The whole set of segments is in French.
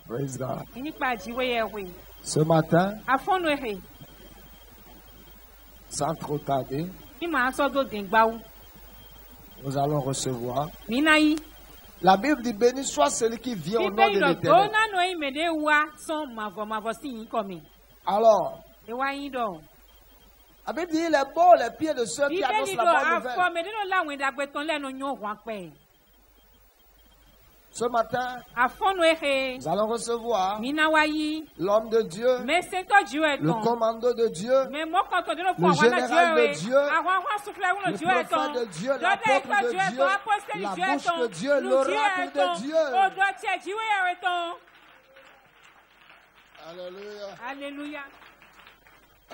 Praise God. Nípa àjíwé ẹ̀wẹ̀. Ce matin, Afọ́nu ẹ̀hẹ̀. sans trop tarder, Ní màá sọ́dọ̀ dìgbàwó. nous allons recevoir. Mí náà yí. La Bible dit béni soit celui qui vient au nom Bíbélì de lọ l'Éternel. gbóná nù ìmẹ̀dẹ̀ wá sán màvọ̀màvọ̀ sí yín kọ́ mi. Alors, Ìwà yín dọ̀. la Bible dit il est beau les pieds de ceux qui Bíbélì annoncent la lọ bonne afọ nouvelle. mẹ̀dẹ̀ láwọn ìdàgbẹ̀tàn lẹ́nu yóò wá pẹ́. Ce matin, Afọ́nu ẹ̀hẹ̀. nous allons recevoir Mí náà wá yí. l'homme de Dieu, Mẹ́sẹ̀ tọ́jú ẹ̀ le tán. commando de Dieu, Mais moi, quand on dit le Le fond, on a général de Dieu, Dieu, avant on souffle le Dieu prophète est ton. de Dieu, Dieu l'apôtre de Dieu est Dieu, ton, apôtre la Dieu est bouche ton. de Dieu, Nous l'oracle Dieu est ton. de Dieu. Au doigt de Dieu est ton. Alléluia. Alléluia.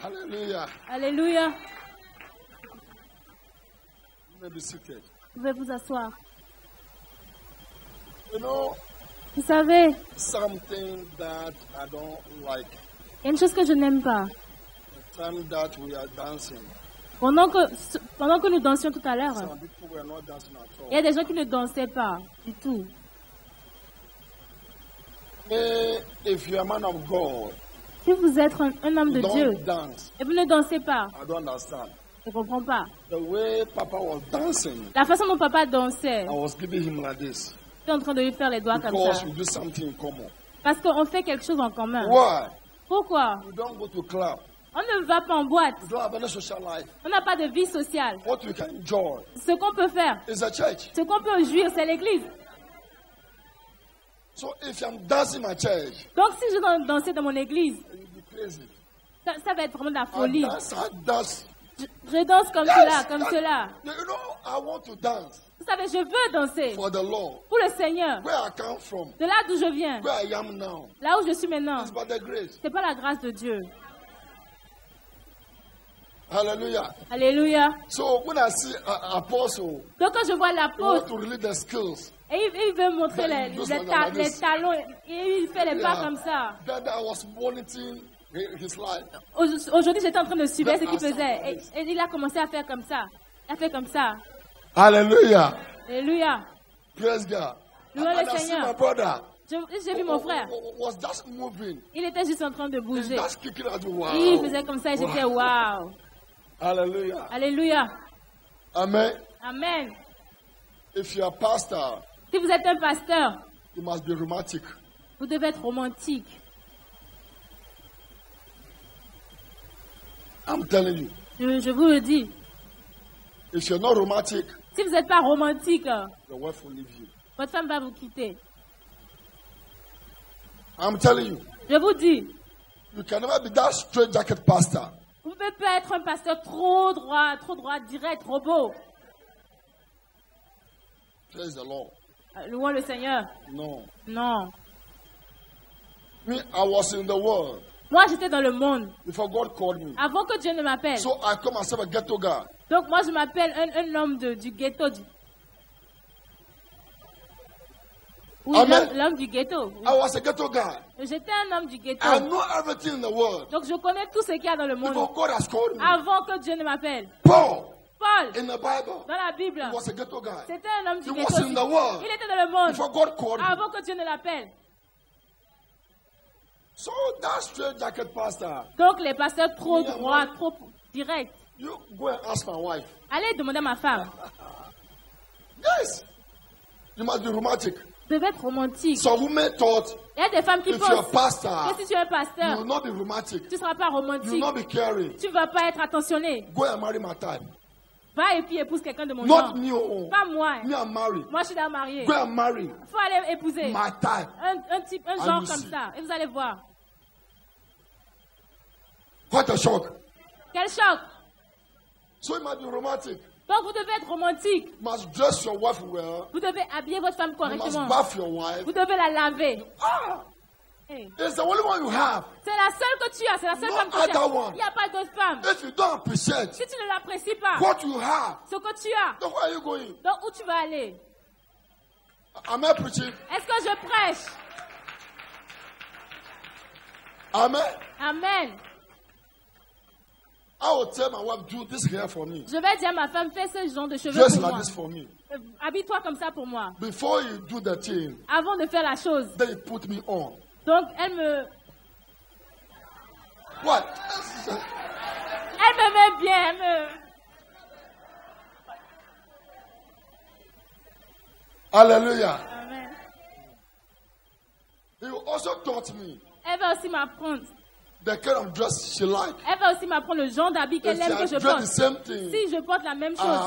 Alléluia. Alléluia. You may be seated. Vous pouvez vous asseoir. You know, Vous savez, something that I don't like, il y a une chose que je n'aime pas. the time that we are dancing, Pendant que nous dansions tout à l'heure, some people were not dancing at il y a des gens qui ne dansaient pas du tout. all. If you're a man of God, Si vous êtes un homme de Dieu don't dance. et vous ne dansez pas, I don't understand. je ne comprends pas. The way Papa was dancing, La façon dont papa dansait, I was giving him like this. j'étais en train de lui faire les doigts comme Because ça. we do something in common. Parce qu'on fait quelque chose en commun. Why? Pourquoi? We don't go to club. On ne va pas en boîte. We don't have any social life. On n'a pas de vie sociale. What we can enjoy Ce qu'on peut faire, is a church. ce qu'on peut jouir, c'est l'église. So if I'm dancing my church, Donc si je dois danser dans mon église, you'll be crazy. ça va être vraiment de la I folie. dance. Je danse comme cela, comme cela. You know, I want to dance Vous savez, je veux danser for the Lord. pour le Seigneur. Where I come from, De là d'où je viens, where I am now, là où je suis maintenant, it's by the grace. c'est pas la grâce de Dieu. Hallelujah. Alléluia. So when I see an apostle, Donc quand je vois I want l'apôtre, to release the skills. et il veut montrer les talons, et il fait les pas Yeah. comme ça. That I was monitoring his life. Aujourd'hui, j'étais en train de suivre ce qu'il faisait. Et il a commencé à faire comme ça. Il a fait comme ça. Hallelujah. Alléluia. Praise God. Louez le And I see Seigneur. my brother J'ai vu mon frère. was just moving. Il était juste en train de He's bouger. just kicking out. Wow. Il faisait comme ça et j'étais waouh. Hallelujah. Alléluia. Amen. Amen. If you're a pastor, Si vous êtes un pasteur, you must be romantic. vous devez être romantique. I'm telling you. Je vous le dis. If you're not romantic, Si vous n'êtes pas romantique, your wife will leave you. votre femme va vous quitter. I'm telling you. Je vous dis, You can never be that straight jacket pastor. vous ne pouvez pas être un pasteur trop droit, direct, trop beau. Praise the Lord. Louons le Seigneur. No. Non. Me, I was in the world Moi, j'étais dans le monde before God called me. avant que Dieu ne m'appelle. So I call myself a ghetto guy. Donc, moi, je m'appelle un homme du ghetto. Oui, Amen. l'homme du ghetto. Oui. I was a ghetto guy. J'étais un homme du ghetto. I know everything in the world Donc, je connais tout ce qu'il y a dans le monde before God has called me. avant que Dieu ne m'appelle. Paul, Paul, in the Bible, dans la Bible, was a ghetto guy. c'était un homme du He ghetto. was in the world Il était dans le monde before God called me. avant que Dieu ne l'appelle. So that straight jacket pastor, Donc, les pasteurs trop Yeah, droits, man. trop directs. you go and ask my wife. Allez demander à ma femme. Yes. You must be romantic. Vous devez être romantique. Some women thought Il y a des femmes qui if you're a pensent pastor, que si tu es un you pasteur, will not be romantic. tu ne seras pas You will romantique. not be caring. Tu ne vas pas être attentionné. Go and marry my type. Va et puis épouse quelqu'un de mon Not genre. me. Oh. Pas moi. Me, I'm married. Moi, je suis déjà mariée. Go and marry Il faut aller épouser my type. un And genre you comme see. ça. Et vous allez voir. What a shock. Quel choc. So you must be romantic. Donc, vous devez être romantique. You must dress your wife well. Vous devez habiller votre femme You must correctement. bath your wife. Vous devez la laver. Ah, Hey. it's the only one you have. C'est la seule que tu as. C'est la seule No femme que tu other one. as. Il n'y a pas d'autre femme. If you don't appreciate Si tu ne l'apprécies pas, what you have, ce que tu as, then where are you going? donc où tu vas aller? Am I preaching? Est-ce que je prêche? Amen. Amen. I will tell my wife, do this hair for me. Je vais dire à ma femme, fais ce genre de cheveux Dress pour like moi. this for me. Habille-toi comme ça pour moi. Before you do the thing, Avant de faire la chose, then you put me on. Donc, elle me What? met bien, elle me... Hallelujah. Amen. He also taught me Elle va aussi m'apprendre. the kind of dress she likes. Elle va aussi m'apprendre le genre d'habit qu'elle If aime que je I dress the porte. same thing, Si je porte la même chose,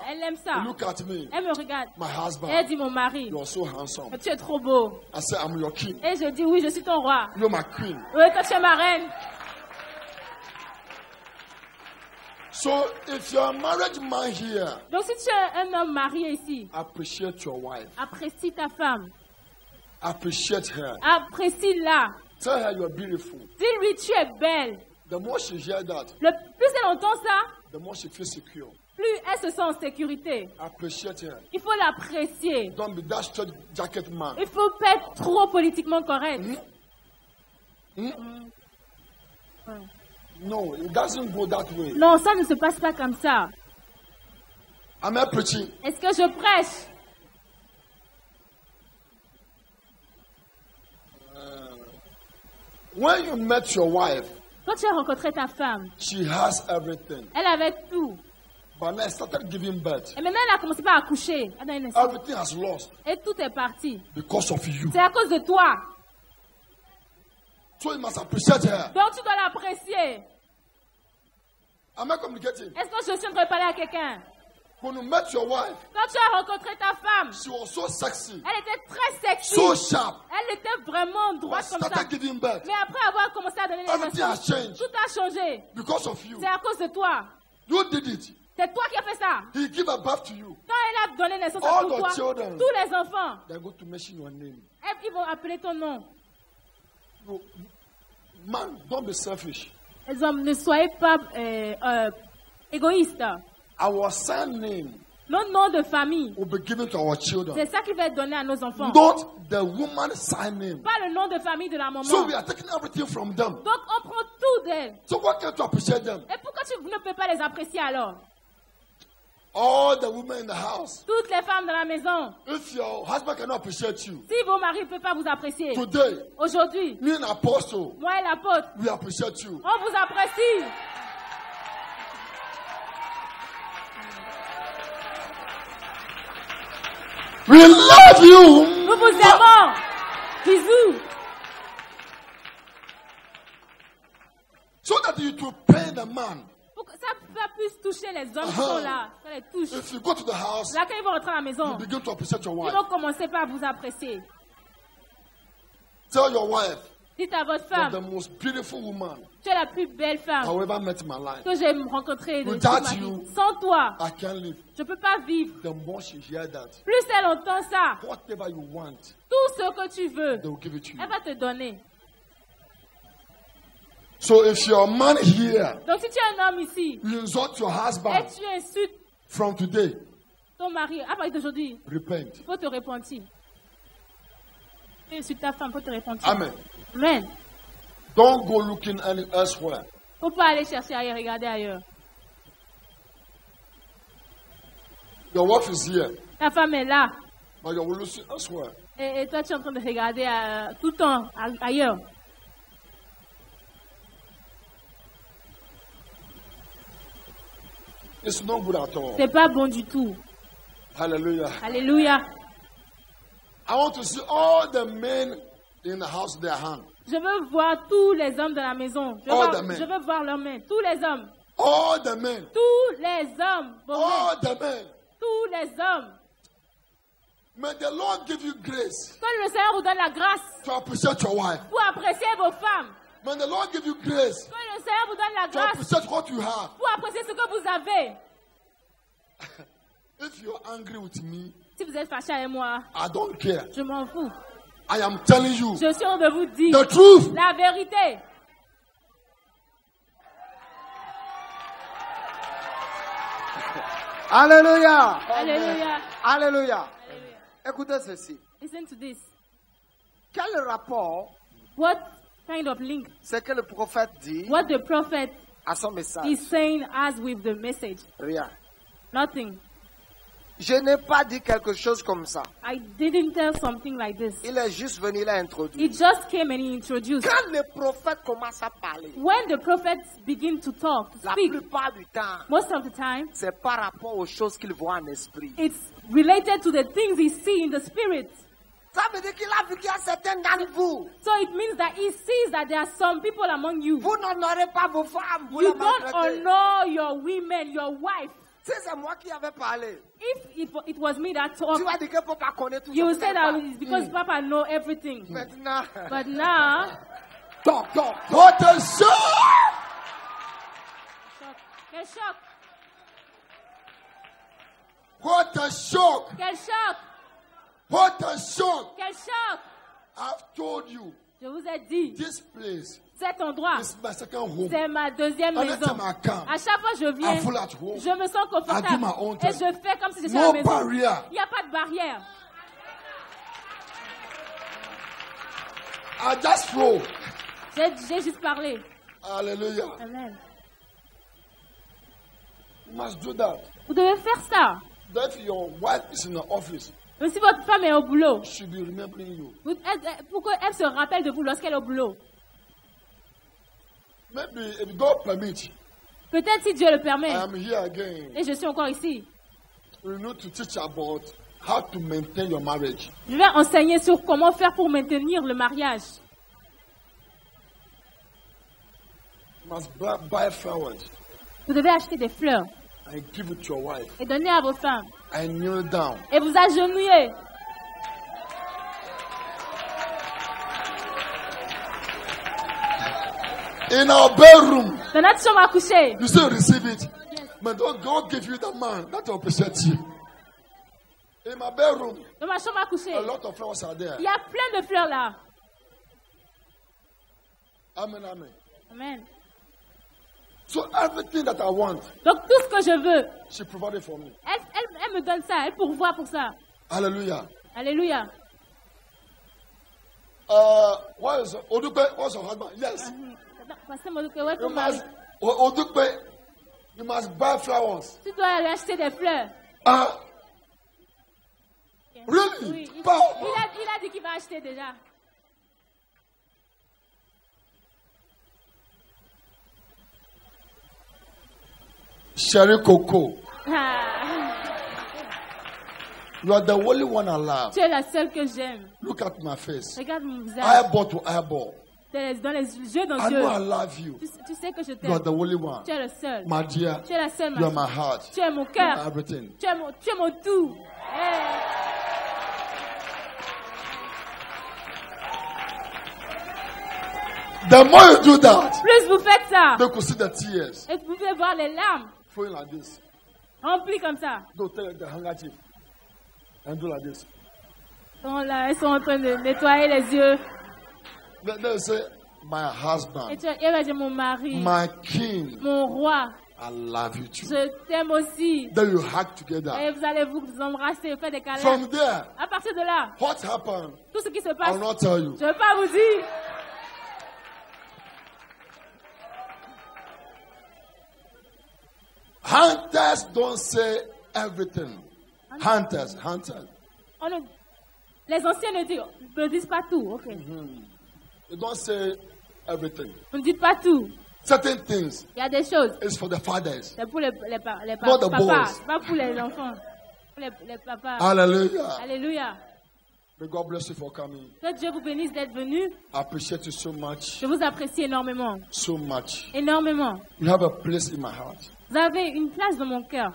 elle aime ça. look at me, Elle me regarde. my husband. Elle dit, mon mari, You are so handsome. tu es trop beau. I say, I'm your king. Et je dis, oui, je suis ton roi. You're my queen. Oui, toi, tu es ma reine. So if you're a married man here, Donc, si tu es un homme marié ici, appreciate your wife. apprécie ta femme. Appreciate her. Apprécie-la. Tell her you're beautiful. Dis-lui, tu es belle. The more she hears that, Plus elle entend ça, the more she feels secure. plus elle se sent en sécurité. Appreciate her. Il faut l'apprécier. Don't be that straight jacket man. Il faut pas être trop politiquement correct. No, it doesn't go that way. Non, ça ne se passe pas comme ça. Am I preaching? Est-ce que je prêche? When you met your wife, Quand tu as rencontré ta femme, she has everything. elle avait tout. But now started giving birth. Et maintenant, elle a commencé par accoucher. Elle a donné naissance. Everything has lost Et tout est parti. because of you. C'est à cause de toi. So you must appreciate her. Donc, tu dois l'apprécier. Am I communicating? Est-ce que je suis en train de parler à quelqu'un? When you met your wife, Quand tu as rencontré ta femme, she was so sexy, elle était très sexy. so sharp. Elle était vraiment But droite comme ça. started giving birth Mais après avoir commencé à donner Everything naissance, has changed. tout a changé. because of you. C'est à cause de toi. You did it. C'est toi qui as fait ça. He gave a birth to you. Quand elle a donné naissance All à the toi, children. tous les enfants, They're going to mention your name. ils vont appeler ton nom. No, man, don't be selfish. Les hommes, ne soyez pas égoïstes. Our son name Notre nom de famille, will be given to our children. c'est ça qui va être donné à nos enfants. Not the woman's son name. Pas le nom de famille de la maman. So we are taking everything from them. Donc on prend tout d'elle. So why can't you appreciate them? Et pourquoi tu ne peux pas les apprécier alors? All the women in the house. Toutes les femmes de la maison, If your husband cannot appreciate you, si vos maris ne peuvent pas vous apprécier, today, aujourd'hui, me and Apostle, moi et l'apôtre, we appreciate you. on vous apprécie. We love you. Nous vous aimons. Bisous. So that you to pay the man. Pour que ça puisse toucher les hommes qui sont là. Ça les touche. If you go to the house, Là, quand ils vont rentrer à la maison, you begin to appreciate your ils wife. vont commencer par vous apprécier. Tell your wife, Dites à votre you're the femme, most beautiful woman tu es la plus belle femme I ever met in my life. que j'ai rencontrée de toute Without ma vie. you, Sans toi, I can't live. je ne peux pas vivre. The more she hears that, Plus elle entend ça, whatever you want, tout ce que tu veux, they will give it to you. elle va te donner. So if you're a man here, Donc si tu es un homme ici, you insult your et husband tu insultes from today, ton mari, à partir d'aujourd'hui, repent. il faut te repentir. Tu insultes ta femme, il faut te repentir. Amen. Amen. Don't go looking elsewhere. Il ne faut pas aller chercher ailleurs, regarder ailleurs. Your wife is here, Ta femme est là, but you're looking elsewhere. et toi tu es en train de regarder tout le temps ailleurs. It's not good at all. C'est pas bon du tout. Hallelujah. Alléluia. I want to see all the men in the house their hand. Je veux voir tous les hommes de la maison. Je veux voir leurs mains. Tous les hommes. All the men. Tous les hommes. Vos mains. All the men. Tous les hommes. May the Lord give you grace Que le Seigneur vous donne la grâce to appreciate your wife. pour apprécier vos femmes. May the Lord give you grace Que le Seigneur vous donne la to grâce appreciate what you have. pour apprécier ce que vous avez. If you're angry with me, Si vous êtes fâché avec moi, I don't care. je m'en fous. I am telling you Je suis en train de vous dire the truth. la vérité. Alléluia. Alléluia. Alléluia. Écoutez ceci. Listen to this. Quel rapport What kind of link? c'est que le prophète dit What the prophet à son message? is saying as with the message? Rien. Nothing. Je n'ai pas dit quelque chose comme ça. I didn't tell something like this. Il est juste venu, il a introduit. He just came and he introduced. Quand les prophètes commencent à parler, When the prophets begin to talk, to la speak, plupart du temps, most of the time, c'est par rapport aux choses qu'ils voient en esprit. it's related to the things he see in the spirit. Ça veut dire qu'il a vu qu'il y a certains d'entre vous. So it means that he sees that there are some people among you. Vous n'honorez pas vos femmes. Vous You les don't maltraitez. honor your women, your wife. Si c'est moi qui avais parlé, If it was me that tu talked, vas dire que papa connaît tout. you ça, will say vous that savez it's because Papa know everything. pas. Maintenant, But now, talk. What a shock! quel choc, What a shock! quel choc, What a shock! quel choc. I've told you, Je vous ai dit, this place cet endroit, is my second home. c'est ma deuxième maison. Anytime I come, À chaque fois que je viens, I feel at home. je me sens I do my confortable own et thing. je fais comme si j'étais à No la maison. barrier. Il n'y a pas de barrière. I just flow. J'ai juste parlé. Hallelujah. Amen. You must do that. Vous devez faire ça. That if your wife is in the office, Mais si votre femme est au boulot, she should be remembering you. pour qu'elle se rappelle de vous lorsqu'elle est au boulot. Maybe if God permits, Peut-être si Dieu le permet, I am here again. et je suis encore ici, We need to teach about how to maintain your marriage. je vais enseigner sur comment faire pour maintenir le mariage. You must buy flowers Vous devez acheter des fleurs and give it to your wife et donner à vos femmes. and kneel down. Et vous agenouiller. In our bedroom, Dans notre chambre à coucher. you still receive it. But don't God give you the man that will appreciate you. In my bedroom, Dans ma chambre à coucher. a lot of flowers are there. Il y a plein de fleurs là. Amen, amen. Amen. So everything that I want, Donc tout ce que je veux, she provided for me. elle me donne ça. Elle pourvoit pour ça. Hallelujah. Alléluia. What is Odupe? What's your husband? Yes. Pasteur Moduke, ouais, You ton mari. must Odupe. You must buy flowers. Tu dois aller acheter des fleurs. Really? Oui, il Power. a dit qu'il va acheter déjà. Sherry Coco. Ah, You are the only one I love. tu es la seule que j'aime. Look at my face. Regarde mon visage. Eyeball to eyeball. Dans les yeux, dans I les know I yeux. love you. Tu sais que je You are t'aime. the only one. Tu es le seul. My dear, Tu es la seule, you are ma my heart. Tu es mon You cœur. are everything. Tu es mon tout. Hey. The more you do that, Plus vous faites ça, they could see the tears et vous pouvez voir les larmes flowing like this. remplies comme ça. They'll take the handkerchief and do like this. Donc là, elles sont en train de nettoyer les yeux. They'll say, my Et husband, elle va dire mon mari, my king, mon roi, I love you too. je t'aime aussi. Then you hug together. Et vous allez vous embrasser, faire des câlins. From there, À partir de là, what happened? tout ce qui se I passe, will not tell you. je ne vais pas vous dire. Hunters don't say everything. Hunters. Les anciens ne disent pas tout. Ok. They don't say everything. Vous ne dites pas tout. Certain things Il y a des choses. is for the fathers. C'est pour les Not the papas, boys. pas pour les enfants. Pour les papas. Hallelujah. Alléluia. May God bless you for coming. Que Dieu vous bénisse d'être venu. I appreciate you so much. Je vous apprécie énormément. So much. Énormément. You have a place in my heart. Vous avez une place dans mon cœur.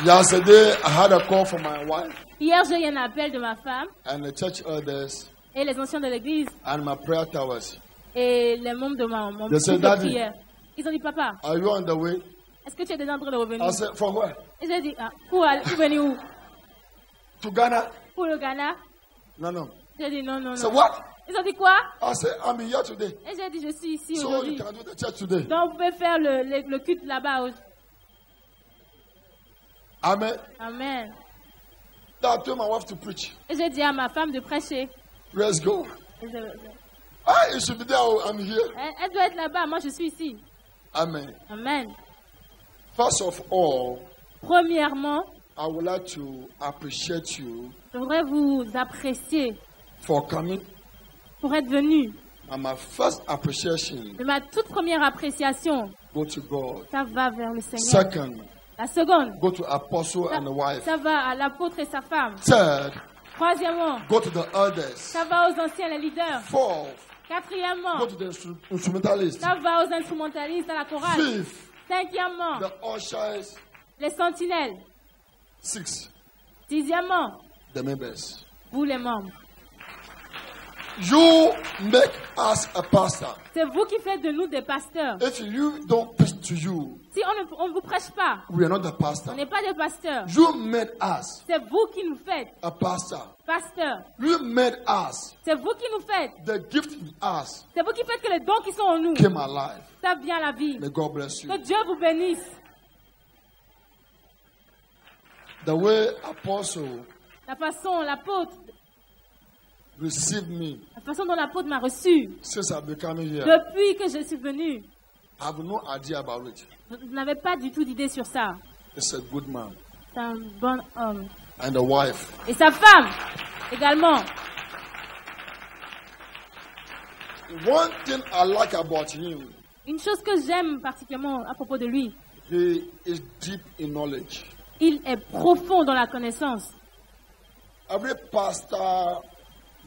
Yesterday, I had a call from my wife Hier, j'ai eu un appel de ma femme and the church elders et les anciens de l'église and my prayer towers. et les membres de mon They said, groupe de "Daddy." prière. Ils ont dit, papa, Are you on the way? est-ce que tu es déjà en train de revenir? I said, from where? Et j'ai dit, ah, pour venir où? To Ghana? Pour le Ghana? No, no. J'ai dit, non, non, So non. what? Ils ont dit quoi? I said, I'm here today. Et j'ai dit, je suis ici So you aujourd'hui. can do the church today. Donc, vous pouvez faire le culte là-bas. Amen. Amen. I told my wife to preach. Et j'ai dit à ma femme de prêcher. Let's go. Et Ah, you should be there. I'm here. Elle doit être là-bas. Moi, je suis ici. Amen. Amen. First of all, Premièrement, I would like to appreciate you je voudrais vous apprécier for coming. pour être venu. And my first appreciation De ma toute première appréciation, go to God. ça va vers le Seigneur. Second, La seconde, go to apostle and the wife. ça va à l'apôtre et sa femme. Third, Troisièmement, go to the elders. ça va aux anciens les leaders. Fourth, Quatrièmement, go to the instrumentalists. ça va aux instrumentalistes à la chorale. Fifth, Cinquièmement, the ushers. les sentinelles. Sixth, Sixièmement, the members. vous les membres. You make us a pastor. C'est vous qui faites de nous des pasteurs. If you don't preach to you, Si on ne vous prêche pas, we are not the on pastor. n'est pas des pasteurs. You made us C'est vous qui nous faites a pastor. pasteurs. You made us. C'est vous qui nous faites. The gift in us C'est vous qui faites que les dons qui sont en nous, came alive. ça vient à la vie. May God bless you. Que Dieu vous bénisse. The way apostle La façon, l'apôtre, received me la façon dont l'apôtre m'a reçu since I've been coming here, depuis que je suis venu, I have no idea about it. vous n'avez pas du tout d'idée sur ça. It's a good man. C'est un bon homme. And the wife. Et sa femme également. One thing I like about him, Une chose que j'aime particulièrement à propos de lui, he is deep in knowledge. il est profond dans la connaissance. Every pastor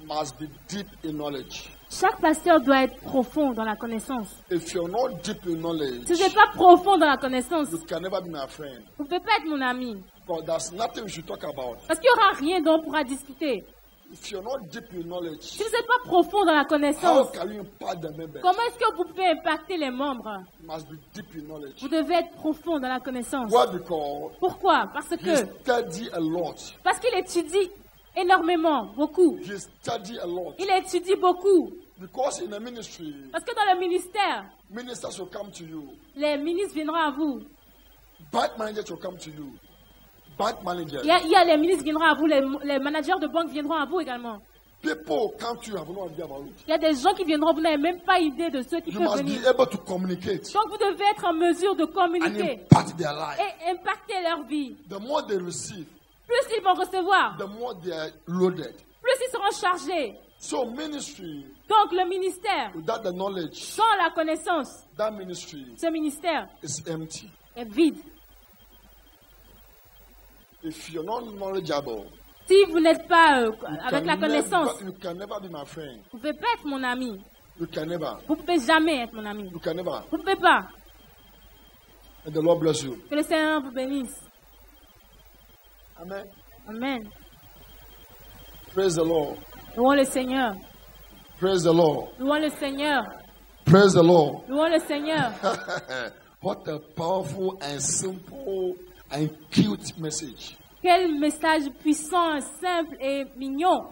must be deep in knowledge. Chaque pasteur doit être profond dans la connaissance. If you're not deep in knowledge, Si vous n'êtes pas profond dans la connaissance, you can never be my friend. vous ne pouvez pas être mon ami. But there's nothing we should talk about. Parce qu'il n'y aura rien dont on pourra discuter. If you're not deep in knowledge, Si vous n'êtes pas profond dans la how connaissance, can you impact the members? comment est-ce que vous pouvez impacter les membres? You must be deep in knowledge. Vous devez être profond dans la connaissance. Why? Because Pourquoi? Parce he que study a lot. parce qu'il étudie énormément, beaucoup. He study a lot. Il étudie beaucoup. Because in the ministry, Parce que dans le ministère, ministers will come to you. les ministres viendront à vous. Bank managers will come to you. Bank managers. Il y a les ministres qui viendront à vous, les managers de banque viendront à vous également. People come to you have no idea about it. Il y a des gens qui viendront, vous n'avez même pas idée de ceux qui You peuvent must venir. be able to communicate Donc vous devez être en mesure de and communiquer impact their life. et impacter leur vie. The more they receive, Plus ils vont recevoir, the more they are loaded. plus ils seront chargés. So ministry, Donc le ministère, without the knowledge, sans la connaissance, that ministry ce ministère is empty. est vide. If you're not knowledgeable, Si vous n'êtes pas you avec la can connaissance, you can never be my friend. vous ne pouvez pas être mon ami. You can never. Vous ne pouvez jamais être mon ami. You can never. Vous ne pouvez pas. And the Lord bless you. Que le Seigneur vous bénisse. Amen. Amen. Praise the Lord. Louons le Seigneur. Praise the Lord. Louons le Seigneur. Praise the Lord. Louons le Seigneur. What a powerful and simple and cute message. Quel message puissant, simple et mignon.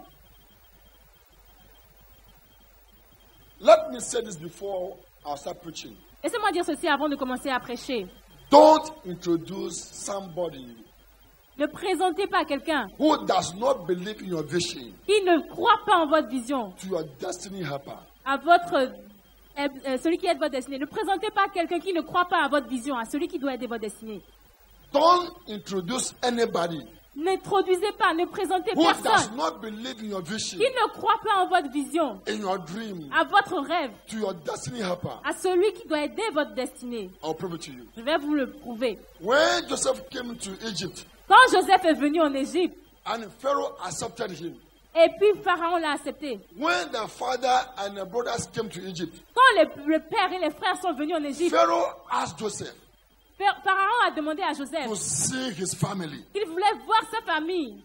Let me say this before I start preaching. Laissez-moi dire ceci avant de commencer à prêcher. Don't introduce somebody Ne présentez pas quelqu'un who does not believe in your vision qui ne croit pas en votre vision, to your destiny helper. à votre, celui qui aide votre destinée. Ne présentez pas quelqu'un qui ne croit pas à votre vision, à celui qui doit aider votre destinée. Don't introduce anybody N'introduisez pas, ne présentez who does personne not believe in your vision, qui ne croit pas en votre vision, in your dream, à votre rêve, to your destiny helper. à celui qui doit aider votre destinée. I'll prove it to you. Je vais vous le prouver. When Joseph came to Egypt Quand Joseph est venu en Égypte, and Pharaoh accepted him, et puis Pharaon l'a accepté. when the father and the brothers came to Egypt, Quand le père et les frères sont venus en Égypte, Pharaoh asked Joseph Pharaon a demandé à Joseph to see his family. qu'il voulait voir sa famille.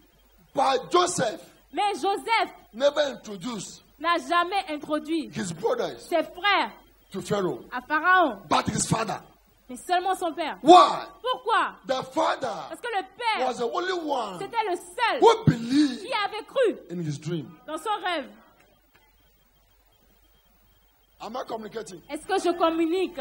But Joseph Mais Joseph never introduced n'a jamais introduit his brothers ses frères to Pharaoh, à Pharaon, but his father. mais seulement son père. Why? Pourquoi? The father Parce que le père, was the only one c'était le seul who believed qui avait cru in his dream. dans son rêve. Am I communicating? Est-ce que je communique?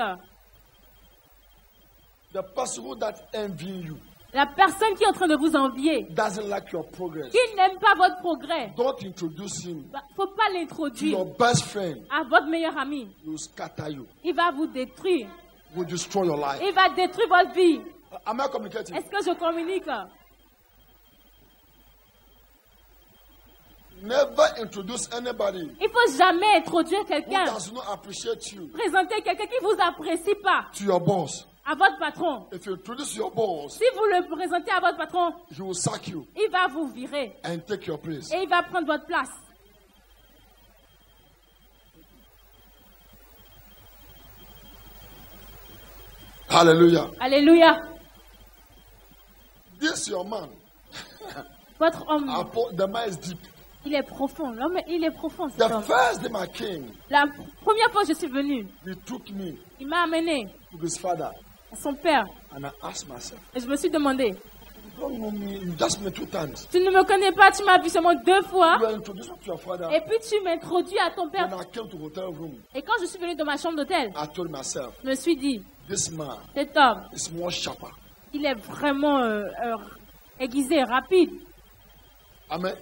The person who that envying you La personne qui est en train de vous envier, doesn't like your progress. qui n'aime pas votre progrès, Don't introduce him il ne faut pas to l'introduire your best friend. à votre meilleur ami. He will scatter you. Il va vous détruire. will destroy your life. Il va détruire votre vie. Am I communicating? Est-ce que je communique? Never introduce anybody Il ne faut jamais introduire who quelqu'un, does not appreciate you présenter quelqu'un qui ne vous apprécie pas to your boss. à votre patron. If you introduce your boss, Si vous le présentez à votre patron, he will sack you il va vous virer and take your place. et il va prendre votre place. Hallelujah. Alléluia. This your man. Votre homme, The man is deep. il est profond. L'homme, il est profond, cet The homme. first day I came, La première fois que je suis venu, he took me il m'a amené to his father, à son père. and I asked myself, Et je me suis demandé, you don't know me, you just met 2 times. tu ne me connais pas, tu m'as vu seulement 2 fois. You are introduced to your father. Et puis tu m'introduis à ton père. When I came to hotel room, Et quand je suis venu dans ma chambre d'hôtel, I told myself, je me suis dit, this man cet homme, is more sharper. il est vraiment aiguisé, rapide. Amen.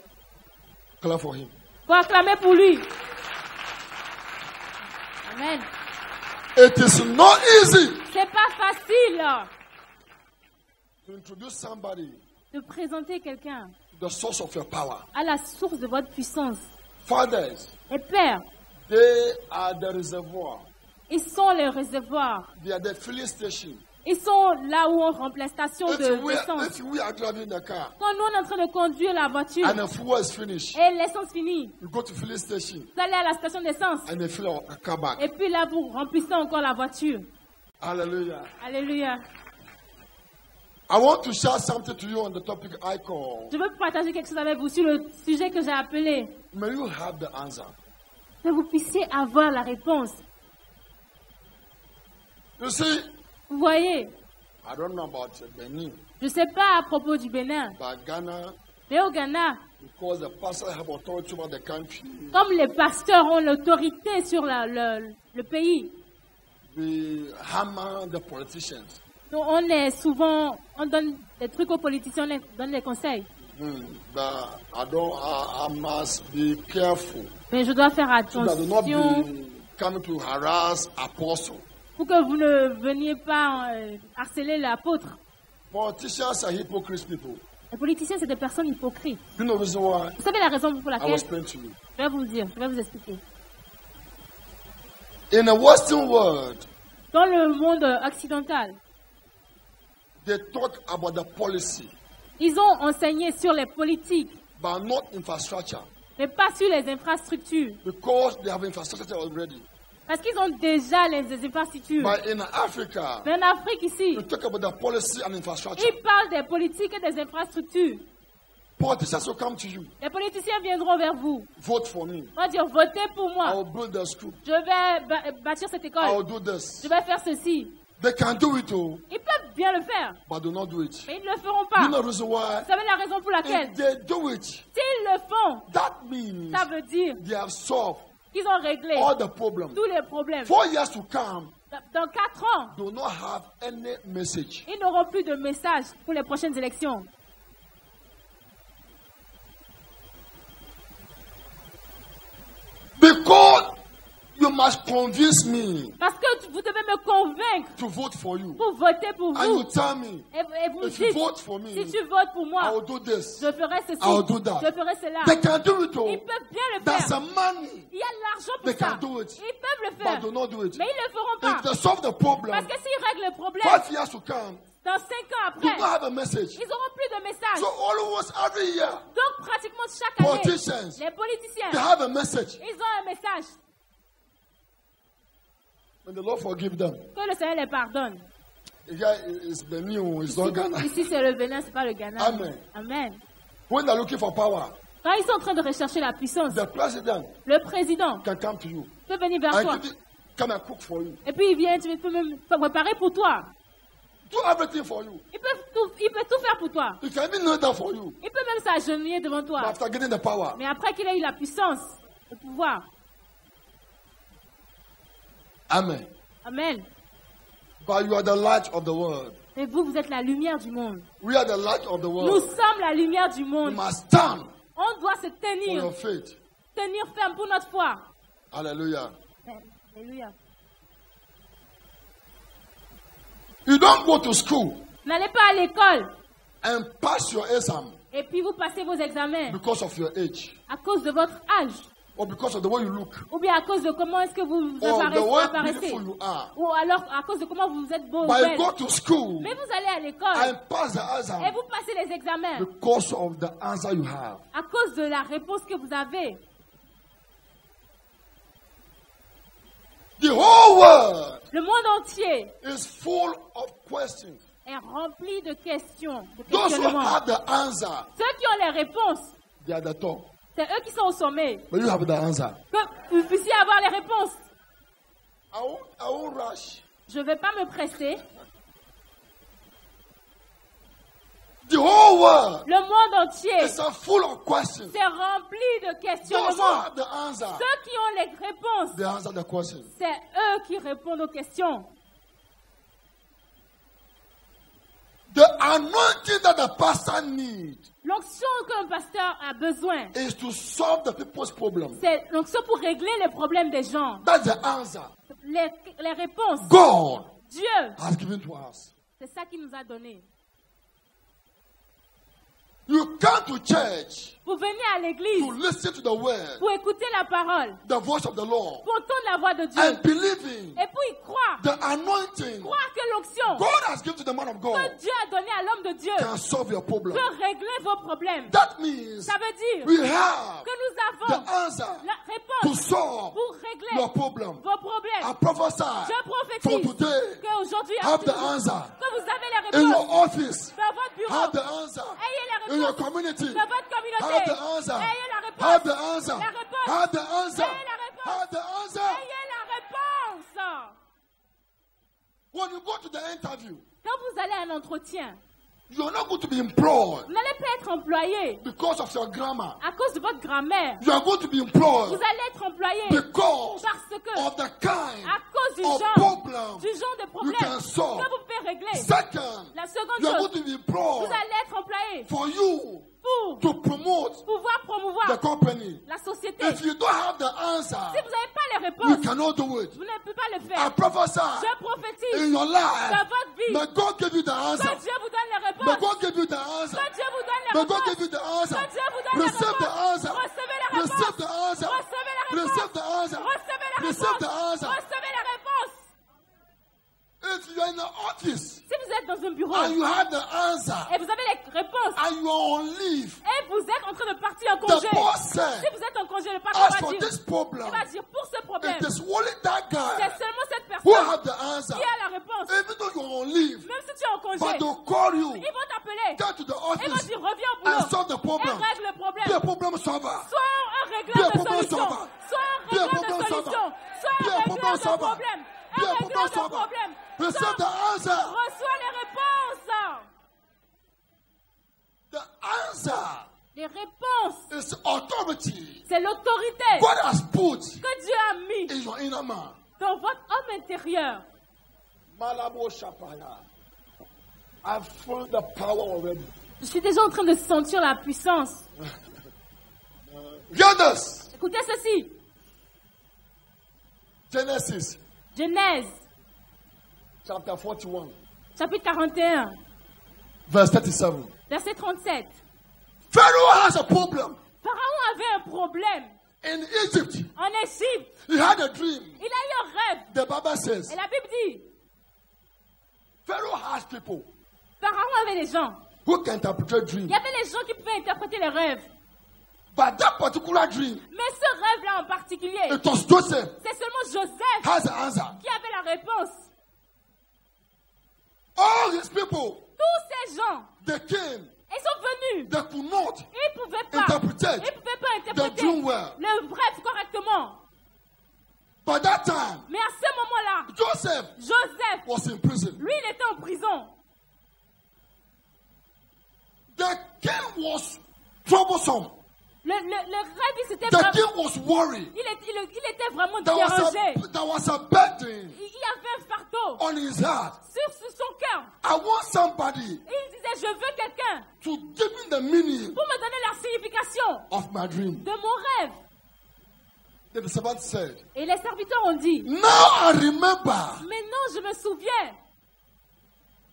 Clap for him. Faut acclamer pour lui. Amen. It is not easy C'est pas facile to introduce somebody de présenter quelqu'un to the source of your power. à la source de votre puissance. Fathers, Et père, they are the reservoir. ils sont les réservoirs. They are the filling station. Ils sont là où on remplit la station If d'essence. we are driving the car Quand nous on est en train de conduire la voiture and the fuel is finished, et l'essence finie, you go to filling station vous allez à la station d'essence. and they fill our car back. Et puis là, vous remplissez encore la voiture. Hallelujah. Alléluia. I want to share something to you on the topic I call. Je veux partager quelque chose avec vous sur le sujet que j'ai appelé. May you have the answer. Que vous puissiez avoir la réponse. You see, Vous voyez, I don't know about Benin, je ne sais pas à propos du Bénin, but Ghana, mais au Ghana, because the pastors have authority over the country, comme les pasteurs ont l'autorité sur le pays, we hammer the politicians. donc on est souvent, on donne des trucs aux politiciens, on donne des conseils. But I must be careful Mais je dois faire so that I do not attention be coming to harass apostles. pour que vous ne veniez pas harceler l'apôtre. Politicians are hypocrite people. Les politiciens, c'est des personnes hypocrites. You know the reason why? Vous savez la raison pour I will laquelle? explain to you. Je vais vous dire, je vais vous expliquer. In the Western world, Dans le monde occidental, they talk about the policy, ils ont enseigné sur les politiques, but not infrastructure, mais pas sur les infrastructures. because they have infrastructure already. Parce qu'ils ont déjà les infrastructures. But in Africa, Mais en Afrique ici, we talk about the policy and infrastructure. ils parlent des politiques et des infrastructures. Politicians will come to you, Les politiciens viendront vers vous. vote for me. Ils vont dire, votez pour I moi. will build the school. Je vais bâtir cette I école. will do this. Je vais faire ceci. They can do it all, Ils peuvent bien le faire, but do not do it. mais ils ne le feront You pas. know the reason why? Vous savez la raison pour laquelle? If they do it, S'ils le font, that means ça veut dire they have solved qu'ils ont réglé all the problems. tous les problèmes. 4 years to come, Dans 4 ans, do not have any message. ils n'auront plus de message pour les prochaines élections. Because you must convince me Parce que vous devez me convaincre to vote for you. pour voter pour And you vous. tell me, Et vous if you dites, vote for me, si tu votes pour I moi, will do this. je ferai ceci, I will do that. je ferai cela. They can do it all. Ils peuvent bien le That's faire. the money. Il y a de l'argent They pour ça. can do it. Ils peuvent le But faire. do not do it. Mais ils ne le feront If pas. they solve the problem, Parce que s'ils règlent le problème, 5 years to come, dans 5 ans do après, not have a message. ils n'auront plus de message. So almost every year, Donc pratiquement chaque année, politicians, les politiciens, they have a message. ils ont un message. And the Lord forgive them. Que le Seigneur les pardonne. Here is Benin, it's not Ghana. Ici c'est le Bénin, c'est pas le Ghana. Amen. Amen. When they're looking for power, Quand ils sont en train de rechercher la puissance, the president le président can come to you peut venir vers and toi. come and cook for you. Et puis il vient, tu peux même préparer pour toi. Do everything for you. Il peut tout faire pour toi. You can even kneel down for you. Il peut même s'agenouiller devant But toi. after getting the power, Mais après qu'il ait eu la puissance, le pouvoir. amen. Amen. But you are the light of the world. Et vous, vous êtes la lumière du monde. We are the light of the Nous world. sommes la lumière du You monde. must stand On doit se for tenir, your faith. tenir ferme pour notre foi. Hallelujah. Alléluia. You don't go to school N'allez pas à l'école and pass your exam et puis vous passez vos examens because of your age à cause de votre âge or because of the way you look ou bien à cause de comment est-ce que vous or the way apparaissez beautiful you are. ou alors à cause de comment vous êtes beau ou But you belle. go to school Mais vous allez à l'école and pass the et exam vous passez les examens because of the answer you have. à cause de la réponse que vous avez. The whole world Le monde entier is full of questions. est rempli de questions, de Those who questionnements. have the answer, Ceux qui ont les réponses, they are the top. c'est eux qui sont au sommet. But you have the answer. Que vous puissiez avoir les réponses. I won't rush. Je ne vais pas me presser. The whole world Le monde entier is full of questions. c'est rempli de Those who questionnements. have the answer, Ceux qui ont les réponses, they answer the question. c'est eux qui répondent aux questions. The anointing that the pastor needs L'onction qu'un pasteur a besoin, is to solve the people's problem. c'est l'onction pour régler les problèmes des gens. That's the answer Les réponses. God Dieu, has given to us. c'est ça qu'il nous a donné. You come to church Vous venez à l'église to listen to the word, pour écouter la parole, the voice of the Lord, pour entendre la voix de Dieu, and believing et pour y croire. the anointing Croire que l'onction God has given to the man of que God Dieu a donnée à l'homme de Dieu can solve your problem. peut régler vos problèmes. That means Ça veut dire we have que nous the avons answer la to réponse solve pour régler your problem. vos problèmes. I prophesy Je for prophétise today, qu'aujourd'hui, have the answer que vous avez les in réponses your office, dans votre bureau, have the answer ayez les in your réponses community, dans votre communauté, have the answer, ayez la réponse, have the answer, la réponse, have the answer, ayez la réponse, have the answer. ayez la réponse. When you go to the interview, Quand vous allez à un entretien, you're not going to be employed vous n'allez pas être employé because of your grammar. à cause de votre grammaire. You are going to be Vous employed allez être employé because parce que of the kind à cause du of genre problem de you problème can solve. que vous pouvez régler. Second, La seconde you are going chose, to be vous employed allez être employé for you pour to promote pouvoir the promouvoir company. la société. If you don't have the answer, Si vous n'avez pas les you réponses, cannot do it. vous ne pouvez pas le I faire. prophesy Je prophétise in your dans life. votre vie May God give you the answer. que Dieu vous donne les May réponses. God give you the answer. Que Dieu vous donne les May God réponses. give you the answer. Que Dieu vous donne les Receive the réponses. answer. Recevez les Receive réponses. the answer. Recevez les réponses. Receive the answer. Recevez les Receive réponses. the answer. Recevez les réponses. If you are in the office Si vous êtes dans un bureau and you have the answer et vous avez les réponses and you are on leave, et vous êtes en train de partir en the congé. boss Si said, vous êtes en congé, le as patron for va dire, this problem, il va dire pour ce problème, it is only that c'est guy seulement cette who personne have the answer. qui a la réponse. Even though you are on leave, Même si tu es en congé, but they'll call you, ils vont t'appeler. get to the Ils vont office dire reviens au and boulot solve the et problem. règle le problème. Be a problem solver. Sois un Be a régleur de problem solution. solver. Sois un Be a régleur de problem solution. solver. Sois Be a un problem régleur de solver. problème. Be a Un problem régleur de solver. problème. Receive the answer. Reçois les réponses. The answer Les réponses, is authority c'est l'autorité God has put que Dieu a mis in your inner man. dans votre homme intérieur. Malabo Shapaya. I feel the power already. Je suis déjà en train de sentir la puissance. Hear this. Écoutez ceci. Genesis Genèse, chapter 41, chapitre 41, verse 37. verset 37. Pharaoh has a problem. Pharaon avait un problème In Egypt, en Égypte. he had a dream. Il a eu un rêve. The Bible says Et la Bible dit, Pharaoh has people Pharaon avait des gens. who can interpret dreams. Il y avait les gens qui pouvaient interpréter les rêves. But that particular dream, Mais ce rêve-là en particulier, it was Joseph c'est seulement Joseph has the answer. qui avait la réponse. All his people, Tous ces gens, they came, ils sont venus. they could not Ils ne pouvaient pas interpret interpréter the dream well. le rêve correctement. By that time, Mais à ce moment-là, Joseph Joseph, was in prison. lui, il était en prison. The king was troublesome. Le rêve, il s'était The vraiment... king was worried. Il était vraiment There dérangé. was a burden Il avait un fardeau on his heart. sur son cœur. I want somebody Il disait, je veux quelqu'un to give me the meaning pour me donner la signification of my dream. de mon rêve. Then the servant said, Et les serviteurs ont dit, now I remember mais non, je me souviens.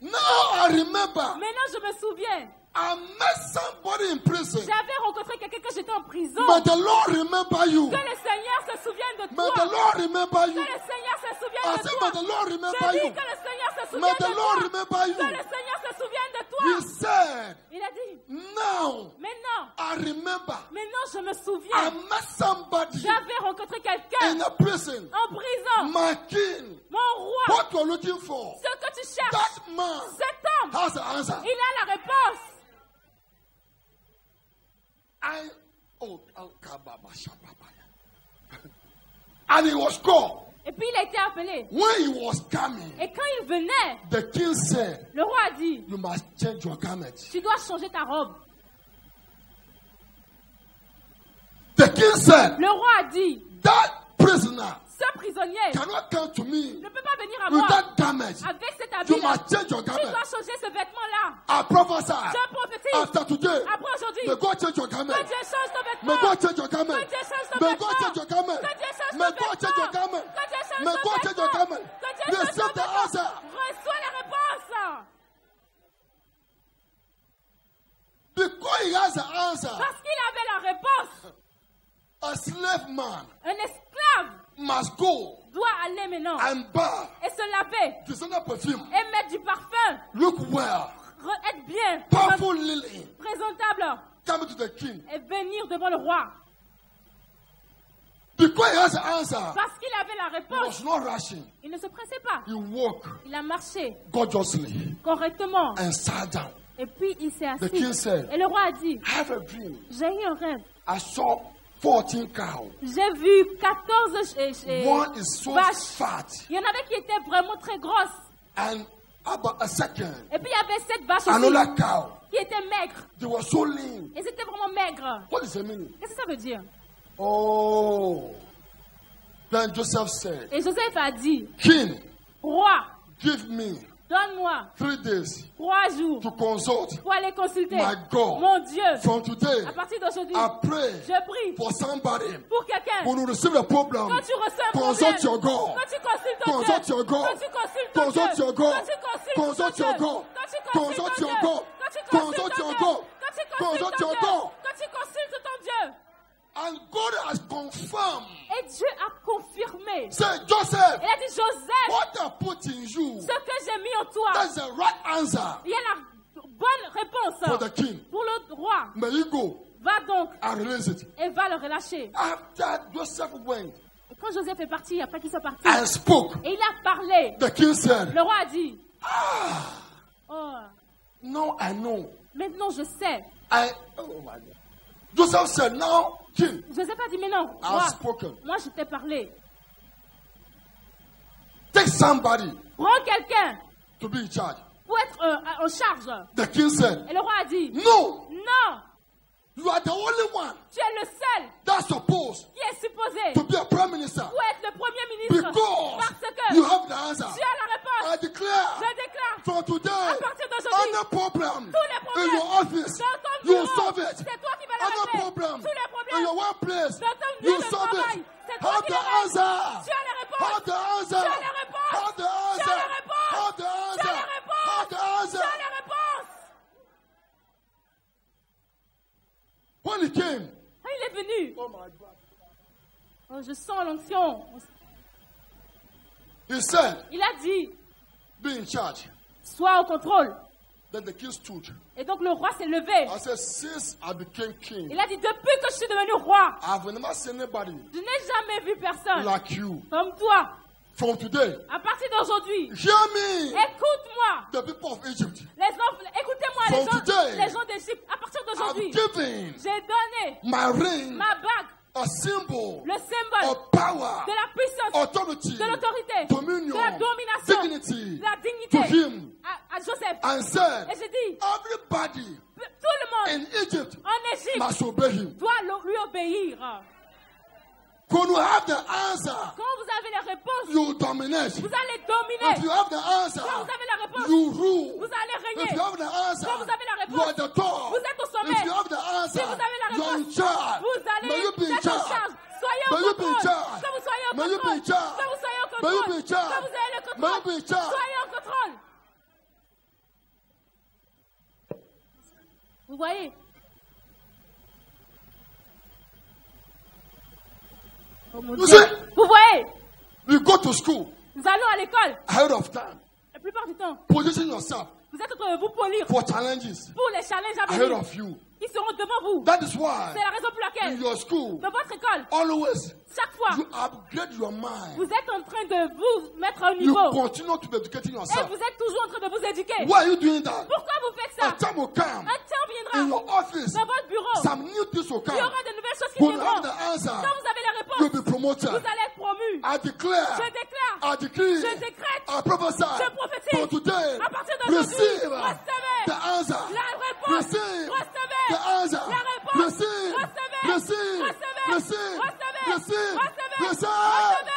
Now I remember Maintenant, je me souviens. I met somebody in prison. J'avais rencontré quelqu'un quand j'étais en prison. May the Lord remember you. Que le Seigneur se souvienne de May toi. the Lord remember Que you. le Seigneur se I souvienne de said, toi. may the Lord Je remember dis you. que le Seigneur se May souvienne the de Lord toi. remember Que you. le Seigneur se souvienne de toi. He said, Il a dit, now maintenant, I remember je me I souviens. met somebody J'avais rencontré quelqu'un in a prison. en prison. My king, Mon roi, what you're looking for, ce que tu cherches, that man cet homme, has the answer. il a la réponse. And he was called. Et puis il a été appelé. When he was coming, Et quand il venait, the king said, le roi a dit, you must change your garment. tu dois changer ta robe. The king said, Le roi a dit, that prisoner ce prisonnier cannot come to me ne peut pas venir à with moi that garment. avec cet You habit-là. must change your Tu garment. dois changer ce vêtement-là. I prophesy. Je prophétise. After today, Après aujourd'hui, may God change your garment. que Dieu change ton May vêtement. God change your garment. Que Dieu change ton May vêtement. God change your garment. Que Dieu change May ton God change your vêtement. garment. Que Dieu change May ton God change your vêtement. garment. Que Dieu change Receive ton the vêtement. answer. Reçois la réponse. Because he has the answer, Parce qu'il avait la réponse. a slave man Un esclave must go doit aller maintenant and buy et se laver designer perfume. et mettre du parfum. Look well. Être bien, Powerful lily. présentable Coming to the king. et venir devant le roi. Because he has the answer, Parce qu'il avait la he réponse, was not rushing. il ne se pressait pas. He walked Il a marché gorgeously correctement. and sat down. Et puis il s'est The king assis. said, Et le roi a dit, I have a dream. j'ai eu un rêve. I saw 14 cows. J'ai vu 14 One is so vaches. fat. Il y en avait qui étaient vraiment très grosses. And about a second, Et puis il y avait 7 vaches another aussi cow. qui étaient maigres. They were so lean. Et c'était vraiment maigre. What is the meaning? Qu'est-ce que ça veut dire? Oh. Then Joseph said, Et Joseph a dit, King, roi, give me donne-moi 3 days 3 jours to consult pour aller consulter my God. mon Dieu. From today, À partir d'aujourd'hui, I pray je prie for somebody pour quelqu'un. who will receive the problem. Quand tu reçois un Consult problème, your God. quand tu consultes ton Consult Dieu, your God. quand tu consultes ton Consult Dieu, your God. quand tu consultes ton Consult Dieu, your God. quand tu Consult consultes your ton God. Dieu, quand tu Consult consultes your ton God. Dieu, quand tu Consult consultes your ton Dieu, God. quand tu consultes ton Dieu. And God has confirmed. Et Dieu a confirmé. Say, Joseph, Il a dit, Joseph, what I put in you, ce que j'ai mis en toi, that's the right answer il y a la bonne réponse for the king. pour le roi. May you go Va donc and release it. et va le relâcher. After Joseph went Et quand Joseph est parti, après qu'il soit parti, and spoke, et il a parlé, the king said, le roi a dit, ah, oh, now I know. maintenant je sais. Oh my God. Joseph said, now, king, Joseph a dit, mais non, I've roi, spoken. moi je t'ai parlé. Take somebody Prends quelqu'un to be in charge. pour être en charge. The king said, Et le roi a dit, no, non, you are the only one tu es le seul that's supposed qui est supposé to be a prime minister pour être le premier ministre. because Parce que you have the answer. tu as la réponse. I declare Je déclare, from today, à partir d'aujourd'hui, any problem tous les in problèmes your office, dans ton you bureau, solve it. c'est toi qui vas les Any régler. problem Tous les in problèmes your workplace, dans ton lieu you de solve travail, it. c'est toi Have qui the les règles. answer. Tu as la réponse. Have the answer. Tu as la réponse. Have the Tu as answer. la réponse. Have the Tu as answer. la réponse. Have the Tu answer. as la réponse. When he came, Ah, il est venu. oh my God, Oh, je sens l'onction. he said, Il a dit, be in charge. sois au contrôle. Then the king stood. Et donc le roi s'est levé. I said, since I became king, Il a dit, depuis que je suis devenu roi, I've never seen anybody je n'ai jamais vu personne like you. comme toi. From today, À partir d'aujourd'hui, hear me, écoute-moi. the people of Egypt. Écoutez-moi From today, les gens d'Égypte. À partir I've d'aujourd'hui, given j'ai donné my ring ma bague, a symbol le symbole of power, de la puissance, authority, de l'autorité, dominion, de la domination, dignity de la to dignité him, à Joseph. and said, Et j'ai dit, everybody tout le monde in Egypt en Égypte must obey him. doit lui obéir. When you have the answer, Quand vous avez la réponse, you dominate. vous allez If dominer. you have the answer, Quand vous avez la réponse, you rule. vous allez If régner. you have the answer, Quand vous avez la you are réponse, the top. vous êtes au If sommet. you have the answer, Si vous avez la you are in réponse, charge. vous allez May you be in être en charge. charge. Soyez au May you be in contrôle. charge. Que vous soyez au May you be contrôle. in charge. Que vous soyez au May you contrôle. be in charge. Que vous ayez le May you be contrôle. in charge. Soyez au contrôle. Vous voyez? Oh mon You Dieu. see? Vous voyez? You go to school Nous allons à l'école. ahead of time. La plupart du temps, Position yourself vous êtes en train de vous polir for challenges pour les challenges à ahead venir. of you. Ils seront devant vous. That is why C'est la raison pour in laquelle, your school, dans votre école, always chaque fois, you upgrade your mind. vous êtes en train de vous mettre au You niveau. continue to be educating Et yourself. vous êtes toujours en train de vous éduquer. Why are you doing that? Pourquoi vous faites A ça? time will come Un temps in viendra your office. dans votre bureau. Some new things will Il y come. aura de nouvelles choses qui When you have viendront. the answer, Quand vous avez la you'll réponse, be promoted. vous allez être promu. I declare, Je déclare, I decree, je décrète, I prophesy je prophétise. for today. À partir d'aujourd'hui, Receive recevez the answer. la réponse. Receive Recevez the answer. la réponse. Receive, Recevez, receive, recevez, receive, recevez, receive, recevez, receive. recevez.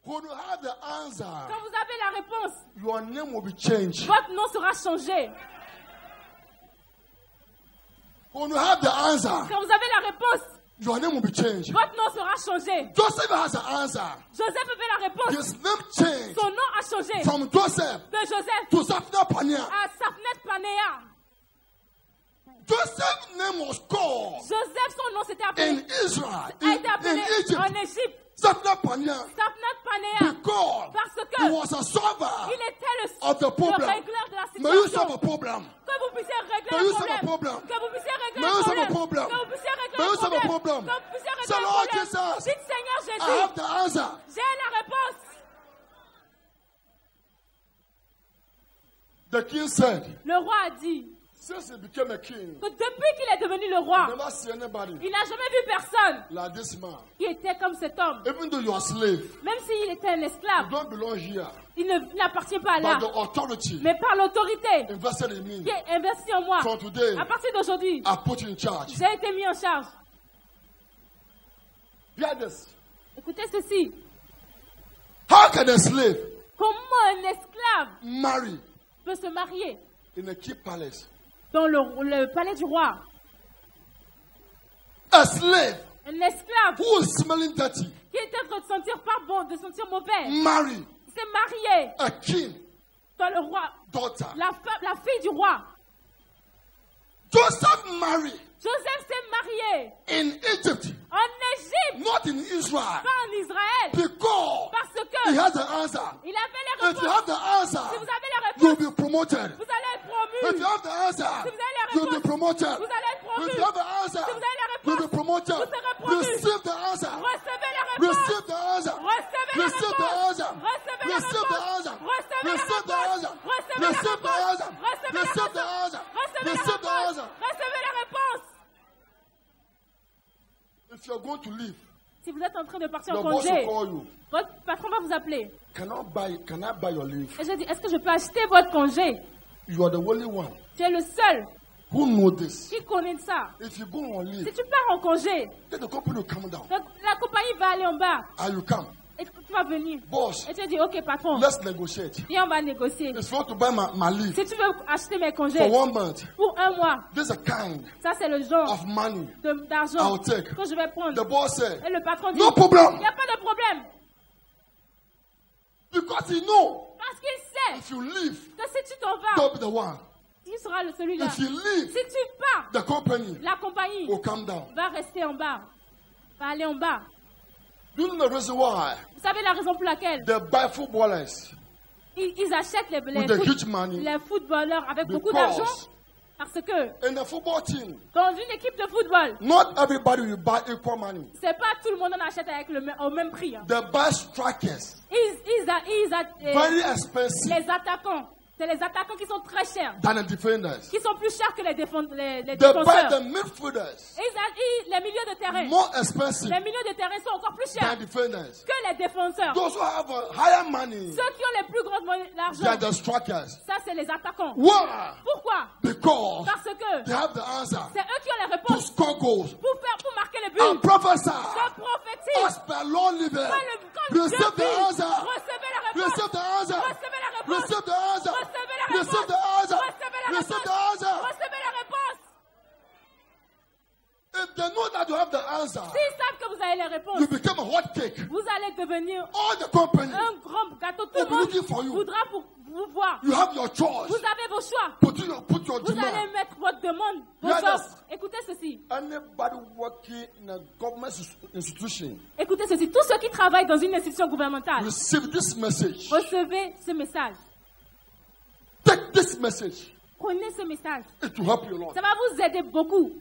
When you have the answer, Quand vous avez la réponse, your name will be changed. votre nom sera changé. When you have the answer, Quand vous avez la réponse, your name will be changed. votre nom sera changé. Joseph has the answer. Joseph avait la réponse. His name changed Son nom a changé from Joseph de Joseph to Saphna Paneah. à Saphnet Panéa. Joseph's name was called Joseph, son nom s'était appelé, in Israel, a été appelé in Egypt, en Égypte Saphna Paneah, Saphnet Panéa because parce he que was a solver il était of the le problem. régleur de la May you solve a situation. problem. Que vous puissiez régler May le you solve a problème. problem. Que vous puissiez régler May le you solve a problème. problem. Que vous puissiez régler May le you solve a problème. problem. Que vous puissiez Say, régler le Lord problème. Jesus, Dites Seigneur I Jésus, have the answer. j'ai la réponse. The king said, Le roi a dit since he became a king, que depuis qu'il est devenu le roi, never see anybody il n'a jamais vu personne like this man. qui était comme cet homme. Even though you are a slave, Même s'il était un you esclave, don't belong here. il n'appartient pas But là. the authority Mais par l'autorité invested in me qui est investie en moi, from today, à partir d'aujourd'hui, I put you in charge. j'ai été mis en charge. Hear this. Écoutez ceci. How can a slave Comment un esclave marry peut se marier in a key palace? dans le palais du roi? A slave Un esclave who is smelling dirty qui était en train de sentir pas bon, de sentir mauvais, marry s'est marié a king dans le roi, daughter. la fille du roi. Joseph married Joseph s'est marié in Egypt, en Égypte, not in Israel, pas en Israël, because parce he que has the answer. il avait les If you réponses. have the Si answer, vous avez la you'll réponse, be promoted. vous allez être If promu. you have the answer, Si vous avez la you'll be réponse, promoted. vous allez être promu. If you have the answer, Si vous avez la you'll be réponse, promoted. vous serez promu. Receive the answer. Recevez la réponse. Receive the answer. Recevez la Receive the réponse. answer. Recevez la Receive the réponse. answer. Recevez la Receive the réponse. answer. Recevez la Receive the réponse. answer. Recevez la Receive the réponse. answer. Recevez la Receive the réponse. answer. Recevez la réponse. If you're going to leave, Si vous êtes en train de partir en your boss will congé, call you. votre patron va vous appeler. Can I buy your leave? Et je dis, est-ce que je peux acheter votre congé? You are the only one Tu es le seul who knows this. qui connaît ça. If you go on Si leave, tu pars en congé, then the company will come down. donc la compagnie va aller en bas And you come. et tu vas venir. Boss, Et tu dis, ok patron, let's negotiate. viens on va négocier. If you want to buy my leave Si tu veux acheter mes for congés 1 month, pour un mois, this is a kind ça c'est le genre of money d'argent I'll take. que je vais prendre. The boss said, Et le patron dit, no problem. il n'y a pas de problème. Because he know Parce qu'il sait if you leave, que si tu t'en vas, don't be the one. tu seras celui-là. If you leave, Si tu pars, the company la compagnie will come down. va rester en bas, va aller en bas. Do you know the reason why Vous savez la raison pour laquelle they buy footballers ils achètent with the huge money? les footballeurs avec beaucoup d'argent? Because Parce que in the football team, dans une équipe de football, not everybody will buy equal money. c'est pas tout le monde en achète avec au même prix. Hein. They buy strikers, very expensive Les attaquants, c'est les attaquants qui sont très chers, than the defenders. qui sont plus chers que les They buy défenseurs. the midfielders, Les milieux de terrain, more expensive les milieux de terrain sont encore plus than chers defenders. que les défenseurs. Those who have a higher money Ceux qui ont les plus grandes than l'argent, the strikers. ça c'est les attaquants. Why? Pourquoi? Because Parce que they have the answer c'est eux qui ont les to réponses score goals pour marquer les and buts. prophesy. Je prophétise. As per law living, Quand Dieu receive dit, the answer. recevez la réponse. Receive the answer. Recevez la réponse. Receive the answer. Recevez la Receive réponse. the answer. Recevez la Receive réponse. the answer. Recevez la réponse. If they know that you have the answer, S'ils savent que vous avez voyez les réponses. You become a hot cake. Vous allez devenir All the company un grand gâteau. Tout will le be monde looking for you. voudra pour vous voir. You have your choice. Vous avez vos choix. Put your Vous demand. allez mettre votre demande, vos Yes. offres. Écoutez ceci. Anybody working in a government institution, Écoutez ceci. Tous ceux qui travaillent dans une institution gouvernementale, receive this message. recevez ce message. Take this message. Prenez ce message. It will help you a lot. Ça va vous aider beaucoup.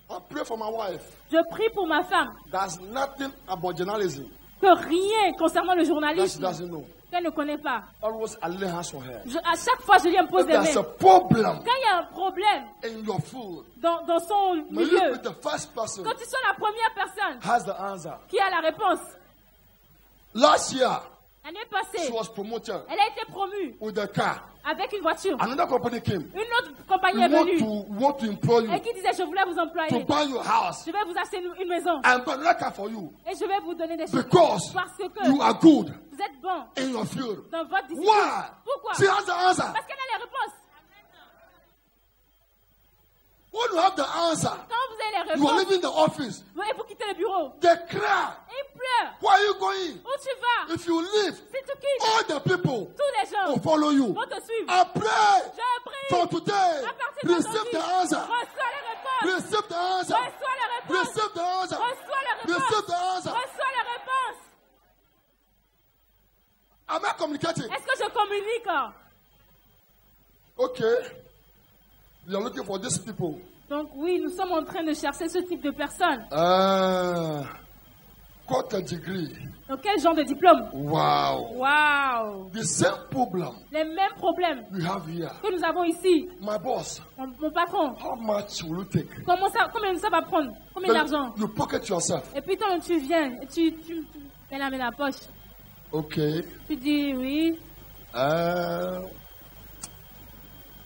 I pray for my wife. Je prie pour ma femme There's nothing about journalism que rien concernant le that she journalisme doesn't know. qu'elle ne connaît pas. Always I lay hands on her. À chaque fois, je lui impose If des there's a mains. problem Quand il y a un problème in your field, dans son may you milieu, be the first person quand tu sois la première personne has the answer. qui a la réponse. Last year, L'année she passée, was promoted elle a été promue with a car. avec une voiture. Another company came. Une autre compagnie est venue We want to employ et you qui disait, je voulais vous to employer. buy your house Je vais vous acheter une maison and buy another car for you et je vais vous donner des choses. because Parce que you are good vous êtes bon in your field. dans votre discipline. Why? Pourquoi? She has the answer. Parce qu'elle a les réponses. When you have the answer, Quand vous avez les you are réponses, leaving the office. vous quittez le bureau. They cry. Et ils pleurent. Where are you going? Où tu vas? If you leave, Si tu quittes, all the people tous les gens will follow you. vont te suivre. I pray Je prie. for today. À partir Receive the d'aujourd'hui, answer. reçois les réponses. Receive the answer. Reçois les réponses. Receive the answer. Reçois les réponses. Receive the answer. Reçois les réponses. Am I communicating? Est-ce que je communique? Okay. You are looking for these people. Donc oui, nous sommes en train de chercher ce type de personnes. Got a degree. Donc quel genre de diplôme? Wow. Waouh! The same problem Les mêmes problèmes we have here. que nous avons ici. My boss, Mon patron, how much will you take? combien ça va prendre? Combien Then d'argent? you pocket yourself. Et puis toi, tu viens, et tu mets la main dans la poche. Okay. Tu dis oui,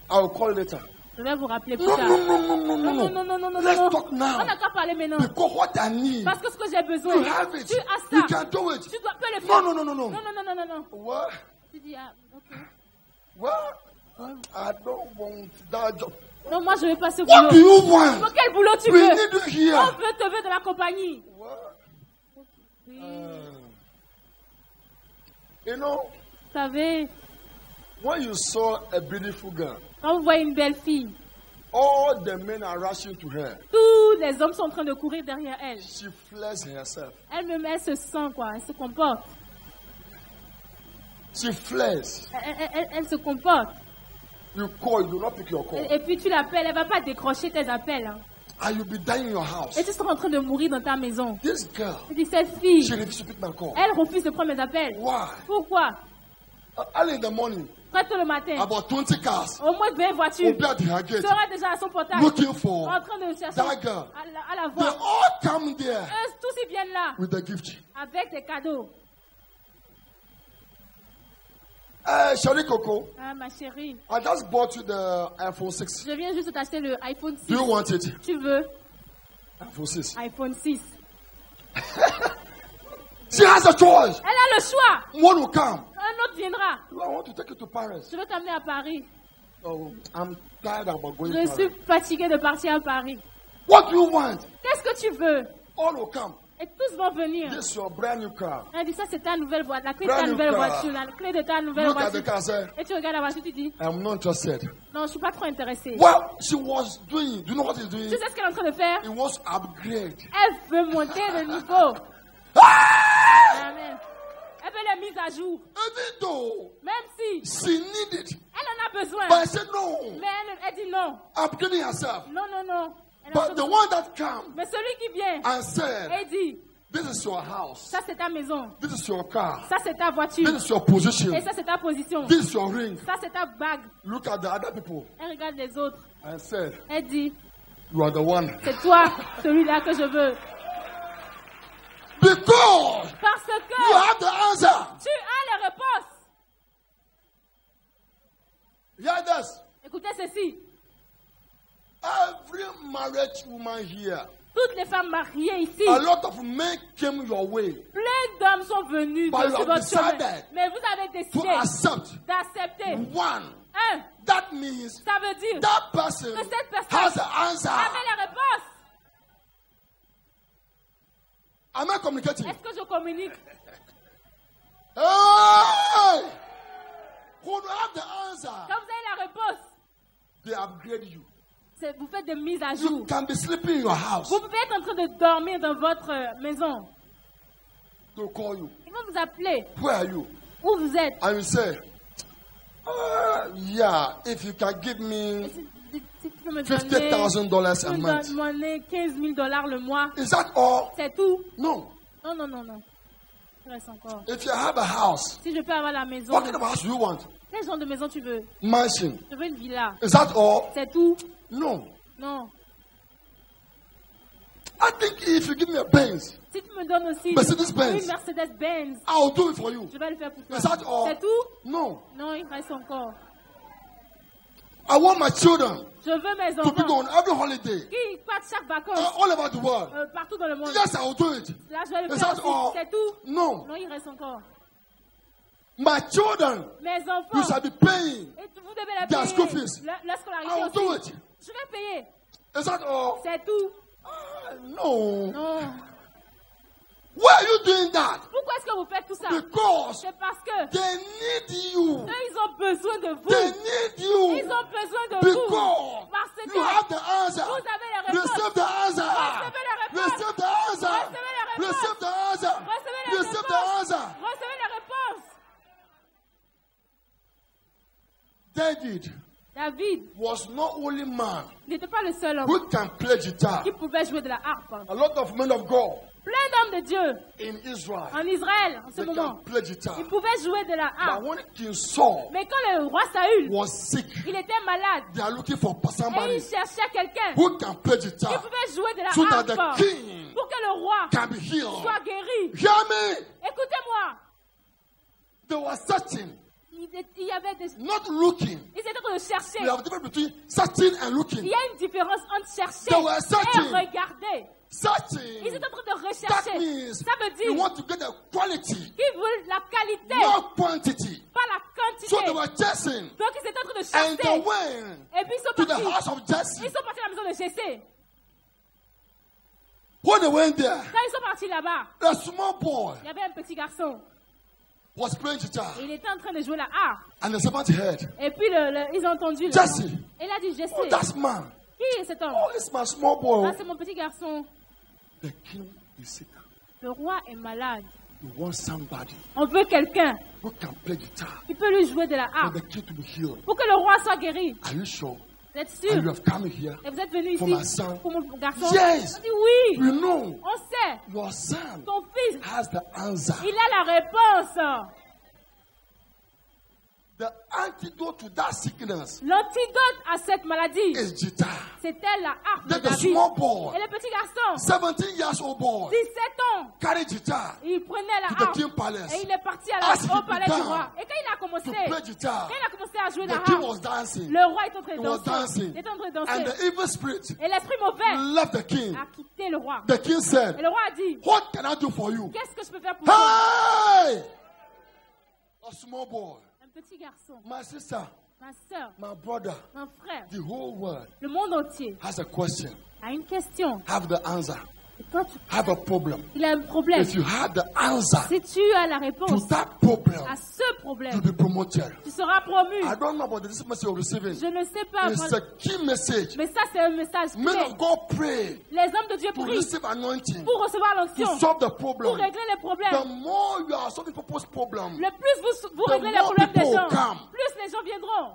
I'll call you later. je vais vous rappeler plus No, tard. no, no, no, no, no, Non, no. non, non, non, non, Let's non. talk now. On n'a qu'à parler maintenant. Because what I need, Parce que ce que j'ai besoin, you have it. tu as ça. You can do it. Tu peux le No, faire. no, no, no, no. Non, non, non, non, non, non. What? Tu dis, ah, ok. What? I don't want that job. Non, moi, je vais pas ce What do boulot. you want? Donc, quel boulot tu We veux? need you On here. veut te ver dans la compagnie. What? Oui. You know, Vous savez, when you saw a beautiful girl, quand vous voyez une belle fille, all the men are rushing to her. tous les hommes sont en train de courir derrière elle. She flares herself. Elle-même, elle se sent, quoi. Elle se comporte. She flares. Elle se comporte. You call, you do not pick your call. Et puis tu l'appelles, elle va pas décrocher tes appels. Hein. And you'll be dying in your house. Et tu seras en train de mourir dans ta maison. This girl, Tu dis, cette she fille, refuses to pick my call. elle refuse de prendre mes appels. Why? Pourquoi? Early in the morning, Très tôt le matin, about 20 cars au moins 20 voitures will be at her gate sera déjà à son portail, looking for en train de chercher that girl. à la They voir. all come there Eux, tous ils viennent là with a gift. avec des cadeaux. Shari Coco, Ah, ma chérie, I just bought you the iPhone 6. je viens juste de t'acheter le iPhone 6. Do you want it? Tu veux iPhone 6. iPhone 6. She has a choice. Elle a le choix. One will come. Un autre viendra. I want to take you to Paris. Je veux t'amener à Paris. Oh, I'm tired about going Je to suis Paris. fatiguée de partir à Paris. What do you want? Qu'est-ce que tu veux? All will come. Et tous vont venir. This is your brand new car. Elle dit, ça c'est ta nouvelle voiture, la clé de Brand ta new nouvelle car. voiture, la clé de ta nouvelle Look at the voiture. car, say, Et tu regardes la voiture, tu dis, I'm not interested. non, je suis pas trop intéressée. What she was doing, do you know what he's doing? Tu sais ce qu'elle est en train de faire? He wants to upgrade. Elle veut monter le niveau. Ah! Amen. Elle veut la mise à jour. Even though Même si she needed, elle en a besoin. but I said no. Mais elle dit non. Upgrading herself. Non, non, non. Elle a But the besoin. one that came Mais celui qui vient and said, et dit, this is your house, ça c'est ta maison. this is your car, Ça c'est ta voiture. this is your position, Et ça c'est ta position. this is your ring. Ça c'est ta bague. Look at the other people Elle regarde les autres. and said, Elle dit, you are the one. c'est toi, celui-là que je veux. Because Parce you que have the answer. tu as les réponses. Hear this. Écoutez ceci. Every married woman here, Toutes les femmes mariées ici, a lot of men came your way plein d'hommes sont venus But you sur have votre chemin. decided Mais vous avez to décidé accept d'accepter. one. Un, That means ça veut dire that person que cette personne has the answer. avait la réponse. Am I communicating? Est-ce que je communique? Hey! Who don't have the answer? Quand vous avez la réponse, They upgrade you. vous faites des mises à You jour. can be sleeping in your house. Vous pouvez être en train de dormir dans votre maison. They'll call you. Ils vont vous appeler. Where are you? Où vous êtes? And you say, yeah, if you can give me Si tu peux me $50,000 a month. donner $15,000 le mois, Is that all? c'est tout? No. Non, non, non, non. Il reste encore. If you have a house, Si je peux avoir la maison, what kind of house do you want? quel genre de maison tu veux? Mansion. Je veux une villa. Is that all? C'est tout? No. Non. I think if you give me a Benz, Si tu me donnes aussi Mercedes-Benz. une Mercedes-Benz, I'll do it for you. je vais le faire pour toi. Is that all? C'est tout? No. Non, il reste encore. I want my children Je veux mes to be enfants on every holiday qui partent chaque vacances all over the world. partout dans le monde. Yes, I will do it. Là, je vais le Is faire that aussi. all? C'est tout? No. Non, il reste encore. My children, Mes you enfants, shall be paying. et vous devez les their payer. school fees. La scolarité I will do aussi. it. Je vais payer. Is that all? C'est tout? No. Non. Why are you doing that? Pourquoi est-ce que vous faites tout ça? Because C'est parce que they need you. eux, ils ont besoin de vous. They need you. Ils ont besoin de vous. Because Parce que you have the answer. vous avez les réponses. Receive the answer. Recevez les réponses. Receive the answer. Recevez les réponses. Receive the answer. Recevez les Receive the réponses. answer. Recevez les réponses. David David was not only man n'était pas le seul homme who can play guitar. qui pouvait jouer de la harpe. A lot of men of God Plein d'hommes de Dieu in Israel, en Israël en ce they moment, can play guitar. ils pouvaient jouer de la But harpe. when King Saul Mais quand le roi Saül, was sick, il était malade they are looking for et somebody il cherchait quelqu'un who can play qui guitar pouvait jouer de la so that the harpe king pour que le roi can be healed. soit guéri. Hear me? Écoutez-moi, They were searching, il y avait des... not looking. Ils étaient en train de chercher. We have a difference between searching and Il looking. y a une différence entre chercher They were et searching. regarder. Searching. Ils étaient en train de That rechercher. means Ça veut you dire want to get the quality, qu'ils veulent la qualité, not quantity. pas la quantité. So they were chasing, Donc ils étaient en train de and they chasser. went Et puis ils sont to the partis. house of Jesse. Ils sont partis à la maison de Jessé. When they went there, Quand ils sont partis là-bas, a small boy il y avait un petit garçon. was playing guitar, Et il était en train de jouer la harpe. and the servant heard, Et puis ils ont entendu. le Jesse. nom. Et il a dit, Jessé, "Oh, that's man. qui est cet homme? Oh, it's my small boy." Ah, c'est mon petit garçon. The king is sick. Le roi est malade. You want somebody On veut quelqu'un who can play guitar qui peut lui jouer de la for harpe the king to be healed. pour que le roi soit guéri. Are you sure? Vous êtes And sûr? you have come here. Et vous êtes venu For ici my son? pour mon garçon? Yes. On dit oui. You know, On sait. your son Ton fils, has the answer. il a la réponse. The antidote to that sickness L'antidote à cette maladie, is guitar. c'était la harpe de Then the David. small boy, Et le petit garçon, 17 years old boy, 17 ans, carried guitar il prenait la to the harpe king palace. et il est parti As he au palais du began roi. Et quand il a to commencé, play guitar, quand il a commencé à jouer la the king harpe, was dancing. le roi est en train He de was danser. dancing. Il est en train de And danser. the evil spirit Et l'esprit mauvais left the king. a quitté le roi. The king Et said, le roi a dit, "What can I do for you?" qu'est-ce que je peux faire pour toi? Hey! A small boy. Un petit garçon, My sister, ma soeur, my brother, mon frère, the whole world le monde entier has a question. a une question. Have the answer. Et toi, Have a problem. il a un problème. If you have the answer Si tu as la to réponse that problem, à ce you'll problème, be promoted. tu seras promu. I don't know about this message you're receiving. Je ne sais pas, It's a key message. mais ça c'est un message Men clé. of God pray Les hommes de Dieu to prient receive anointing pour recevoir to l'onction, solve the pour problem. régler les The problèmes. more you are solving people's problem, Le plus vous the réglez les more problèmes des people gens, come. plus les gens viendront.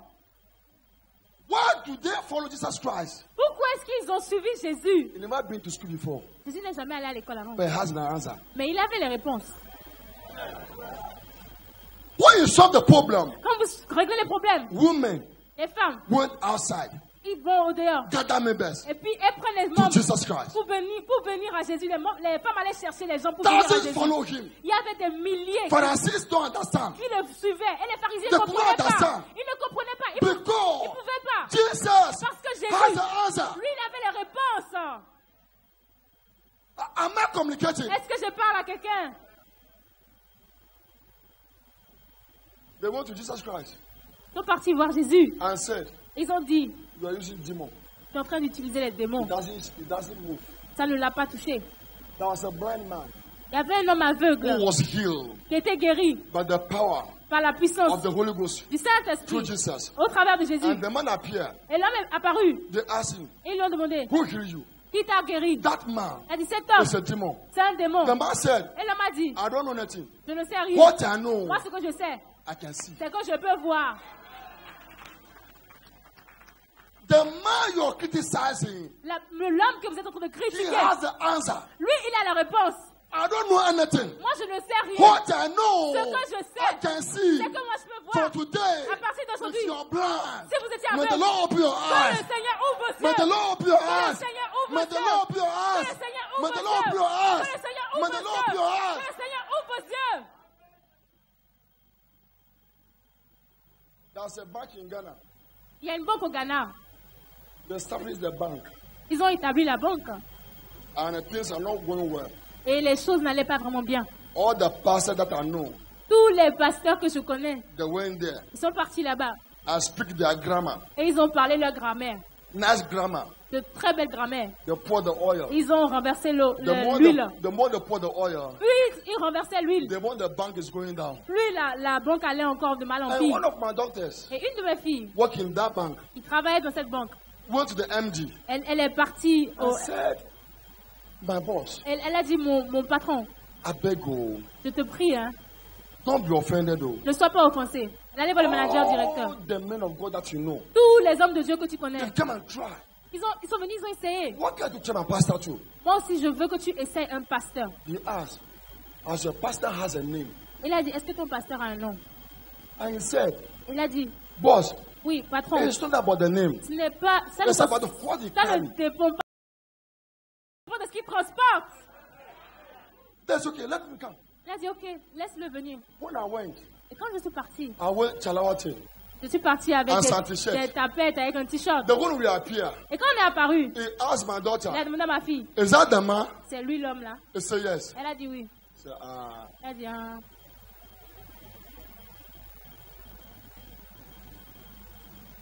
why do they follow Jesus Christ? Pourquoi est-ce qu'ils ont suivi Jésus? He never been to school before, Jésus n'est jamais allé à l'école avant. but he has an answer. Mais il avait les réponses. When you solve the problem, Quand vous réglez les problèmes, women les femmes, went outside, ils vont au dehors. gather members Et puis, elles prennent les to membres Jesus Christ. pour venir à Jésus. Les femmes allaient chercher les gens pour venir à Thousands Jésus. follow him. Il y avait des milliers Pharisees don't understand qui le suivaient. Et les pharisiens They ne comprenaient couldn't pas. understand. Ils ne comprenaient pas. Ils ne because pouvaient pas. Jesus Parce que Jésus, has the answer. lui, il avait les réponses. Am I communicating? Est-ce que je parle à quelqu'un? They went to Jesus Christ Ils sont partis voir Jésus. and said, Ils ont dit, "You are using demon. tu es en train d'utiliser les démons. It doesn't move." Ça ne l'a pas touché. There was a blind man. Il y avait un homme aveugle who was healed qui était guéri by the power par la puissance of the Holy Ghost du through Saint-Esprit Jesus. au travers de Jésus. And the man appeared. Et l'homme est apparu. They asked him, Et ils lui ont demandé, who healed you? qui t'a guéri? That man Il a dit, cet is a homme, demon. c'est un démon. The man said, Et l'homme a dit, I don't know nothing. je ne sais rien. What I know, Moi, ce que je sais, I can see. c'est que je peux voir. The man you're criticizing, L'homme que vous êtes en train de he critiquer, has the answer. lui, il a la réponse. I don't know anything. Moi, je ne sais rien. What I know, Ce que je sais, I can see. c'est que moi, je peux For voir. today, À partir if d'aujourd'hui, you're blind, si vous étiez may the aveugle, Lord open your que eyes. le Seigneur ouvre vos May yeux. the Lord open your Que le eyes. Seigneur ouvre May vos the yeux. Lord open your Que eyes. le Seigneur May ouvre the vos Lord open yeux. your eyes. Que le Seigneur May ouvre the vos Lord open yeux. your Que eyes. le Seigneur ouvre vos yeux. There's a bank in Ghana. Il y a une banque au Ghana. They established the bank, Ils ont établi la banque. and things are not going well. Et les choses n'allaient pas vraiment bien. All the pastors that I know, Tous les pasteurs que je connais, they went there. ils sont partis là-bas. I speak their grammar, Et ils ont parlé leur grammaire. nice grammar. De très belle grammaire. They pour the oil. Ils ont renversé The more l'huile. the more they pour the oil, Puis ils renversaient l'huile. the more the bank is going down. Plus la banque allait encore de mal en And pire. one of my doctors Et une de mes filles, working in that bank qui travaillait dans cette banque, went to the MD elle est partie and au... said, "My boss, Elle a dit, mon patron, I beg you, je te prie, hein, don't be offended though. ne sois pas offensé. Elle allait voir le manager directeur. All the men of God that you know, Tous les hommes de Dieu que tu connais, they come and try. ils sont venus, ils ont essayé. What can you try my pastor to?" Moi aussi, je veux que tu essayes un pasteur. He asked, "As your pastor has a name," Il a dit, est-ce que ton pasteur a un nom? and he said, Il a dit, "Boss, oui, patron, it's not about the name. ce n'est pas... Ça It's ne about what he carry." dépend pas de ce qu'il transporte. That's okay. Let me come. Il a dit, ok, laisse-le venir. When I went, Et quand je suis partie, I went Chalawate. je suis partie avec Un sans t-shirt. des tapettes, avec un t-shirt. The one reappear. Et quand on est apparu, He asked my daughter, il a demandé à ma fille, "Is that the man?" c'est lui l'homme là? He said, "Yes." Elle a dit oui. I said, Elle a dit, ah.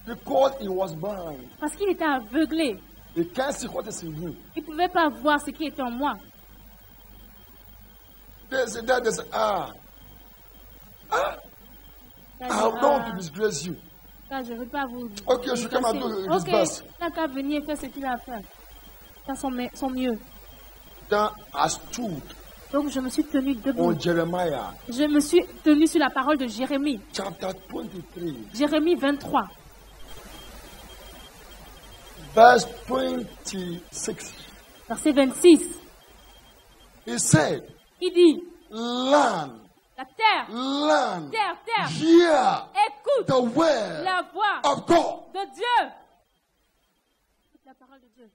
because he was blind, Parce qu'il était aveuglé. he can't see what is in him. Il ne pouvait pas voir ce qui était en moi. They said, I Elle a dit, don't want to ah, disgrace you. ça, je ne veux pas vous... Ok, vous je come and casser. do his best. Il n'a qu'à venir faire ce qu'il a à faire. Faire son mieux. Then I stood Donc je me suis tenue debout. on Jeremiah Je me suis tenue sur la parole de Jérémie. chapter 23, Jérémie 23, verse 26. verset 26. He said, Il dit, "Land, la terre, land, terre, hear écoute the word la voix of God." de Dieu. Écoute la parole de Dieu.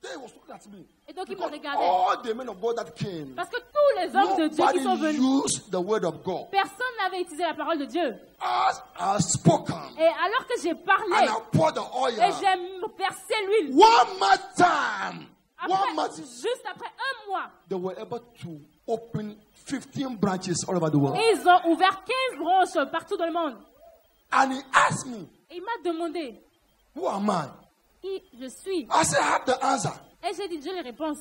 They was looking at me. Et donc il me Because regardait. all the men of God that came, Parce que tous les hommes de Dieu qui sont nobody venus, used the word of God. personne n'avait utilisé la parole de Dieu. As I spoken, Et alors que j'ai and parlé, I poured the et oil, j'ai versé l'huile, one more time, one more après, time, juste après un mois, they were able to open 15 branches all over the world. ils ont ouvert 15 branches partout dans le monde. And he asked me, Et il m'a demandé "Who am I?" qui je suis. I said, "I have the answer." Et j'ai dit, j'ai les réponses.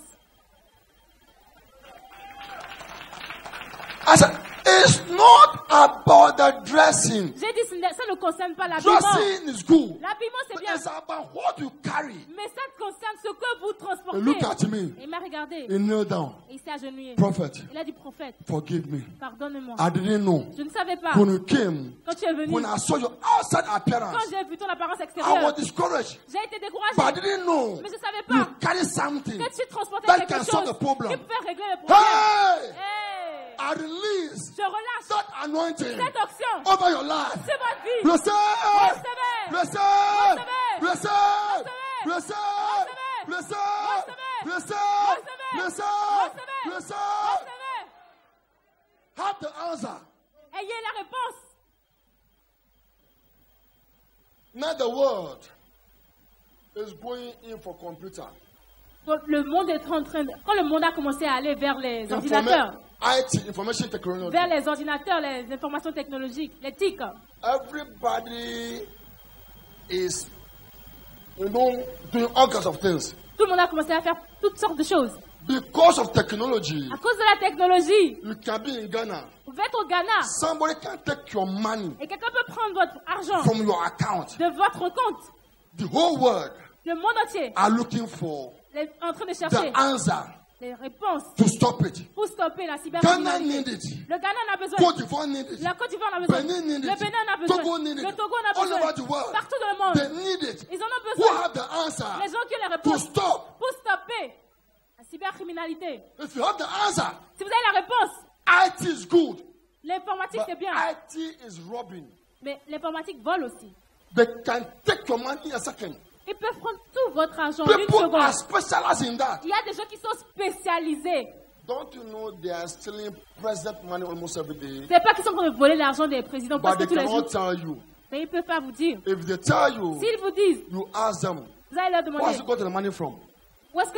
I said, "It's not about the dressing. J'ai dit, ça ne concerne pas l'habillement. Dressing is good. L'habillement, c'est But bien. it's about what you carry." Mais ça concerne ce que vous transportez. He looked at me. Et il m'a regardé. He knelt down. Et il s'est agenouillé. "Prophet, Il a dit, prophète, forgive me. pardonne-moi. I didn't know. Je ne savais pas. When you came, Quand tu es venu, when I saw your outside quand appearance, j'ai vu ton apparence I was extérieure, discouraged. j'ai été découragée. But I didn't know Mais je ne savais you pas carry something que tu transportais that quelque can solve chose the problem. qui peut régler le problème. Hey! Hey! I release Je relâche that anointing cette onction over your life. sur votre vie. Receive! Recevez! Receive! Recevez! Receive! Receive! Recevez! Receive! Recevez! Receive! Recevez! Receive! Recevez! Receive! Recevez! Have the answer. Ayez la réponse. Now the world is going in for computer. Donc, le monde est en train de... Quand le monde a commencé à aller vers les ordinateurs, IT, information technology. vers les ordinateurs, les informations technologiques, les TIC, Everybody is, doing all kinds of things. tout le monde a commencé à faire toutes sortes de choses. Because of technology, À cause de la technologie, you can be in Ghana. vous êtes au Ghana Somebody can take your money et quelqu'un peut prendre votre argent from your account. de votre compte. The whole world Le monde entier are looking for est en train de the chercher answer les réponses to stop it. pour stopper la Ghana cybercriminalité. need it. Le Ghana en a besoin. Côte d'Ivoire need it. La Côte d'Ivoire en a besoin. Benin need Le it. Bénin en a besoin. Togo need it. Le Togo en a All besoin. over the world. Partout dans le monde. They need it. Ils en ont Who besoin. have the answer Les gens qui ont les to réponses stop? pour stopper la cybercriminalité. If you have the answer, Si vous avez la réponse, IT is good. l'informatique But c'est bien. IT is robbing. Mais l'informatique vole aussi. They can take your money in a second. Ils peuvent prendre tout votre argent en une People seconde. are specialized in that. Il y a des gens qui sont spécialisés. Don't you know they are stealing president money almost every day? C'est pas qu'ils sont en train de voler l'argent des présidents But parce que they tous les jours. cannot tell you. Mais ils ne peuvent pas vous dire. If they tell you, S'ils vous disent, you ask them, vous allez leur where demander has he got the money from? où est-ce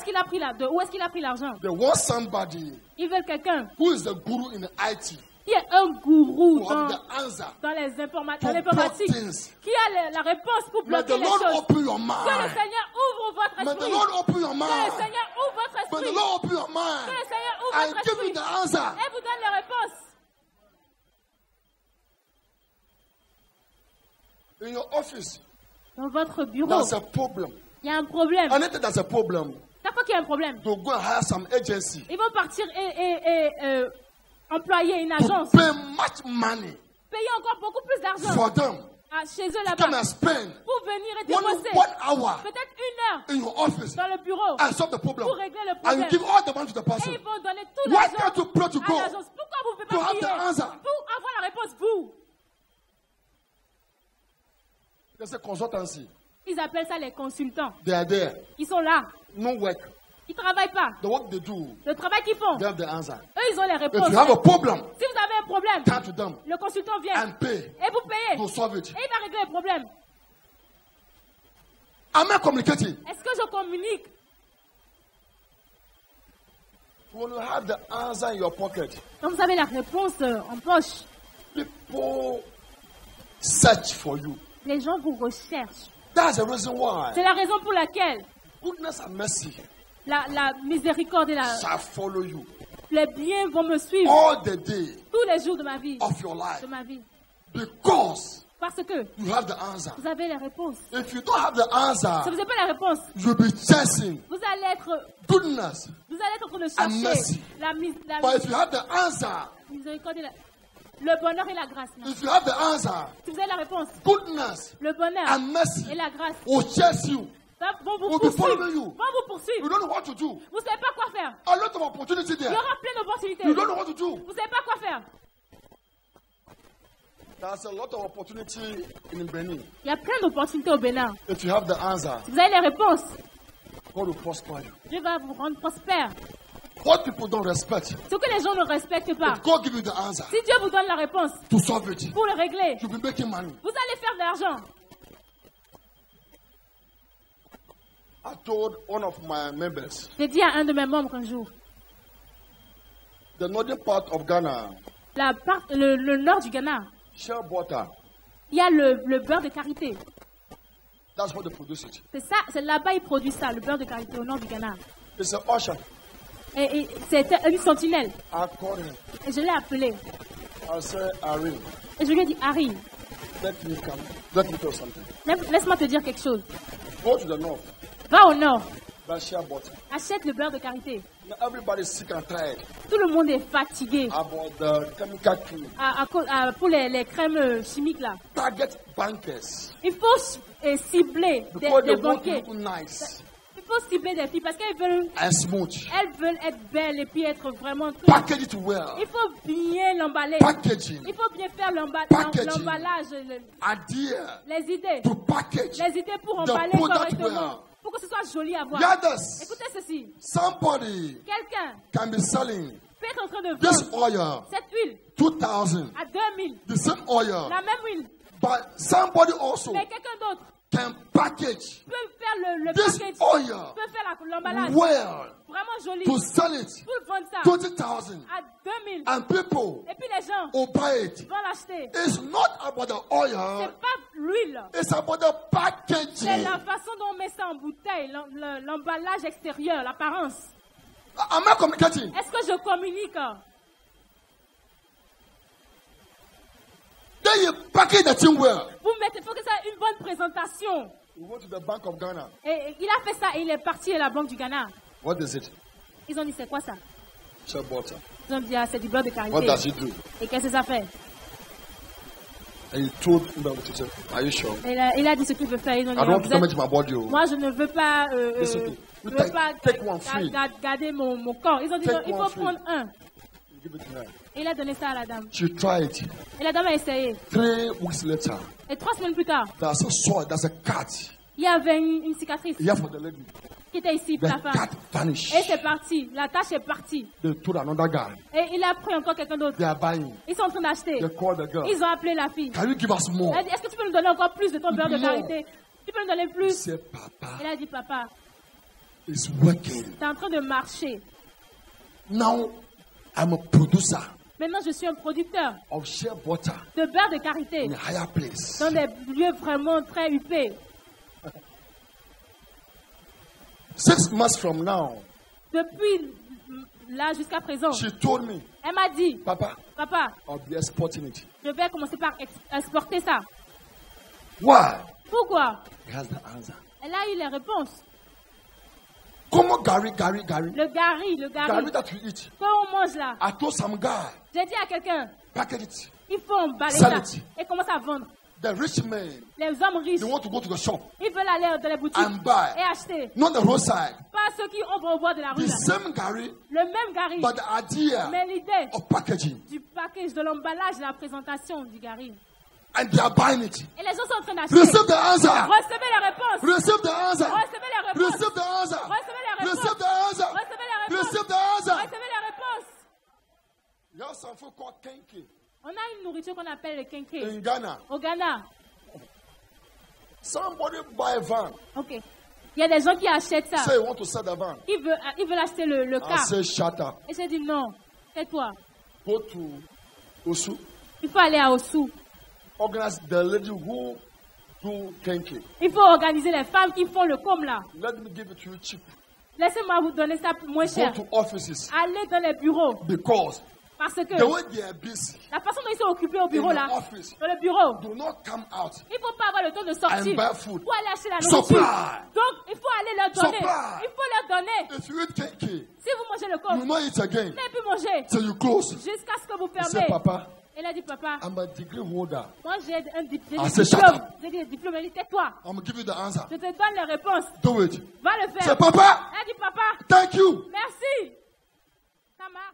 qu'il a pris où est-ce qu'il a pris l'argent. They want somebody Ils veulent quelqu'un who is the guru in the IT, qui est un gourou who dans have the answer dans to block l'informatique, things. qui a la réponse pour May the bloquer les Lord choses. open your Que le mind. Seigneur ouvre votre May the esprit. Lord open your Que le mind. Seigneur ouvre votre May the esprit. Lord open your Que mind le Seigneur ouvre and votre give you esprit. the answer. Et vous donne les réponses. In your office, Dans votre bureau, there's a problem. il y a un problème. Anything that's a problem, Chaque fois qu'il y a un problème, to go and hire some agency ils vont partir et employer une to agence, pay much money payer encore beaucoup plus d'argent for them chez eux to come là-bas and spend pour venir et one déposer hour peut-être 1 heure in your office dans le bureau and solve the problem. pour régler le And you problème. give all the money to the Et person. ils vont donner tout Why l'argent can't you pray to à God l'agence. Pourquoi vous ne pouvez to pas have the prier answer? pour avoir la réponse, vous? There's a consultancy. Ils appellent ça les consultants. They are there. Ils sont là. No work. Ils ne travaillent pas. The work they do, Le travail qu'ils font, they have the answer. eux, ils ont les If réponses. you have a problem, Si vous avez un problème, come to them le consultant vient and pay et vous payez. to solve it. Et il va régler le problème. Am I communicating? Est-ce que je communique? When you have the answer in your pocket, Quand vous avez la réponse en poche, people search for you. les gens vous recherchent. That's the reason why C'est la raison pour laquelle goodness and mercy la miséricorde et shall follow you les biens vont me suivre all the day tous les jours de ma vie. of your life De ma vie. because Parce que you have the answer. vous avez les réponses. If you don't have the Si answer, vous n'avez pas la réponse, you'll be chasing vous allez être goodness. en train de And mercy. chercher la But if you have the answer, miséricorde et le bonheur et la grâce. Non. if you have the answer, Si vous avez la réponse, goodness le bonheur and mercy et la grâce will chase you. vont vous Will be poursuivre. following you. Vont vous You poursuivre. don't know what to do. Vous ne savez pas quoi faire. A lot of opportunity Il y there. aura plein d'opportunités. You don't know what to do. Vous ne savez pas quoi faire. There's a lot of opportunity in Benin. Il y a plein d'opportunités au Bénin. If you have the answer, Si vous avez les réponses, God will prosper you. Dieu va vous rendre prospère. What people don't respect, Ce que les gens ne respectent pas. if God give you the answer Si Dieu vous donne la réponse to solve it, pour le régler, you'll be making money. vous allez faire de l'argent. I told one of my members, J'ai dit à un de mes membres un jour, the northern part of Ghana, le nord du Ghana, shea butter, il y a le beurre de karité. that's what they produce it. C'est ça, c'est là-bas ils produisent ça, le beurre de karité au nord du Ghana. It's an usher. Et c'était une sentinelle. I called him. Et je l'ai appelé. I said, Irene, Et je lui ai dit, Harry, let me come. Let me tell you something. laisse-moi te dire quelque chose. Go to the north. Va au nord, Buy shea butter. achète le beurre de karité. Now everybody's sick and tired Tout le monde est fatigué about the chemical cream. pour les crèmes chimiques là. Target bankers Il faut cibler because des they want to banquiers. look nice Il faut cibler des filles parce qu'elles veulent and smooth. être belles et puis être vraiment... Package it well. Il faut bien l'emballer. Packaging. Il faut bien faire Packaging. l'emballage, Idea les idées. to package Les idées pour the emballer product correctement. well. Pour que ce soit joli à voir. Others, Écoutez ceci. somebody Quelqu'un can be selling peut être en train de this vendre oil cette huile 2,000, à 2000. the same oil, La même huile. but somebody also Mais quelqu'un d'autre can package peut faire le this package. oil Peut faire l'emballage. well Vraiment joli. to sell it Pour vendre ça 20,000, à 2000. and people Et puis les gens will buy it. vont l'acheter. It's not about the oil, C'est pas l'huile. it's about the C'est packaging. la façon dont on met ça en bouteille, l'emballage extérieur, l'apparence. Am I communicating? Est-ce que je communique? Then you package the thing well. Vous mettez, il faut que ça ait une bonne présentation. We go to the Bank of Ghana. Et il a fait ça et il est parti à la Banque du Ghana. What is it? Ils ont dit, c'est quoi ça? Shea butter. Ils ont dit, ah, c'est du beurre de What karité. does it do? Et qu'est-ce que ça fait? And you told him what to say. Are you sure? Et il a dit ce qu'il veut faire. Ils ont dit, I don't want vous to êtes- damage my body. Oh. moi, je ne veux pas, Listen to me. je You veux pas take one free. garder mon corps. Ils ont dit, non, Take il one faut free. prendre un. You give it to her. Et il a donné ça à la dame. She tried it. Et la dame a essayé. 3 weeks later, Et 3 semaines plus tard, there's a sword, there's a cut il y avait une cicatrice here for the lady. qui était ici pour The la femme. cut vanished. Et c'est parti. La tâche est partie. They told another guy. Et il a pris encore quelqu'un d'autre. They are buying. Ils sont en train d'acheter. They called the girl. Ils ont appelé la fille. Can you give us more? Elle a dit, est-ce que tu peux nous donner encore plus de ton beurre de Non. karité? Tu peux nous donner He plus? said, Papa, Elle a dit, papa, it's working. c'est en train de marcher. Now I'm a producer Maintenant, je suis un producteur of shea butter de beurre de karité in a higher place. dans des lieux vraiment très huppés. 6 months from now, Depuis là jusqu'à présent, she told me, elle m'a dit, Papa, papa, I'll be exporting it. je vais commencer par exporter ça. Why? Pourquoi? He has the answer. Elle a eu les réponses. Como Gary. Le gari, Gary that you eat. quand on mange là, I told some guy, j'ai dit à quelqu'un, package it. il faut emballer Sell ça it. et commencer à vendre. The rich men, Les hommes riches, they want to go to the shop ils veulent aller dans les boutiques and buy. et acheter. Not the roadside. Pas ceux qui ouvrent au bord de la rue The là. same Gary, Le même gari, but the idea mais l'idée of packaging. du package, de l'emballage, de la présentation du gari. And they are buying it. Et les gens sont en train d'acheter. Receive the answer. Recevez les réponses. Receive the answer. Recevez les réponses. Receive the answer. Recevez les réponses. Receive the answer. Recevez les réponses. Receive the answer. Recevez les réponses. You have some food called kenke On a une nourriture qu'on appelle le kenke in Ghana. au Ghana. Somebody buy a van. Ok. Il y a des gens qui achètent ça. Say you want to sell the van. Ils veulent acheter le I car. say shut up. Et j'ai dit non, tais-toi. Go to Osu. Il faut aller à Osu. Organize the lady who do kenke. Il faut organiser les femmes qui font le com là. Let me give it to you cheap. Laissez-moi vous donner ça moins Go cher. to offices Allez dans les bureaux. because Parce que the way they are busy la façon dont ils sont occupés au in bureau là, the office dans le bureau, do not come out. il ne faut pas avoir le temps de sortir And buy food. pour aller acheter la nourriture. Supply. Donc, il faut aller leur donner. Supply. Il faut leur donner. If you eat kenke, Si vous mangez le you corps, will not eat again vous n'allez plus manger till you close. jusqu'à ce que vous He said, fermez. Papa, Elle a dit, papa, I'm a degree holder. moi j'ai un diplôme. Ah, c'est shut up. J'ai dit, diplôme. Elle dit, tais-toi. I'm going to give you the answer. Je te donne les réponses. Do it. Va le faire. Say, Papa, Elle a dit, papa, thank you. merci. Ça marche.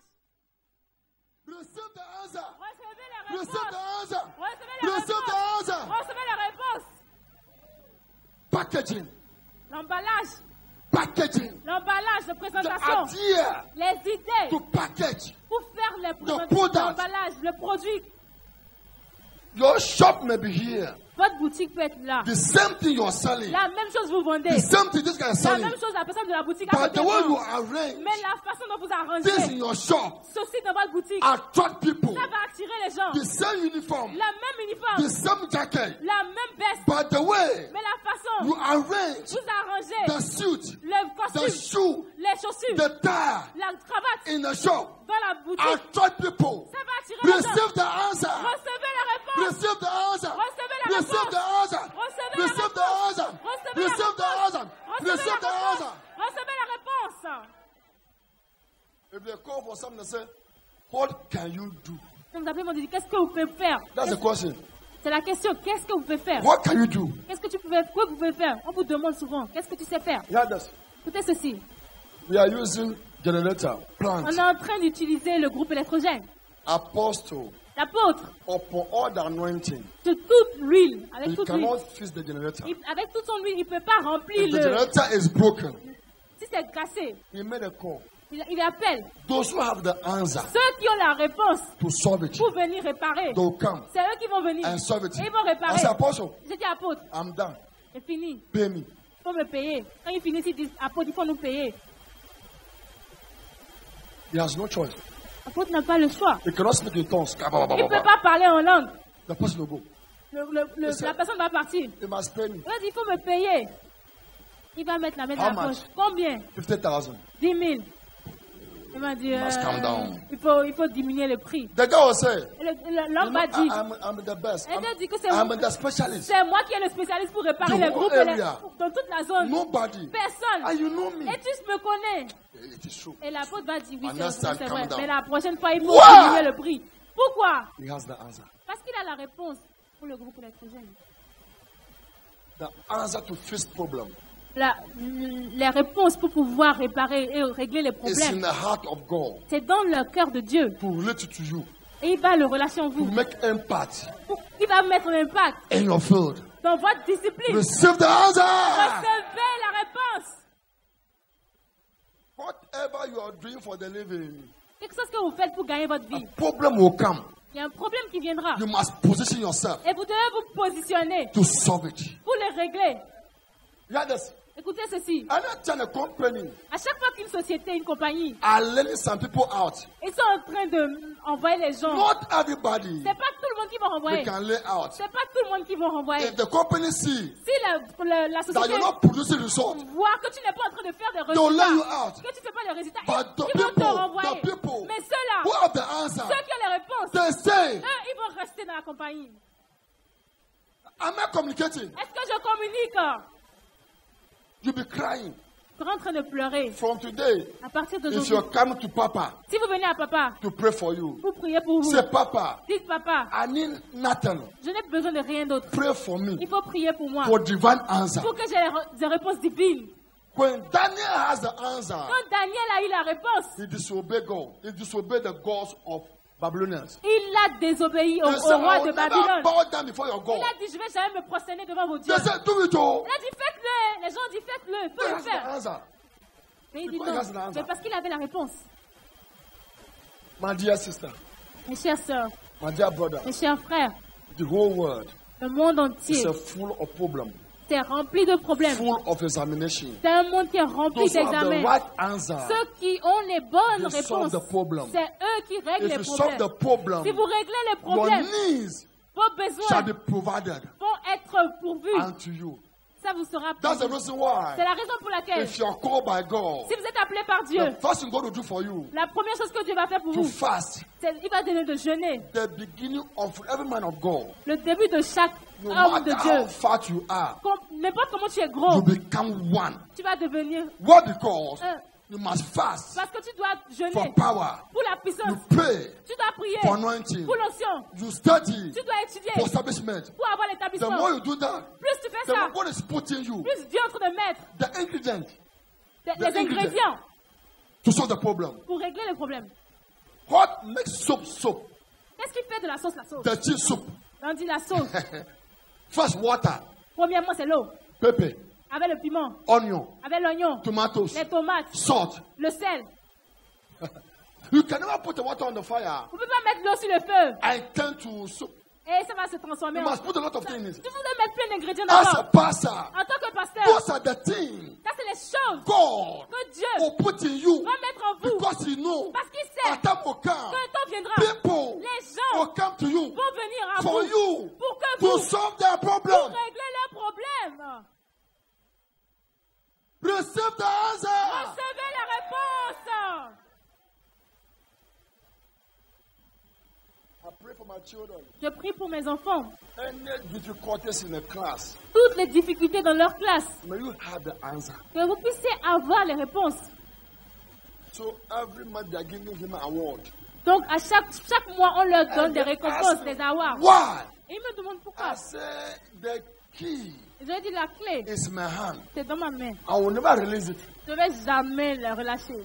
Receive the answer. Recevez les Receive réponses. the answer. Recevez les Receive réponses. the answer. Recevez les réponses. Packaging. L'emballage. Packaging. L'emballage de The présentation. idea Les idées to package. pour faire les product. présentations. L'emballage, le produit. Your shop may be here. Votre boutique peut être là. The same thing you're selling. La même chose vous vendez. The same thing this guy is La selling. même chose la personne de la boutique a But the way you fait. arrange Mais la façon dont vous this in arrangez your shop ceci dans votre boutique, attract people. ça va attirer les gens. The same uniform. La même The uniforme, same jacket. la même veste. But the way Mais la façon you arrange vous arrangez the suit, le the costume, shoe, les chaussures, the tie la cravate in the shop dans la boutique, attract people. ça va attirer les gens. Receive the answer. Recevez la réponse. Receive the answer. Recevez la Receive réponse. the answer. Recevez la Receive the réponse. answer. Recevez la Receive the réponse. answer. Recevez Receive the la réponse. answer. Recevez la réponse. If they call for something, they say, what can you do? Donc, vous appelez, on dit, qu'est-ce que vous pouvez faire? That's the question. C'est la question, qu'est-ce que vous pouvez faire? What can you do? Qu'est-ce que vous pouvez faire? On vous demande souvent, qu'est-ce que tu sais faire? Yeah, that's. Écoutez ceci. We are using generator, plant, On est en train d'utiliser le groupe électrogène. apostle, L'apôtre, upon all the anointing. de toute l'huile, avec You toute l'huile, cannot fix the generator. avec toute son huile, il ne peut pas remplir If the le... generator is broken, Si c'est cassé, he made a call. il appelle Those who have the answer ceux qui ont la réponse to solve it, pour venir réparer. they'll come C'est eux qui vont venir. and solve it. Et ils vont I réparer. say, apostle, J'ai dit, apôtre, I'm done. c'est fini. Pay me. Il faut me payer. Quand ils finissent, ils disent, apôtre, il faut nous payer. He has no choice. L'apôtre n'a pas le choix. He cannot speak in tongues. Il ne peut pas parler en langue. The person will go. La personne va partir. He must pay me Il va dire, il faut me payer. Il va mettre la main dans How la much? poche. Combien? 50,000. 10 000. Il m'a dit, must calm down. il faut diminuer le prix. The guy will say, Et l'homme va dire, I'm the best. et Dieu dit que c'est I'm the specialist. c'est moi qui est le spécialiste pour réparer The les whole groupes area. dans toute la zone. Nobody. Personne. And you know me. Et tu me connais. It is true. Et l'apôtre va dire, oui, And next time, c'est calm vrai. down. Mais la prochaine fois, il faut Why? diminuer le prix. Pourquoi? He has the answer. Parce qu'il a la réponse pour le groupe électrogène. The answer to fix problem Les réponses pour pouvoir réparer et régler les is in problèmes, the heart of God c'est dans le cœur de Dieu. to relate to you, Et il va le relâcher en to vous. make impact Il va mettre l'impact in your field. dans votre discipline. Receive the answer. Recevez la réponse. Whatever you are doing for the living, Quelque chose que vous faites pour gagner votre a vie. problem will come. Il y a un problème qui viendra. You must position yourself Et vous devez vous positionner to solve it. pour le régler. Yeah, this. Écoutez ceci. Anytime a company À chaque fois qu'une société, une compagnie, are letting some people out, ils sont en train d'envoyer les gens. not everybody C'est pas tout le monde qui va they renvoyer. can lay out. C'est pas tout le monde qui va renvoyer. If the company see Si la that société you're not producing results, voit que tu n'es pas en train de faire des they'll let you résultats, out. que tu ne fais pas les résultats, But the ils vont te renvoyer. people Mais ceux-là, who have the answer, ceux qui ont les réponses, they say, eux, ils vont rester dans la compagnie. am I communicating? Est-ce que je communique? You'll be crying. Tu es en train de pleurer. From today, À partir if d'aujourd'hui, you're coming to Papa si vous venez à papa, to pray for you, vous priez pour vous. say, Papa, Dites, papa, I need nothing. je n'ai besoin de rien d'autre. Pray for me Il faut prier pour moi. for divine answer. Pour que j'ai des réponses divines. When Daniel has the answer, Quand Daniel a eu la réponse, he disobeyed God. He disobeyed the gods of Babylonians. il a désobéi au They said, roi I de will never Babylone. bow down before your Il God. a dit, je vais jamais me prosterner devant vos dieux. They said, do it all. Il a dit, faites-le. Les gens ont dit, faites-le. Il faut He le has the faire. answer. Mais il dit Because he non. has the answer. C'est parce qu'il avait la réponse. My dear sister, Mes chères sœurs, my dear brother, mes chers frères, the whole world le monde is entier, full of problems, c'est rempli de problèmes. full of examination. C'est un monde qui est rempli Those who have the d'examens. right answer, Ceux qui ont les bonnes they solve réponses, the problem. c'est eux qui règlent If les you solve the problèmes. problem, Si vous réglez les your problèmes, needs vos shall besoins be provided vont être pourvus. unto you. Ça vous sera That's the pourvu. reason why, C'est la raison pour laquelle, if you are called by God, si vous êtes appelé par Dieu, the first thing God will do for you, la première chose que Dieu va faire pour to vous, fast. c'est il va donner de jeûner. The beginning of every man of God, Le début de chaque no homme de matter Dieu, how fat you are, n'importe comment tu es you gros, become one. tu vas devenir, What? Because un. you must fast Parce que tu dois for jeûner power. pour la You puissance. pray Tu dois prier for anointing. pour l'onction. You study Tu dois étudier for establishment. pour avoir The l'établissement. more you do that, Plus tu fais the ça, more God is putting you plus Dieu est en train de mettre the ingredient les ingrédients to solve the problem. pour régler le problème. What makes soup soup? Qu'est-ce qui fait de la sauce la sauce? The cheese soup. On dit la sauce. First water, Premièrement, c'est l'eau. pepper, Avec le piment, onion, avec l'oignon, tomatoes, les tomates, salt. le sel. You can never put the water on the fire Vous ne pouvez pas mettre l'eau sur le feu and turn to soup. et ça va se transformer You en... must put a lot of things in it. Tu voudrais mettre plein d'ingrédients As a d'abord. pastor, En tant que pasteur, those are the things ça c'est les choses God que Dieu will put in you va mettre en vous. because He knows Parce qu'il sait a time will come. qu'un temps viendra, People les gens will come to you vont venir à for vous you pour que to vous, solve their pour problem. régler leurs problèmes. Receive the answer. Recevez la réponse. I pray for my children. Je prie pour mes enfants. Any difficulties in the class, Toutes les difficultés dans leur classe, may you have the answer. que vous puissiez avoir les réponses. So every month they are giving him an award. Donc, à chaque mois, on leur donne And des they récompenses, ask, des awards. Why? Et ils me demandent pourquoi. I say the key Je lui ai dit, la clé, is my hand. c'est dans ma main. I will never release it. Je ne vais jamais la relâcher.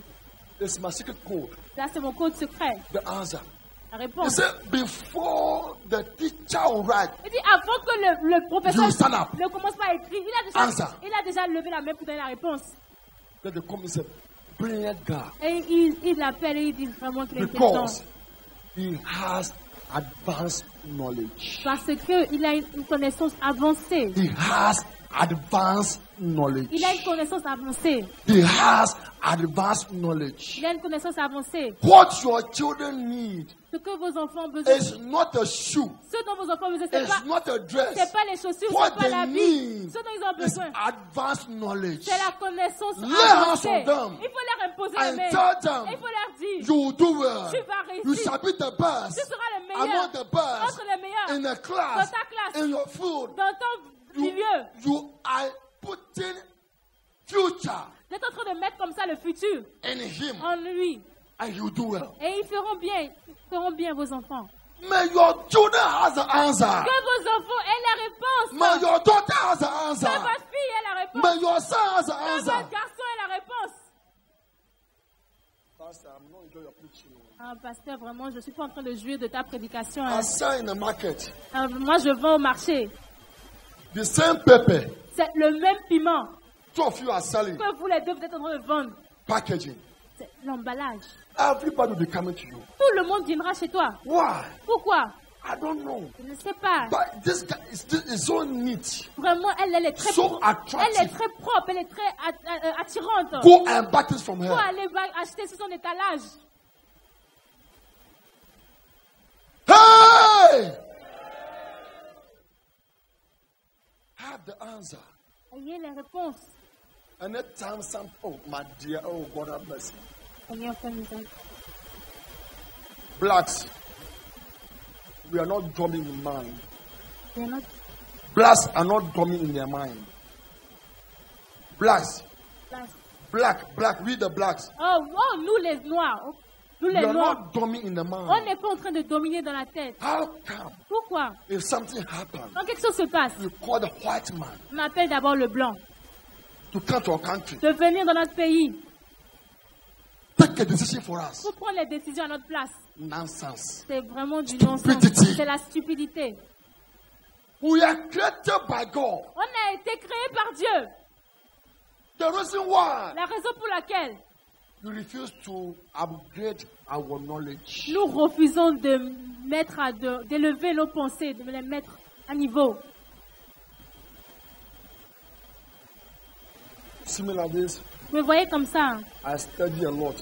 It's my secret code. Là, c'est mon code secret. The answer. La He réponse. said before the teacher will write, Il dit, avant que le professeur You stand up. ne commence pas à écrire, Answer. il a déjà levé la main pour donner la réponse. that they come and say, brilliant guy. Et il l'appelle et il dit vraiment qu'il est intelligent. Because he has advanced knowledge. Parce qu'il a une connaissance avancée. He has advanced knowledge. Il a une connaissance avancée. He has advanced knowledge. Il a une connaissance avancée. What your children need Ce que vos enfants ont besoin, is not a shoe. ce dont vos enfants ont besoin, c'est It's not a dress. pas les chaussures, What c'est pas they l'habit. need Ce dont ils ont is besoin, advanced knowledge. c'est la connaissance Lay hands avancée. on them Il faut leur imposer les and mains. tell them Il faut leur dire, you will do well. tu vas You réussir. shall be the Tu best seras le meilleur among the best entre les meilleurs in the dans class, ta classe, in your food. dans ton milieu. You are putting future Vous êtes en train de mettre comme ça le futur in him en lui. and you do well. Et ils feront bien vos enfants. May your children has the answer. Que vos enfants aient la réponse. May your daughter has the Que answer. votre fille ait la réponse. May your son has the Que answer. votre garçon ait la réponse. Pastor, I'm not enjoying your preaching. Ah, pasteur, vraiment, je ne suis pas en train de jouir de ta prédication. hein. I sell in the market Moi, je vends au marché. the same pepper. C'est le même piment Two of you are selling que vous les deux, vous êtes en train de vendre. packaging. C'est l'emballage. Everybody will be coming to you. Tout le monde viendra chez toi. Why? Pourquoi? I don't know. Je ne sais pas. But this guy is so neat. Vraiment, elle est très So propre. attractive. Elle est très propre, elle est très attirante. Go and buy this from Faut her. aller acheter sur son étalage. Hey! Have the answer. Ayez les réponses. Anytime some, oh my dear, oh God have mercy. Seigneur, fais miséricorde. Blacks, we are not drumming in mind. We are not- Blacks are not drumming in their mind. Blacks, black, read the blacks. Oh, nous les noirs. Nous We les are noirs. not drumming in the On mind. n'est pas en train de dominer dans la tête. How come Pourquoi? if something happens, Quand quelque chose se passe, you call the white man on appelle d'abord le blanc to come to our country, de venir dans notre pays take a decision for us? pour prendre les décisions à notre place. Nonsense. C'est vraiment du Stupidity. non-sens. C'est la stupidité. We are created by God. On a été créé par Dieu. The reason why La raison pour laquelle you refuse to upgrade our knowledge. nous refusons d'élever nos pensées, de les mettre à niveau. Similar this, Vous me voyez comme ça, hein. I study a lot.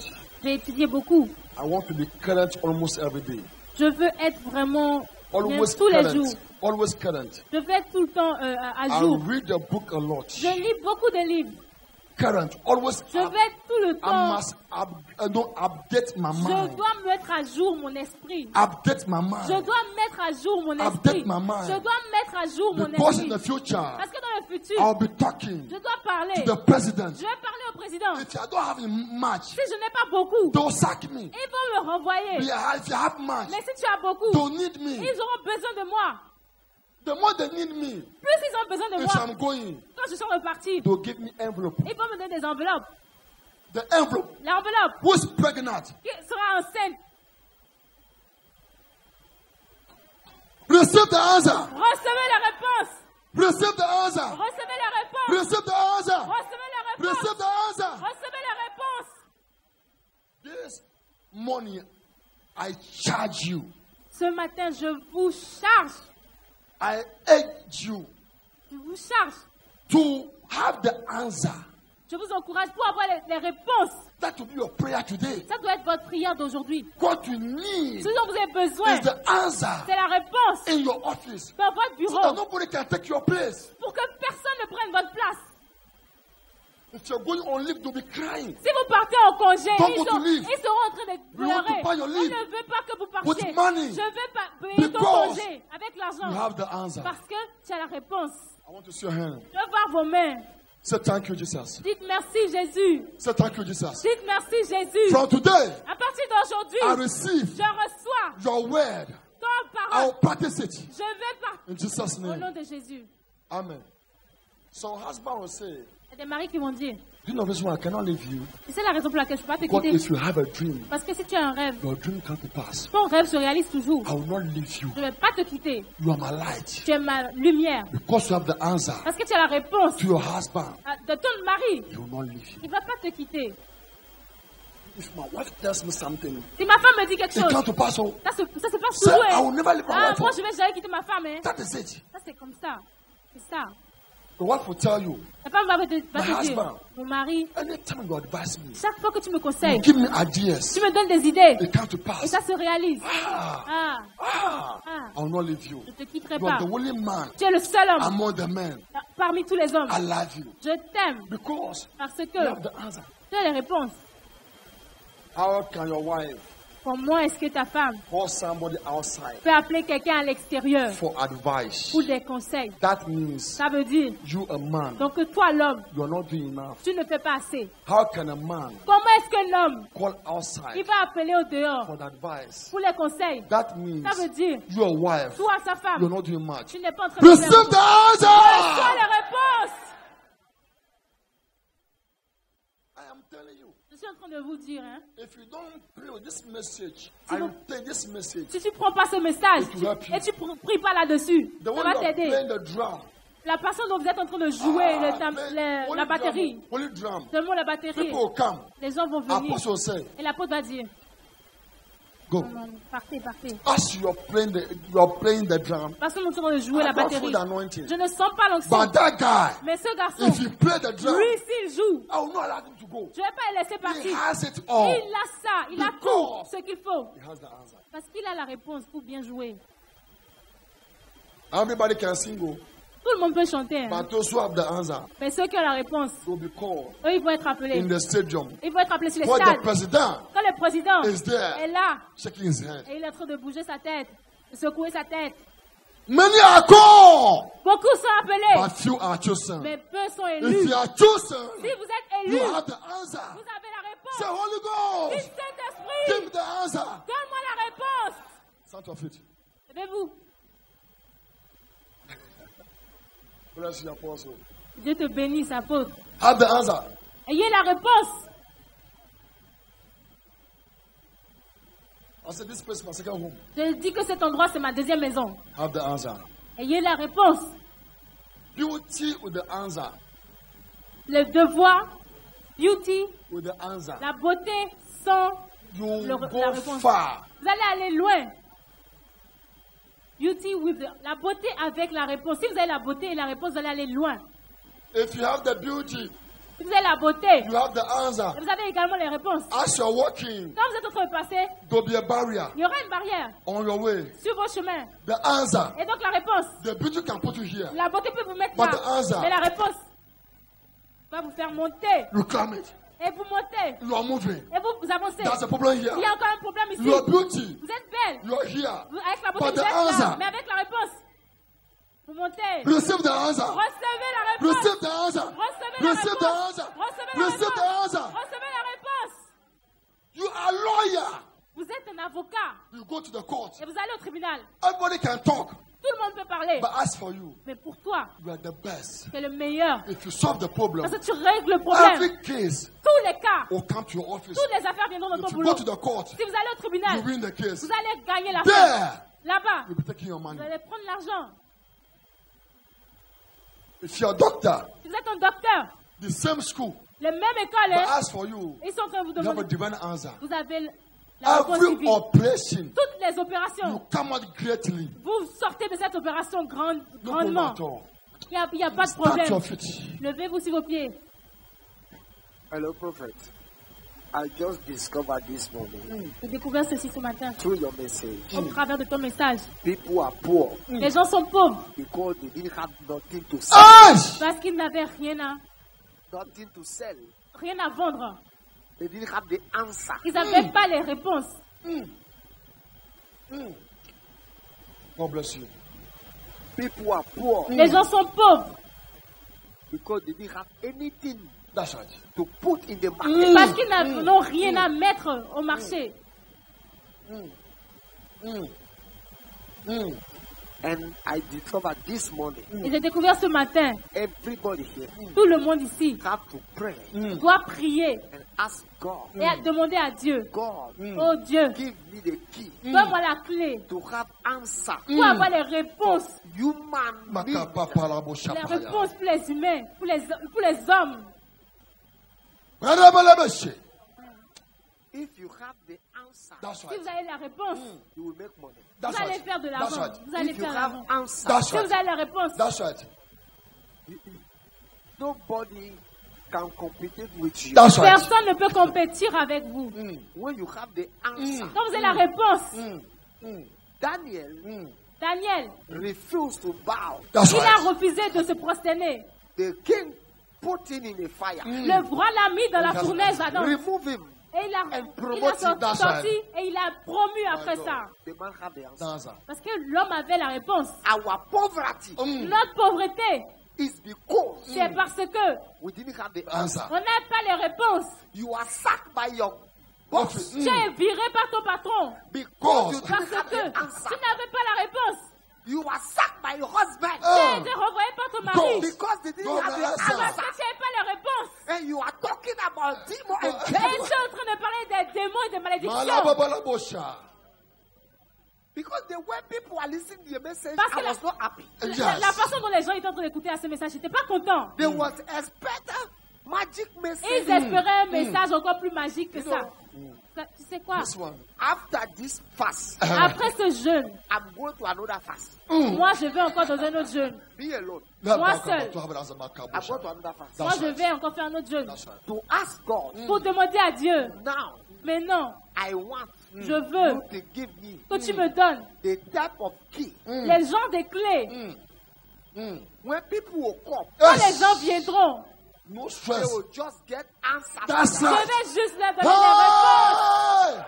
J'ai étudié beaucoup. I want to be current almost every day. Je veux être vraiment Always tous les current. jours. Always current. Je veux être tout le temps à I jour. read the book a lot. Je lis beaucoup de livres. Current. Always. Je veux être tout le I temps. must update my Je mind. dois mettre à jour mon esprit. Update my Je mind. dois mettre à jour mon Update esprit. my mind. Je dois mettre à jour mon Because in esprit. the future, Parce que dans le futur, I'll be talking je dois parler. to the president. Je vais parler au président. If I don't have much, Si je n'ai pas beaucoup, they'll sack me. ils vont me renvoyer. If you have much, Mais si tu as beaucoup, they'll need me. ils auront besoin de moi. The more they need me, Plus ils ont besoin de if moi, I'm going, quand je sors de partir, they'll give me envelope. ils vont me donner des enveloppes. The envelope. L'enveloppe Who's pregnant? qui sera enceinte. Receive the answer. Recevez la réponse. Receive the answer. Recevez la réponse. Receive the answer. Recevez la réponse. Receive the answer. Recevez la réponse. This morning, I charge you. Ce matin, je vous charge. I urge you Je vous charge. to have the answer. Je vous encourage pour avoir les réponses. That will be your prayer today. Ça doit être votre prière d'aujourd'hui. What you need Ce dont vous avez besoin, is the answer c'est la réponse in your office. dans votre So that bureau nobody can take your place. pour que personne ne prenne votre place. If you're going on leave, you'll be crying. Si vous partez en congé, Don't ils go to seront leave. en train de We want to pleurer. buy your On leave. ne veut pas que vous With partiez. money. Je veux pas payer ton Because congé avec You l'argent. have the answer. Parce que tu as la réponse. I want to see your hand. Je veux voir vos mains. Say thank you, Jesus. Dites merci Jésus. Say thank you, Jesus. Dites merci Jésus. From today, À partir d'aujourd'hui, I receive je reçois your word. ton I'll parole. practice it. Je vais pas. In Jesus' Au name. nom de Jésus. Amen. So husband will say, Il y a des maris qui vont dire, do you know this one? I cannot leave you. et c'est la raison pour laquelle je ne peux pas te But quitter. if you have a dream, Parce que si tu as un rêve, your dream come to pass. ton rêve se réalise toujours. I will not leave you. Je ne vais pas te quitter. You are my light. Tu es ma lumière. Because you have the answer Parce que tu as la réponse to your husband, de ton mari. he will not leave you. Il ne va pas te quitter. If my wife tells me something, Si ma femme me dit quelque it chose, come to pass. Oh, ça se passe say, toujours. I Hein. will never leave my Ah, wife. moi, Oh. je vais jamais quitter ma femme. Hein. That is it. Ça, c'est comme ça. C'est ça. The wife will tell you, La femme va te My dire, husband. mon mari, anytime you advise me, chaque fois que tu me you conseilles, give me ideas, tu me donnes des idées they come to et pass. ça se réalise. Ah, Ah, ah, ah, I will not leave you. je ne te quitterai You are pas. the only man Tu es le seul homme among the men. parmi tous les hommes. I love you Je t'aime because parce you que have the answer. tu as les réponses. How can your wife Comment est-ce que ta femme call somebody outside peut appeler quelqu'un à l'extérieur for advice? pour des conseils? That means Ça veut dire you, a man, donc que toi, l'homme, you are not doing enough. tu ne fais pas assez. How can a man Comment est-ce que l'homme, call il outside va appeler au dehors for advice? pour les conseils? That means Ça veut dire, your wife, toi, sa you're femme, not doing much. tu n'es pas en train de faire Receive the Reçois answer. les réponses. I am telling you, Je suis en train de vous dire, hein, if you don't pray with this message, Si I vous- will take this message. si tu ne prends pas ce message It will help you. et tu ne pries pas là-dessus, The ça one va you are t'aider. playing the drum, La façon dont vous êtes en train de jouer only la batterie, drum, only drum. seulement la batterie, People will come. les gens vont venir. Apostle say, Et l'apôtre va dire, go. non, partez, partez. As you are playing the drum, Parce que nous sommes en train de jouer I la don't batterie. feel the anointing. Je ne sens pas l'onction. But that guy, Mais ce garçon, if he play the drum, lui, s'il joue, I will not allow him to go. je ne vais pas le laisser He partir. has it all. Il a ça, il a tout Because- ce qu'il faut. He has the answer. Parce qu'il a la réponse pour bien jouer. Everybody can sing, oh, Tout le monde peut chanter. Hein. but those who have the answer Mais ceux qui ont la réponse, will be called eux, ils vont être appelés. in the stadium. Ils vont être appelés sur les Where the stades. president Quand le président is there, est là shaking his head. et il est en train de bouger sa tête, de secouer sa tête. Many are called, Beaucoup sont appelés, but few are chosen. mais peu sont If élus. you are chosen, Si vous êtes you élus, have the answer. vous avez la Say, réponse. Holy Dis Ghost, Saint-Esprit, give me the answer. donne-moi la réponse. Stand to your feet. Levez-vous. Bless you, apostle. Dieu te bénisse, apôtre. Have the answer. Ayez la réponse. I said, this place is my second home. Je dis que cet endroit, c'est ma deuxième maison. Have the answer. Ayez la réponse. Beauty with the answer. Le devoir, beauty, With the answer. la beauté sans You la go réponse. far. Vous allez aller loin. Beauty with la beauté avec la réponse. Si vous avez la beauté et la réponse, vous allez aller loin. If you have the beauty, Si vous avez la beauté, you have the answer. et vous avez également les réponses. As you're walking, Quand vous êtes en train de passer, there'll be a barrier il y aura une barrière on your way. sur vos chemins. The answer. Et donc la réponse, The beauty can put you here. la beauté peut vous mettre But là. the answer- Mais la réponse va vous faire monter. You climb it. Et vous montez. You are moving. Et vous avancez. That's a problem Il y a here. encore un problème ici. Your beauty. Vous êtes belle. You are here. Avec la beauté, But vous the êtes là. answer. Mais avec la réponse, vous montez. Receive the answer. Recevez la réponse. Receive the answer. Recevez la Receive the réponse. answer. Recevez la Receive the réponse. answer. Recevez la réponse. You are a lawyer. Vous êtes un avocat You go to the court. et vous allez au tribunal. Everybody can talk. Tout le monde peut parler. But as for you, Mais pour toi, you are the best. c'est le meilleur. If you solve the problem, Parce que tu règles le problème. every case Tous les cas, will come to your office. toutes les affaires viendront dans ton If you boulot. go to the court, Si vous allez au tribunal, you win the case. vous allez gagner l'affaire. There, Là-bas, you'll be taking your money. vous allez prendre l'argent. If you're a doctor, Si vous êtes un docteur, the same school, les mêmes écoles, but hein, as for you, ils sont en train de vous you have a demander. divine answer. Vous avez la réponse Every divine. operation, Toutes les you opérations, come out greatly. vous sortez de cette opération No problem grandement. at all. Il n'y a pas de Start your problème. feet. Levez-vous sur vos pieds. Hello, Prophet. I just discovered this morning J'ai découvert ceci ce matin through your message. au travers de ton message. People are poor Les gens sont pauvres because they didn't have nothing to sell. Ash! parce qu'ils n'avaient rien Nothing to sell. à vendre. They didn't have the answer. Ils n'avaient pas les réponses. God bless you. People are poor Les gens sont pauvres because they didn't have anything That's right. to put in the market. parce qu'ils n'ont rien à mettre au marché. And I discovered this morning, Et j'ai découvert ce matin, everybody here tout le monde ici have to pray doit prier and ask God, et à demander à Dieu, God, oh Dieu, give me the key donne-moi la clé to have answer. pour avoir les réponses. Human need. Les réponses pour les humains, pour les hommes. If you have the answer, That's Si right. vous avez la réponse, you will make money. vous That's allez right. faire de That's l'argent. right. Vous allez If you faire de have l'argent. answer, That's Si vous right. avez la réponse, That's right. Nobody can compete with you. That's right. Personne ne peut compétir avec vous. When you have the answer. Quand vous avez la réponse, Daniel, Refused to bow. That's il a right. refusé de se prosterner. The king put him in a fire. Le roi l'a mis dans la fournaise Adam. Remove him. Et il a And promote him, that's sorti right. et il a promu après ça. The man had the answer. That's right. Parce que l'homme avait la réponse. Our poverty Notre pauvreté, is because c'est parce que we didn't have the Answer. answer. on n'a pas les réponses. You are sacked by your boss Tu es viré par ton patron. because you Parce didn't have que the tu answer. n'avais pas la réponse. You are sacked by your husband Tu as été renvoyé par ton mari. because they didn't Go have the the answer. Parce answer. que tu n'avais pas la réponse. And you are talking about demon and Et tu devil es en train de parler des démons et des malédictions. Malababalabosha. because the way people are listening to the message, Parce que I was not happy. La façon dont les gens étaient en train d'écouter à ce message, j'étais pas content. They was expecting magic Ils message. espéraient un message encore plus magique que ça. Tu sais quoi? This one. After this fast, Après ce jeûne, I'm going to another fast. moi je vais encore dans un autre jeûne. Be alone. Moi seul. I'm going to another fast. Moi je vais encore faire un autre jeûne. That's right. To ask God, Pour demander à Dieu. now Mais non, I want je veux you to give me que tu me donnes the type of key. les gens des clés. When people will come, Quand les gens viendront, No they stress. will just get answers. That's je right. vais juste leur donner les réponses. Hey!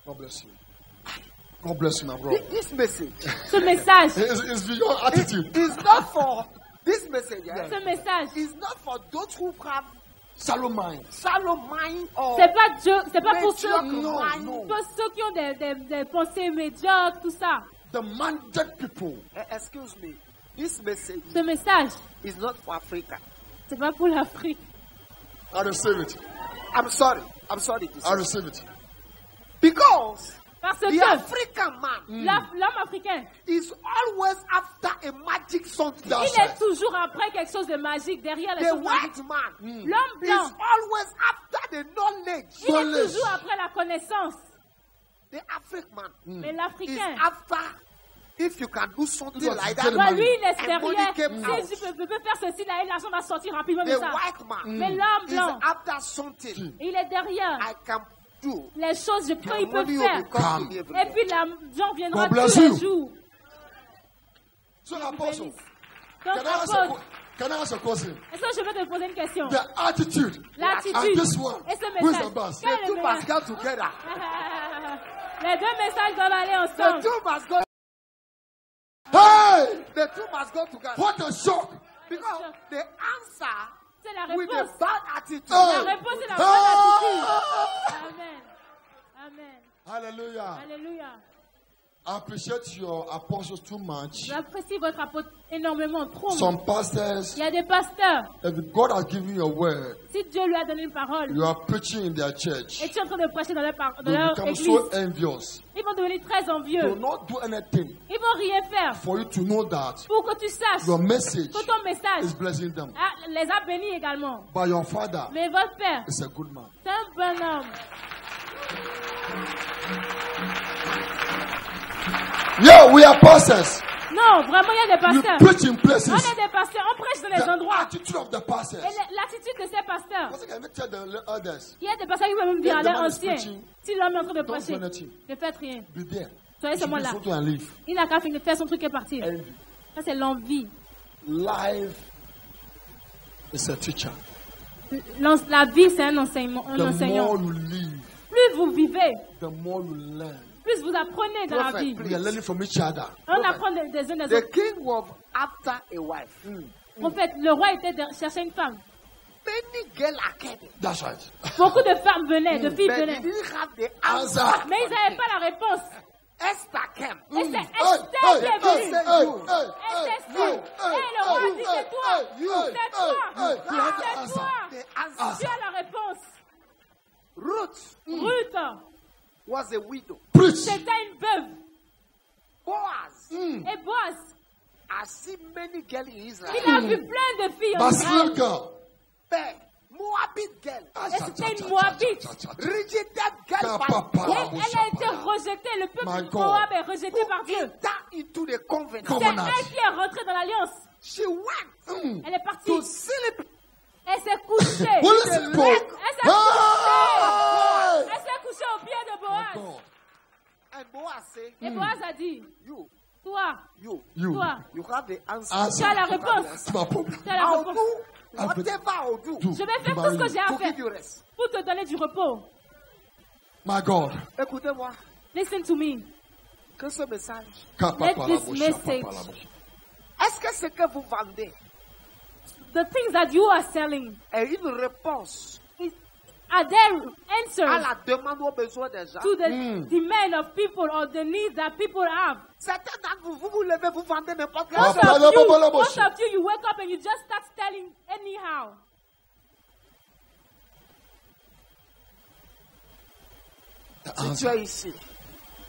God bless you. God bless you, my brother. This message Ce message, It's your attitude. is not for this message. Yeah, ce message, is not for those who have Shallow mind. shallow mind or c'est pas Dieu, c'est pas pour ceux, mediocre mind. no. pour ceux qui ont des pensées médiocres, tout ça. The minded people. Excuse me. This message Ce message, is not for Africa. c'est pas pour l'Afrique. I receive it. I'm sorry. I'm sorry to say. I receive it. Because Parce the que African man l'homme africain, is always after a magic something. That's il est right. toujours après quelque chose de magique, derrière les The choses magiques. white man L'homme is blanc, always after the knowledge. il est Knowledge. toujours après la connaissance. The African man Mais is l'Africain, after if you can do something Yes, like get that. the bah, money. lui, il est And money derrière. came out. Si je peux faire ceci, là, et l'argent va sortir rapidement de The ça. white man Mais l'homme is blanc, after something il est derrière. I can do. Les choses, il My peut money will faire. be coming Et everywhere. puis l'argent viendra God bless tous les you. jours. So, Apostle, Donc, can I ask apôtre, can I ask a question? est-ce que je vais te poser une question? The attitude and L'attitude this one. et ce Who is message. the boss? Quel est The le two meilleur? must come together. Les deux messages doivent aller The ensemble. two must go. Hey! The two must go together. What a shock! Because the answer C'est la with réponse. a bad attitude. Hey! La réponse est la bonne attitude. Amen. Amen. Hallelujah. Alléluia. I appreciate your apostles too much. J'apprécie votre apôtre énormément, trop. Some pastors, Il y a des pasteurs. if God has given you a word, Si Dieu lui a donné une parole, you are preaching in their church, et tu es en train de prêcher dans leur, dans you leur become église, so envious. ils vont devenir très Do envieux. not do anything Ils vont rien faire for you to know that pour que tu saches your message que ton message is blessing them. les a bénis également. But your father Mais votre père, is a good man. c'est un bon homme. Yeah, we are pastors. Non, vraiment, il y a des You pasteurs. preach in On places. est des pasteurs, on prêche dans les The endroits. attitude of the pastors. Et l'attitude de ces pasteurs, Because I can tell the others, il y a des pasteurs qui peuvent même dire à If the leurs man is anciens, preaching, si l'homme est en train de don't prêcher, do anything. ne faites rien. Be there. Soyez You should seulement do là. something and leave. Il n'a qu'à faire son truc et partir. Envy. Ça, c'est l'envie. Life is a teacher. La vie, c'est un enseignant. The more you live, Plus vous vivez, the more you learn. plus vous apprenez dans la Prophet, vie. We are learning from each other. On apprend des uns des The autres. king was after a wife. En fait, le roi était de chercher une femme. Many girls are coming. That's right. Beaucoup de femmes venaient, de filles But they venaient. didn't have the Answer. answer. Mais ils n'avaient pas la réponse. Esther came. Et c'est Hey, Esther qui hey, est hey, venue. hey, Et c'est ça. Et le roi dit, c'est toi. C'est toi. you have the C'est answer. toi. The answer. Tu as la réponse. Ruth Ruth, was a widow. Preach. c'était une veuve. Boaz Et Boaz, has seen many girls in Israel. il a vu plein de filles en But Israël. still girl. But Moabite girl. Et c'était une Moabite. Rejected girl by Et God. elle a été rejetée. Le My peuple God. Moab est rejeté par Dieu. Enter into the covenant. C'est Covenant. elle qui est rentrée dans l'alliance. She went Elle est partie. to sleep. Elle s'est couchée. Will you see Paul? Elle s'est couchée. Hey! Elle s'est couchée au pied de My Boaz. God. And Boaz said, Et Boaz a dit, you, toi, you, You. toi, you have the answer. Answer. tu as la réponse. It's my problem. Tu as la I'll réponse. do whatever I'll do Do. Je vais faire to tout ce que marry j'ai à to faire give you rest. pour te donner du repos. My God. Écoutez-moi, Listen to me. que ce message, est-ce que ce que vous vendez The things that you are selling, est une réponse are there à answers la demande aux besoins des gens? to the demand of people or the needs that people have? Certains d'entre vous, vous vous levez, vous vendez n'importe quelle Ah, Most chose. of you, you wake up and you just start selling anyhow. Si tu es ici,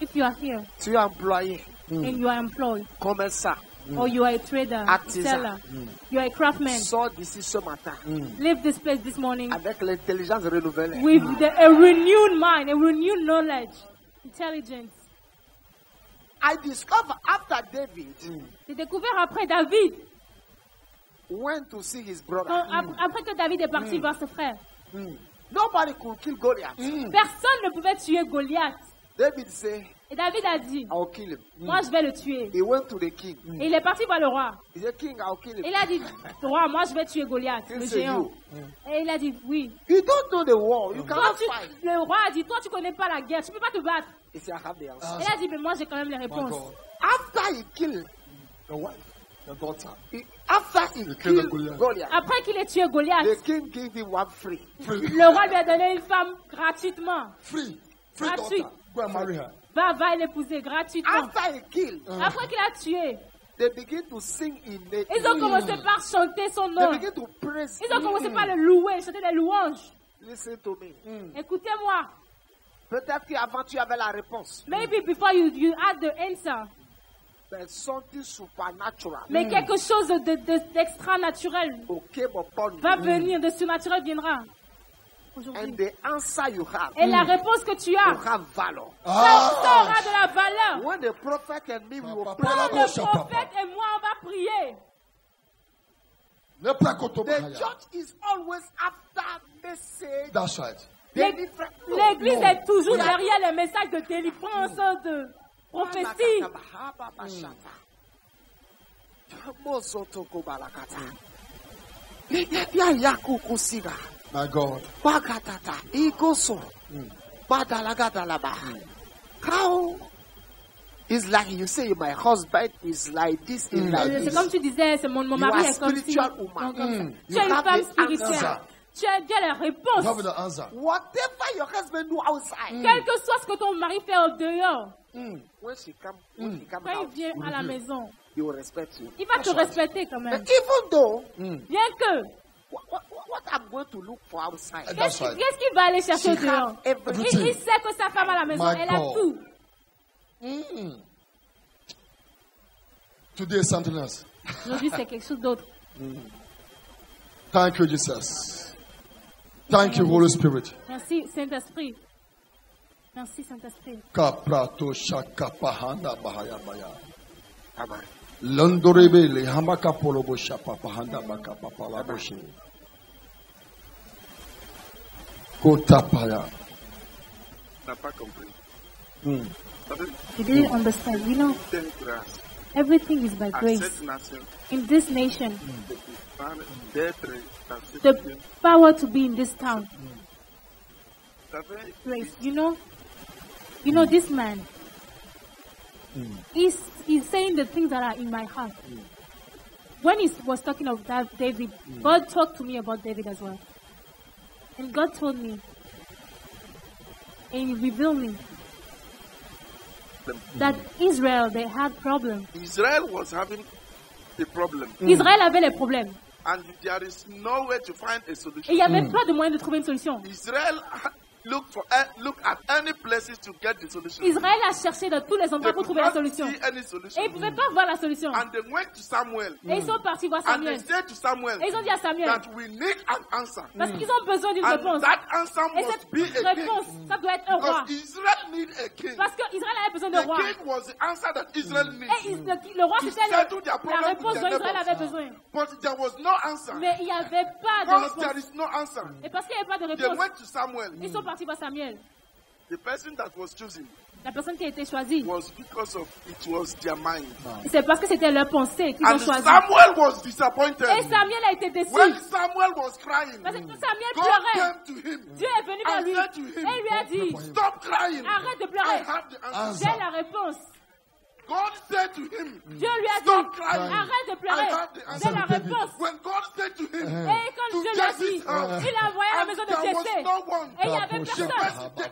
If you are here tu es employé, and you are employed, commerçant, or you are a trader, Artisan. seller, you are a craftsman, sors d'ici ce matin leave this place this morning avec l'intelligence renouvelée. with a renewed mind, a renewed knowledge, intelligence. I discover after David J'ai découvert après David, went to see his brother, après que David est parti voir ses frères, nobody could kill Goliath. personne ne pouvait tuer Goliath. David said, Et David a dit, I'll kill him. moi je vais le tuer. He went to the king. Et il est parti voir le roi. He said, King, I'll kill him. Et il a dit, roi, moi je vais tuer Goliath, He le said, géant. you. Et il a dit, oui. You don't know the war. You Toi, cannot fight. le roi a dit, toi tu connais pas la guerre, tu peux pas te battre. He said, I have the answer. Et il a dit, mais moi j'ai quand même les My réponses. God. After he killed, The wife, the daughter. after he killed killed Goliath. Goliath, Après qu'il ait tué Goliath, the king gave him one free. Free. le roi lui a donné une femme gratuitement. Free. Free Gratuit. daughter. Go and marry her. Va l'épouser gratuitement. After he killed, Après qu'il a tué, they begin to sing in the. ils ont commencé par chanter son They nom. begin to praise. Ils ont commencé par le louer, chanter des louanges. Listen to me. Écoutez-moi. Peut-être qu'avant tu avais la réponse, Maybe before you had the answer, but something supernatural. mais quelque chose d'extra naturel Okay, but upon va you. venir, de surnaturel viendra. And Aujourd'hui. the answer you have, Et la réponse que tu you as, have valor. ça Ah! aura de la valeur. When the prophet and me will Papa, pray, la Quand bouche le à prophète papa. et moi, on va prier. Ne placote the pas, Haya. church is always after message. That's right. Deliverance. No, L'église non. est toujours Oui. derrière les messages de délivrance, de prophétie. My God. How is like you say my husband is like this, is like C'est this. comme tu disais, c'est mon You mari are est comme ci. spiritual woman. Non, comme ça. You Tu es une have femme the spirituelle. answer. Tu as bien la You have réponse. the answer. Whatever your husband do outside, Quel que soit ce que ton mari fait au dehors, when she come quand il out, vient à la maison, he will respect you. il va te respecter quand But même. even though Bien que, what I'm going to look for outside, That's right. qu'est-ce qu'il va aller chercher au She dehors? have everything. Il sait que sa femme à la maison, My elle a God. tout. Today is something else. Aujourd'hui, c'est quelque chose d'autre. Thank you, Jesus. Thank you, Holy Spirit. Merci, Saint-Esprit. Merci, Saint-Esprit. Kaprato shaka pahanda bahaya baya. Amen. Londorebe le hamaka polobo shapa pahanda baka papala boshi. Kotapaya. n'a pas compris. Mm. Vous savez, You didn't understand. You know, telle grâce everything is by à grace. cette nation In this nation, de pouvoir d'être dans cette the ville. power to be in this town. Vous savez, Grace, you know this man. He's saying the things that are in my heart. When he was talking of that David, God talked to me about David as well. And God told me, and he revealed me that Israel, they had problems. Israel was having a problem, Israël avait les problèmes. and there is no way to find a Et solution. il n'y avait pas de moyen de trouver une solution. Israel look at any place places to get the solution. Israël a cherché dans tous les They endroits pour could trouver la not solution. see any solution. Et ils ne pouvaient pas voir la solution. And they went to Samuel. Et ils sont partis voir And they Samuel. said to Samuel Et ils ont dit à Samuel, that we need an answer. parce qu'ils ont besoin d'une And réponse. that answer Et must cette be a réponse, king. ça doit être un roi. Because Israel need a king. Parce qu'Israël avait besoin de The roi. king was the answer that Israel Et needs. le roi, To c'était settle their la problem réponse with dont their Israël neighbors. avait besoin. But there was no answer. Mais il n'y avait pas de Once there réponse. is no answer, Et parce qu'il n'y avait pas de they réponse, went to Samuel. ils sont partis voir Samuel. The person that was chosen La personne qui a été choisie. was because of it was their mind. Et c'est parce que c'était leur pensée qu'ils ont And choisi. Samuel was disappointed. Et Samuel a été déçu. When Samuel was crying, Parce que Samuel God pleurait. came to him Dieu est venu vers and lui. said to Et him, il lui a dit, stop crying. arrête de I pleurer. have the answer. J'ai la réponse. God said to him, Dieu lui a stop dit, crying. arrête de I pleurer. have the J'ai answer. la réponse. When God said to him, Et quand to Dieu lui a dit, Jesse's house, il a envoyé à la and maison de there was Jessé. no one. Et il n'y avait The personne.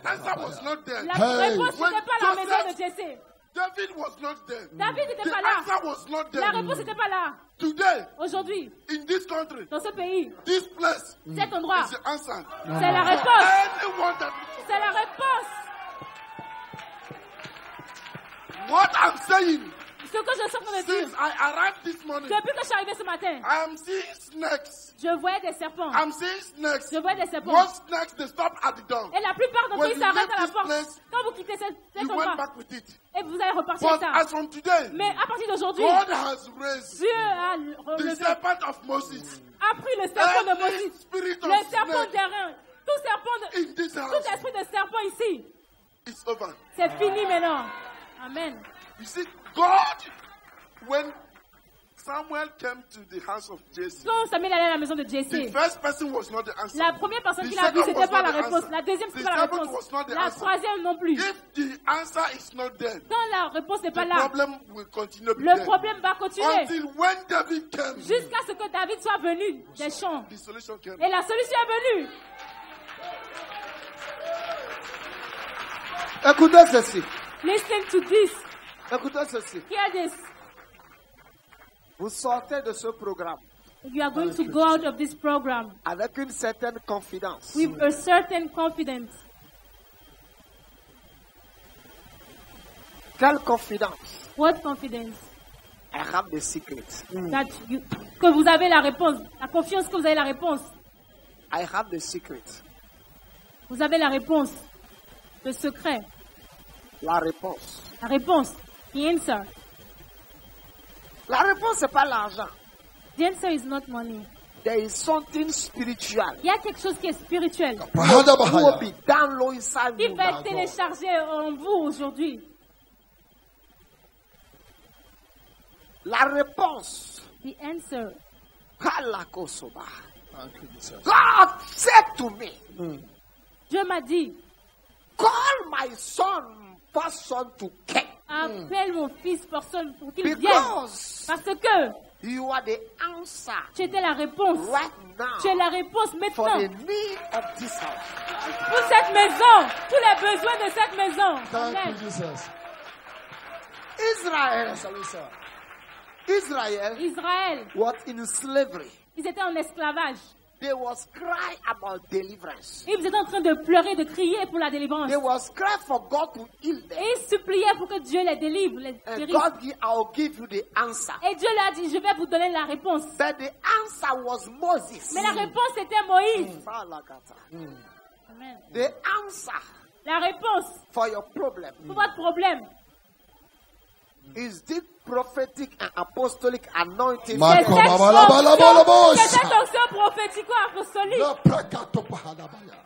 answer was not there. La Hey. réponse When n'était pas à la maison Joseph- de Jessé. David was not there. David n'était The pas là. answer was not La there. réponse n'était pas là. Today, Aujourd'hui, in this country, dans ce pays, this place cet endroit, is the answer. c'est la réponse. Anyone that C'est la réponse. what I'm saying, Ce que je suis en train de since dire, I arrived this morning, depuis que je suis arrivé ce matin, I am seeing snakes. je voyais des serpents. I'm seeing snakes. Je voyais des serpents. Most snakes they stop at the door. Et la plupart d'entre When eux ils you s'arrêtent leave à la this porte. place, Quand vous quittez cet You endroit, went back with it. et vous allez repartir But ça. as from today, Mais à partir d'aujourd'hui, God has raised Dieu a the relevé, serpent of Moses. a pris le serpent de Every Moïse, spirit of le serpent snake d'airain, tout serpent de, in this tout house esprit de serpent ici. is over. C'est fini maintenant. Amen. You see, God, when Samuel came to the house of Jesse, Quand Samuel allait à la maison de the Jessé, first person was not the answer. la première personne The qu'il a vue, second c'était was pas not la the réponse. answer. La deuxième, The c'était pas la seventh réponse. was not the La answer. troisième non plus. If the answer is not there, Quand la réponse n'est pas the là, problem will continue to be le there. problème va continuer Until when David came, jusqu'à ce que David soit venu des champs. the solution came. Et la solution est venue. Écoutez ceci. Listen to this. Écoutez ceci. Hear this. Vous sortez de ce programme You are going to go out of this program avec une certaine confidence. with a certain confidence. Quelle confidence? What confidence? I have the secret. That you, que vous avez la réponse. La confiance que vous avez la réponse. I have the secret. Vous avez la réponse. Le secret. La réponse. La réponse. The answer. La réponse, c'est pas l'argent. The answer is not money. There is something spiritual Il y a quelque chose qui est spirituel. Bahada who will Bahaya. be down low inside Qui you. va être téléchargé en vous aujourd'hui. La réponse. The answer. Kalakosoba. Thank you, Jesus. God said to me, Dieu m'a dit, call my son, first son to Ken. appelle mon fils personne pour qu'il vienne. Because Parce que you are the answer tu étais la réponse. right now Tu es la réponse for maintenant. the need of this house. Pour cette maison. Tous les besoins de cette maison. Thank Amen. you, Jesus. Israel, Sorry, sir. Israel Israël, was in slavery. ils étaient en esclavage. They was cry about deliverance. Ils étaient en train de pleurer, de crier pour la délivrance. They was cry for God to heal them. Et ils suppliaient pour que Dieu les délivre, les And guérisse. God, I'll give you the answer. Et Dieu leur a dit, je vais vous donner la réponse. But the answer was Moses. Mais la réponse était Moïse. Falakata. Amen. The answer La réponse for your problem pour votre problème, is this prophetic and apostolic anointing. Ma- c'est cette Makobabalabalabos. onction, c'est cette onction prophético-apostolique. La prakato Bahada Bahaya.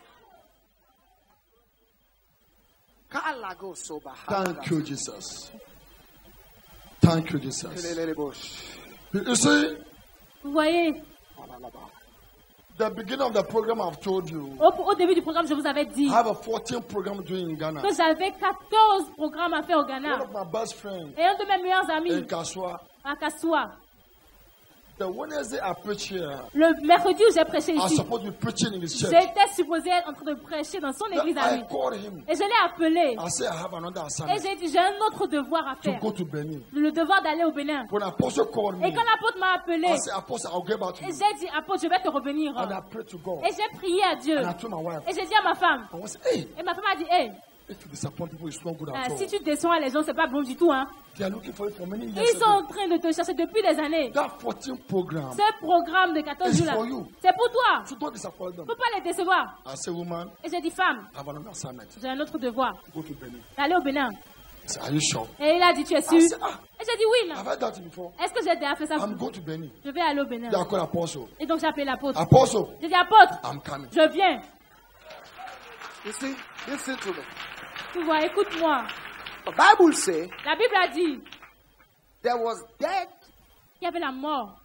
Kalagosoba. Thank you, Jesus. Thank you, Jesus. You see, Vous voyez, the beginning of the program I've told you, au début du programme, je vous avais dit I have a 14 program doing in Ghana. que j'avais 14 programmes à faire au One Ghana. of my best friends Et un de mes meilleurs in amis, Kaswa, à Kassoua, the Wednesday I preach here, le mercredi où j'ai prêché I was ici, supposed to be preaching in his church. j'étais supposé être en train de prêcher dans son église à lui. I called him. Et je l'ai appelé. I said, I have another Et assignment j'ai dit, j'ai un autre devoir à to faire. go to Benin. Le devoir d'aller au Bénin. When Apostle called Et me, quand l'apôtre m'a appelé, I said, Apostle, I'll get back to et you. j'ai dit, apôtre, je vais te revenir. And I prayed to God. Et j'ai prié à Dieu. And I told my wife, Et j'ai dit à ma femme. I was, hey, Et ma femme a dit, hey, If you disappoint people, it's not good at all. Si tu déçois les gens, c'est pas bon du tout, hein. They are looking for it for many years Ils sont ago. en train de te chercher depuis des années. That 14 program. Ce programme de 14 It's jours là, for you. c'est pour toi. So don't disappoint them. Faut pas les décevoir. I say, woman, Et j'ai dit, femme, I have another assignment. j'ai un autre devoir. Go to Benin. D'aller au Bénin. I say, are you sure? Et il a dit, tu es I sûr? said, Et j'ai dit, oui, I've non. heard that before. Est-ce que j'ai déjà fait ça? I'm going to Benin. Je vais aller au Bénin. They are called apostle. Et donc j'ai appelé l'apôtre. Apostle, J'ai dit, apôtre, I'm coming. je viens. You see, listen to me. Tu vois, écoute-moi. The Bible says La Bible a dit there was death, qu'il y avait la mort.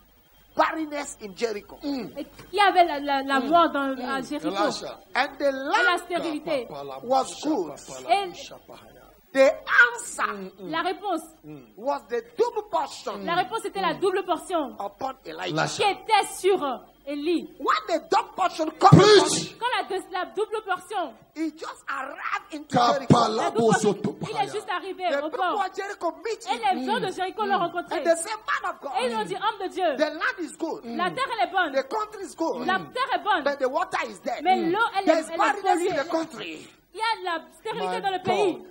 barrenness in Jericho. Et qu'il y avait la mort dans à Jéricho. Elisha. And the Et la land stérilité. was good. Et The answer la réponse. was the double portion La réponse était la double portion upon Elijah. Elisha. qui était sur Élie. When the double portion comes upon Preach. him, Quand la double portion, he just arrived into Jericho. la double portion, il est juste arrivé The au people port. of Jericho meet Et him. les gens de Jéricho l'ont rencontré. And they say, man of Et ils God, ont dit, homme de Dieu, the land is good. la terre elle est bonne. The country is good. La terre est bonne. But the water is dead. Mais l'eau elle There's est barrenness in polluée. the country. Il y a de la stérilité My dans le God. pays.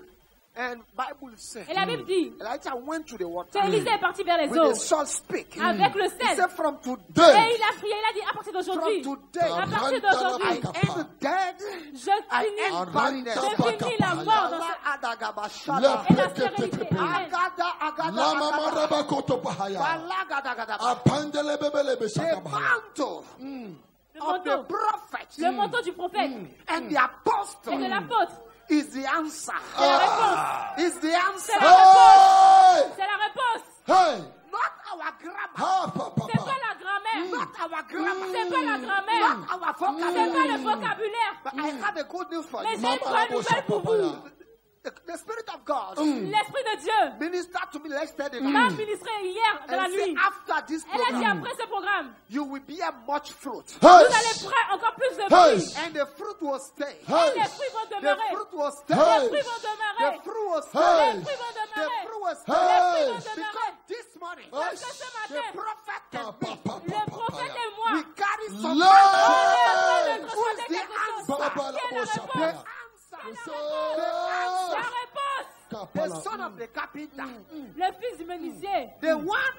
And Bible says Et la Bible dit Elijah went to the water que Élisée est parti vers les with the eaux salt speak. avec le He sel. said, from Et today, il a prié, il a dit à partir from d'aujourd'hui, today, à partir I d'aujourd'hui, end dead. je I finis, end barrenness. je finis la mort dans ce- Adagabashada. et la stérilité. Amen. Lama maraba koto pahaya. Apandele bebele The beshakabaya. mantle Le of the manteau, prophet le manteau du prophète and the et de apostle l'apôtre, is the answer. c'est la réponse. Is the answer. C'est la réponse. Hey! C'est la réponse. Hey! Not our grammar. Ha, papa. C'est pas la grammaire. Not our grammar. C'est pas la grammaire. Not our C'est pas vocabulary. le vocabulaire. But I have a good news for Mais you. j'ai une bonne nouvelle pour vous. The Spirit of God L'Esprit de Dieu ministered to me yesterday m'a night. ministré hier dans la And say, nuit. after this Elle a dit program, après ce programme, you will bear much fruit. vous Hey! allez prendre encore plus de Hey! fruits. And the fruit will stay. Et Hey! les fruits vont The demeurer. fruit will Les stay. Hey! fruits vont The demeurer. fruit will Les stay. Hey! fruits vont The demeurer. fruit will Les stay. Hey! fruits vont Because demeurer. this morning, Parce que ce the matin, prophet Pa, and pa, me, pa, le pa, pa, prophète pa. et moi, we carry some Lord! on est en train de Who is chanter the quelque chose. answer? Baba la Quelle est la bosha réponse? The paya. answer. La The réponse. answer. The son of the carpenter. Le fils du menuisier, The one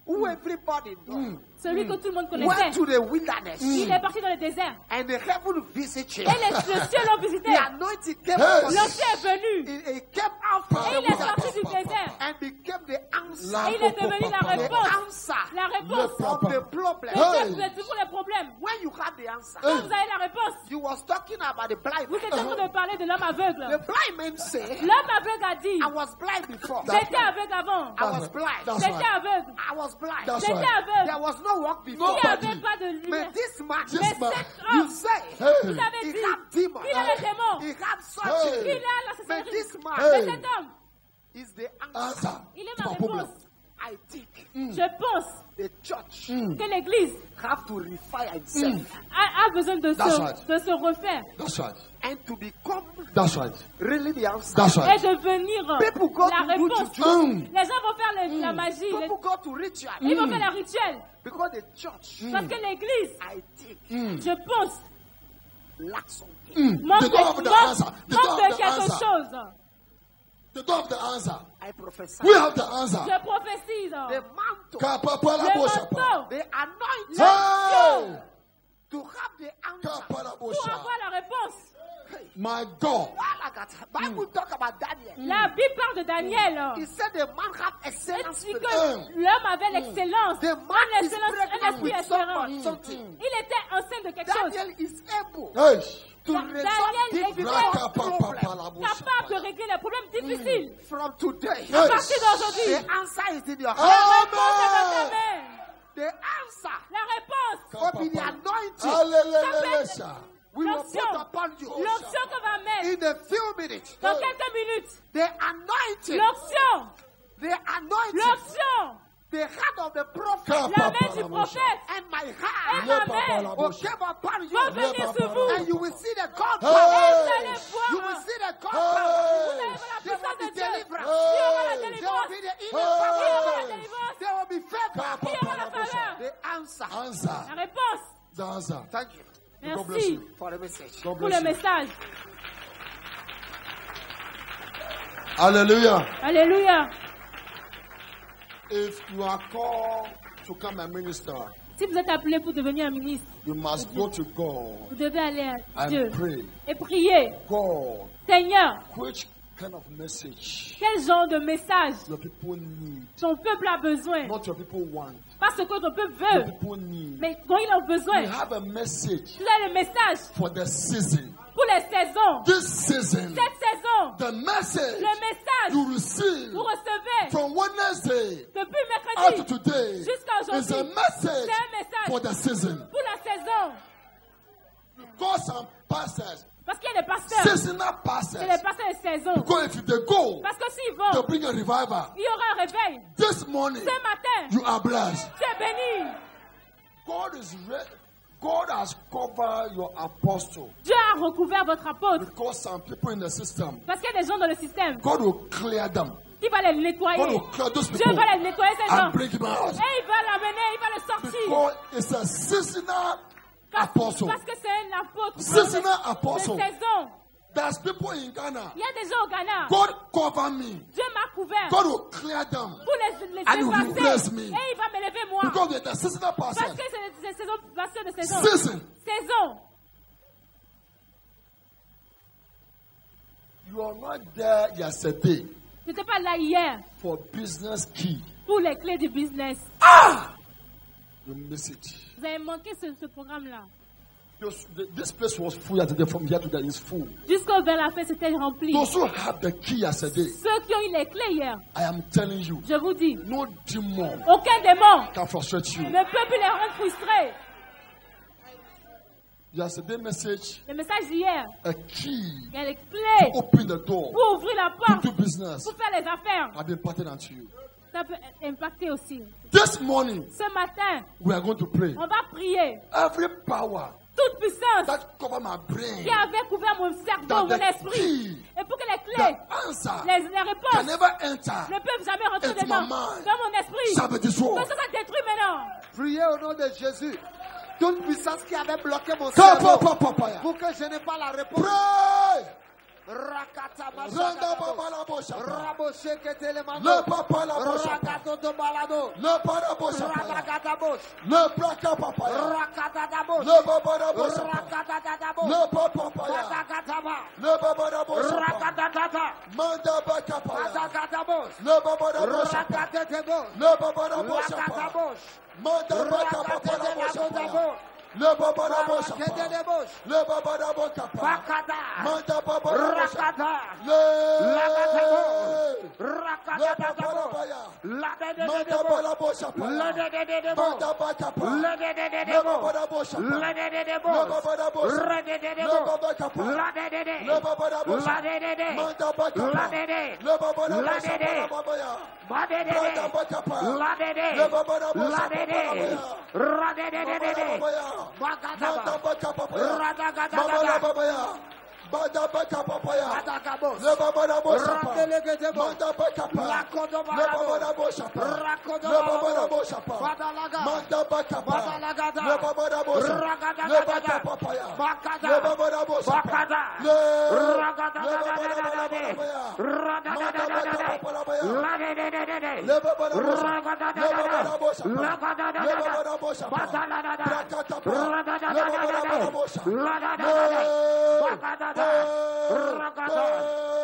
who everybody knows. celui que tout le monde Went connaissait, to the wilderness. il est parti dans le désert. And the heaven visited him. Et le ciel l'ont visité. The anointing came Hey! upon him. L'Ancien est venu. He came out from Et the il est wilderness sorti du désert. and became the answer. La- Et il est devenu la The réponse. answer La réponse. of the problem. Hey! Vous êtes toujours les problèmes. When you have the answer, Quand vous avez la réponse, you was talking about the blind vous êtes man. en train de parler de l'homme aveugle. The blind man said, L'homme aveugle a dit, I was blind before. j'étais aveugle avant. I was blind. That's J'étais right. aveugle. I was blind. That's J'étais right. aveugle. There was no work Il before. n'y avait pas de lumière. But this man, This Mais man. cet you homme, say, Hey! vous avez he dit, had demons. qu'il a les démons. He had Hey! searching. Il a la But sorcellerie. this man Hey! Mais cet homme, is the answer. Answer il est to ma my problem. réponse. I think Je pense the church que l'Église have to refine itself a besoin de That's se, right. de se refaire That's right. and to become That's right. really the answer. That's et right. devenir People go la to do réponse. juju. Les gens vont faire la magie, People go to ritual ils vont faire les rituels. because the church, Parce que l'Église, I think, je pense, lacks something. manque They don't have the answer. They don't manque have de the quelque answer. chose. They don't have the answer. I prophesy. We have the answer. Je prophétise. The mantle, Kapapa la Le bosha pa. manteau the anointing Hey! to have the answer. Kappa la pour bosha. avoir la réponse. My God. Bible talk about Daniel. La Bible parle de Daniel. He said the man had Elle excellent dit spirit. que l'homme avait l'excellence. The man Un is excellence, un pregnant esprit with espérant. something. Il était enceinte de quelque chose. Daniel is able Hey! to Daniel resolve est difficult Rakapapa problems. la bosha. Capable de régler les problèmes difficiles. From today. Hey! À partir d'aujourd'hui, The answer is in your la hand. réponse est dans ta Amen. main. The answer La réponse. will be the anointing Hallelujah. we will L'onction. put upon you. L'onction qu'on va mettre In a few minutes. dans quelques minutes. The anointing. L'onction. The anointing. L'onction. The hand of the prophet La main du prophète and my et hand ma main will come upon you. va venir sur vous. And you will see the God Et power. vous allez You voir. will see the God Vous power. allez voir la There will puissance be de Dieu. deliverance. Il y aura la There will délivrance. be the Il y inner aura la power. délivrance. There will be favor. Il y aura la faveur. The answer. Answer. La réponse. The answer. Thank you God bless Merci you. for the message. God pour bless le you. message. Hallelujah. Alléluia. If you are called to come and minister, Si vous êtes appelé pour devenir un ministre, you must go to God vous devez aller à and Dieu pray. et prier. God, Seigneur, which kind of message quel genre de message your people need? ton peuple a besoin? Not your people want. Pas ce que ton peuple Your veut, people need. mais dont il a besoin. We have a message Tu as le message for the season. pour les saisons. This season, Cette saison, the message le message you receive vous recevez from Wednesday depuis up to mercredi today jusqu'à is a aujourd'hui. message C'est un message for the season. pour la saison. Because some pastors, Parce qu'il y a des pasteurs, seasonal c'est pastors, des pasteurs de saison. because if they go, Parce que s'ils they vont, bring a revival. il y aura un réveil. This morning, Ce matin, you are blessed. tu es béni. God is ready. God has covered your apostle. Dieu a recouvert votre apôtre. Because some people in the system, Parce qu'il y a des gens dans le système God will clear them. qui va les nettoyer. God will clear those Dieu people va les nettoyer ces gens. and bring him out. Et il va l'amener, il va le sortir. Because it's a seasonal apostle. Parce que c'est un apôtre. Seasonal De apostle. saison. There's people in Ghana. Il y a des gens au Ghana. God cover me. Dieu m'a couvert God will clear them. pour les And you effacer. replace me. Et il va m'élever moi. Because they're the seasonal Parce person. que c'est des saisons, pasteurs de saison. Season. Saison. You are not there yesterday Je n'étais pas là hier for business key. pour les clés du business. You miss it. Vous avez manqué ce programme-là. This place was full yesterday. From here to there is full. Jusqu'au vers la fin, c'était rempli. Those who had the key yesterday, Ceux qui ont eu les clés hier, I am telling you, je vous dis, no demon aucun démon can frustrate you. ne peut plus les rendre frustrés. Yesterday message, Le message d'hier, a key il y a les clés open the door pour ouvrir la to porte, do business. pour faire les affaires. I've been imparted unto you. Ça peut impacter aussi. This morning, Ce matin, we are going to pray. on va prier. Every power Toute puissance that cover my brain, qui avait couvert mon cerveau, that mon the esprit, key, et pour que les the clés, answer les can réponses never enter, ne peuvent jamais rentrer into dedans, my mind, dans mon esprit. shall be destroyed. Que ça soit détruit maintenant. Priez au nom de Jésus. Toute puissance qui avait bloqué mon Come, cerveau papa, papa. pour que je n'ai pas la réponse. Pray. Rakata Randa baba la bosha. Raboshe ketele Le mando. papa la bosha. Rakato to balado. Le para bosha. Rakata bosh. Le plaka papa. Rakata bosh. Le baba la bosha. Rakata bosh. Le papa. Rakata ba. Le baba la bosha. Rakata. Manda baka papa. Rakata bosh. Le baba la bosha. Rakata te bosh. Le baba la bosha. Rakata bosh. Manda baka papa la bosha. Le baba la bosha. Rakata bosh. Le baba la bosha. Rakata. Manda baba la bosha. Rakata. Le Rakata bosh. La de de de Manda bosh. bala bosha. La de de de bosh. Manda baka papa. La de de de Le bosh. baba la bosha. La de de de Le bosh. baba la bosha. La de de de Le bosh. baba kapa. La de de de. Le baba la bosha. La de de de. Manda baka La papa. de de. Le baba la La bosha. de de. Baba ya. Ba de de Manda de. baka papa. La de de. Le baba la bosha. La de de. Ra de de de de de. Baba ya. Bagada Manda ba. baka papa ya. Radagada Baba la ba. baba ya. Manda baka papa ya. Radaka bosh. Le baba la bosha. Randelegede bosh. Manda baka papa. Rakodo Le baba la bosha. Rakodo Le baba la balado. bosha. Badalaga. Manda baka papa. Badalagada. Le baba la bosha. Ragada Le gada. baka papa ya. Bakada. Le baba la bosha. Bakada. Le Ragada Le gada baba la gada baba gada. ya. Ragada Manda gada baka gada. papa la baya. La de de de de de. Le baba la bosha. Ragada Le baba la gada. bosha. Ragada Le baba gada. la bosha. Badalada. Brakata pa. Ragada Le baba la gada. bosha. Ragada Le gada. Bakada. Ragada.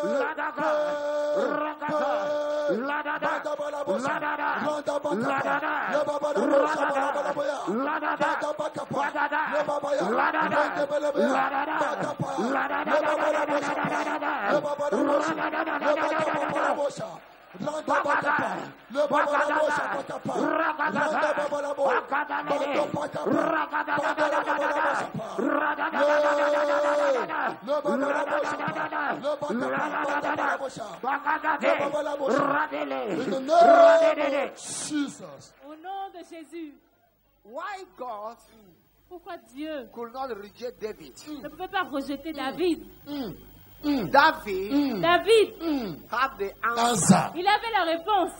Ladaga. Ragada. Ladada. Ladada. Ladada. Le baba la bosha. Baba la baya. Ladada. Manda baka pa. Ladada. Le baba ya. Ladada. Rende bele baya. Ladada. Baka pa. Ladada. Le baba la bosha. Le baba la bosha. Le baka papa la bosha. Randa baka pa. Le baba la bosha baka pa. Randa baba la bosha. Banda baka pa. Banda la baba la bosha pa. Le baba la bosha pa. Le baka pa. Banda la bosha. Le baba la bosha. In the name of Jesus. Au nom de Jésus. Why God Pourquoi Dieu could not reject David? ne pouvait pas rejeter David? David David, had the answer. Answer. il avait la réponse.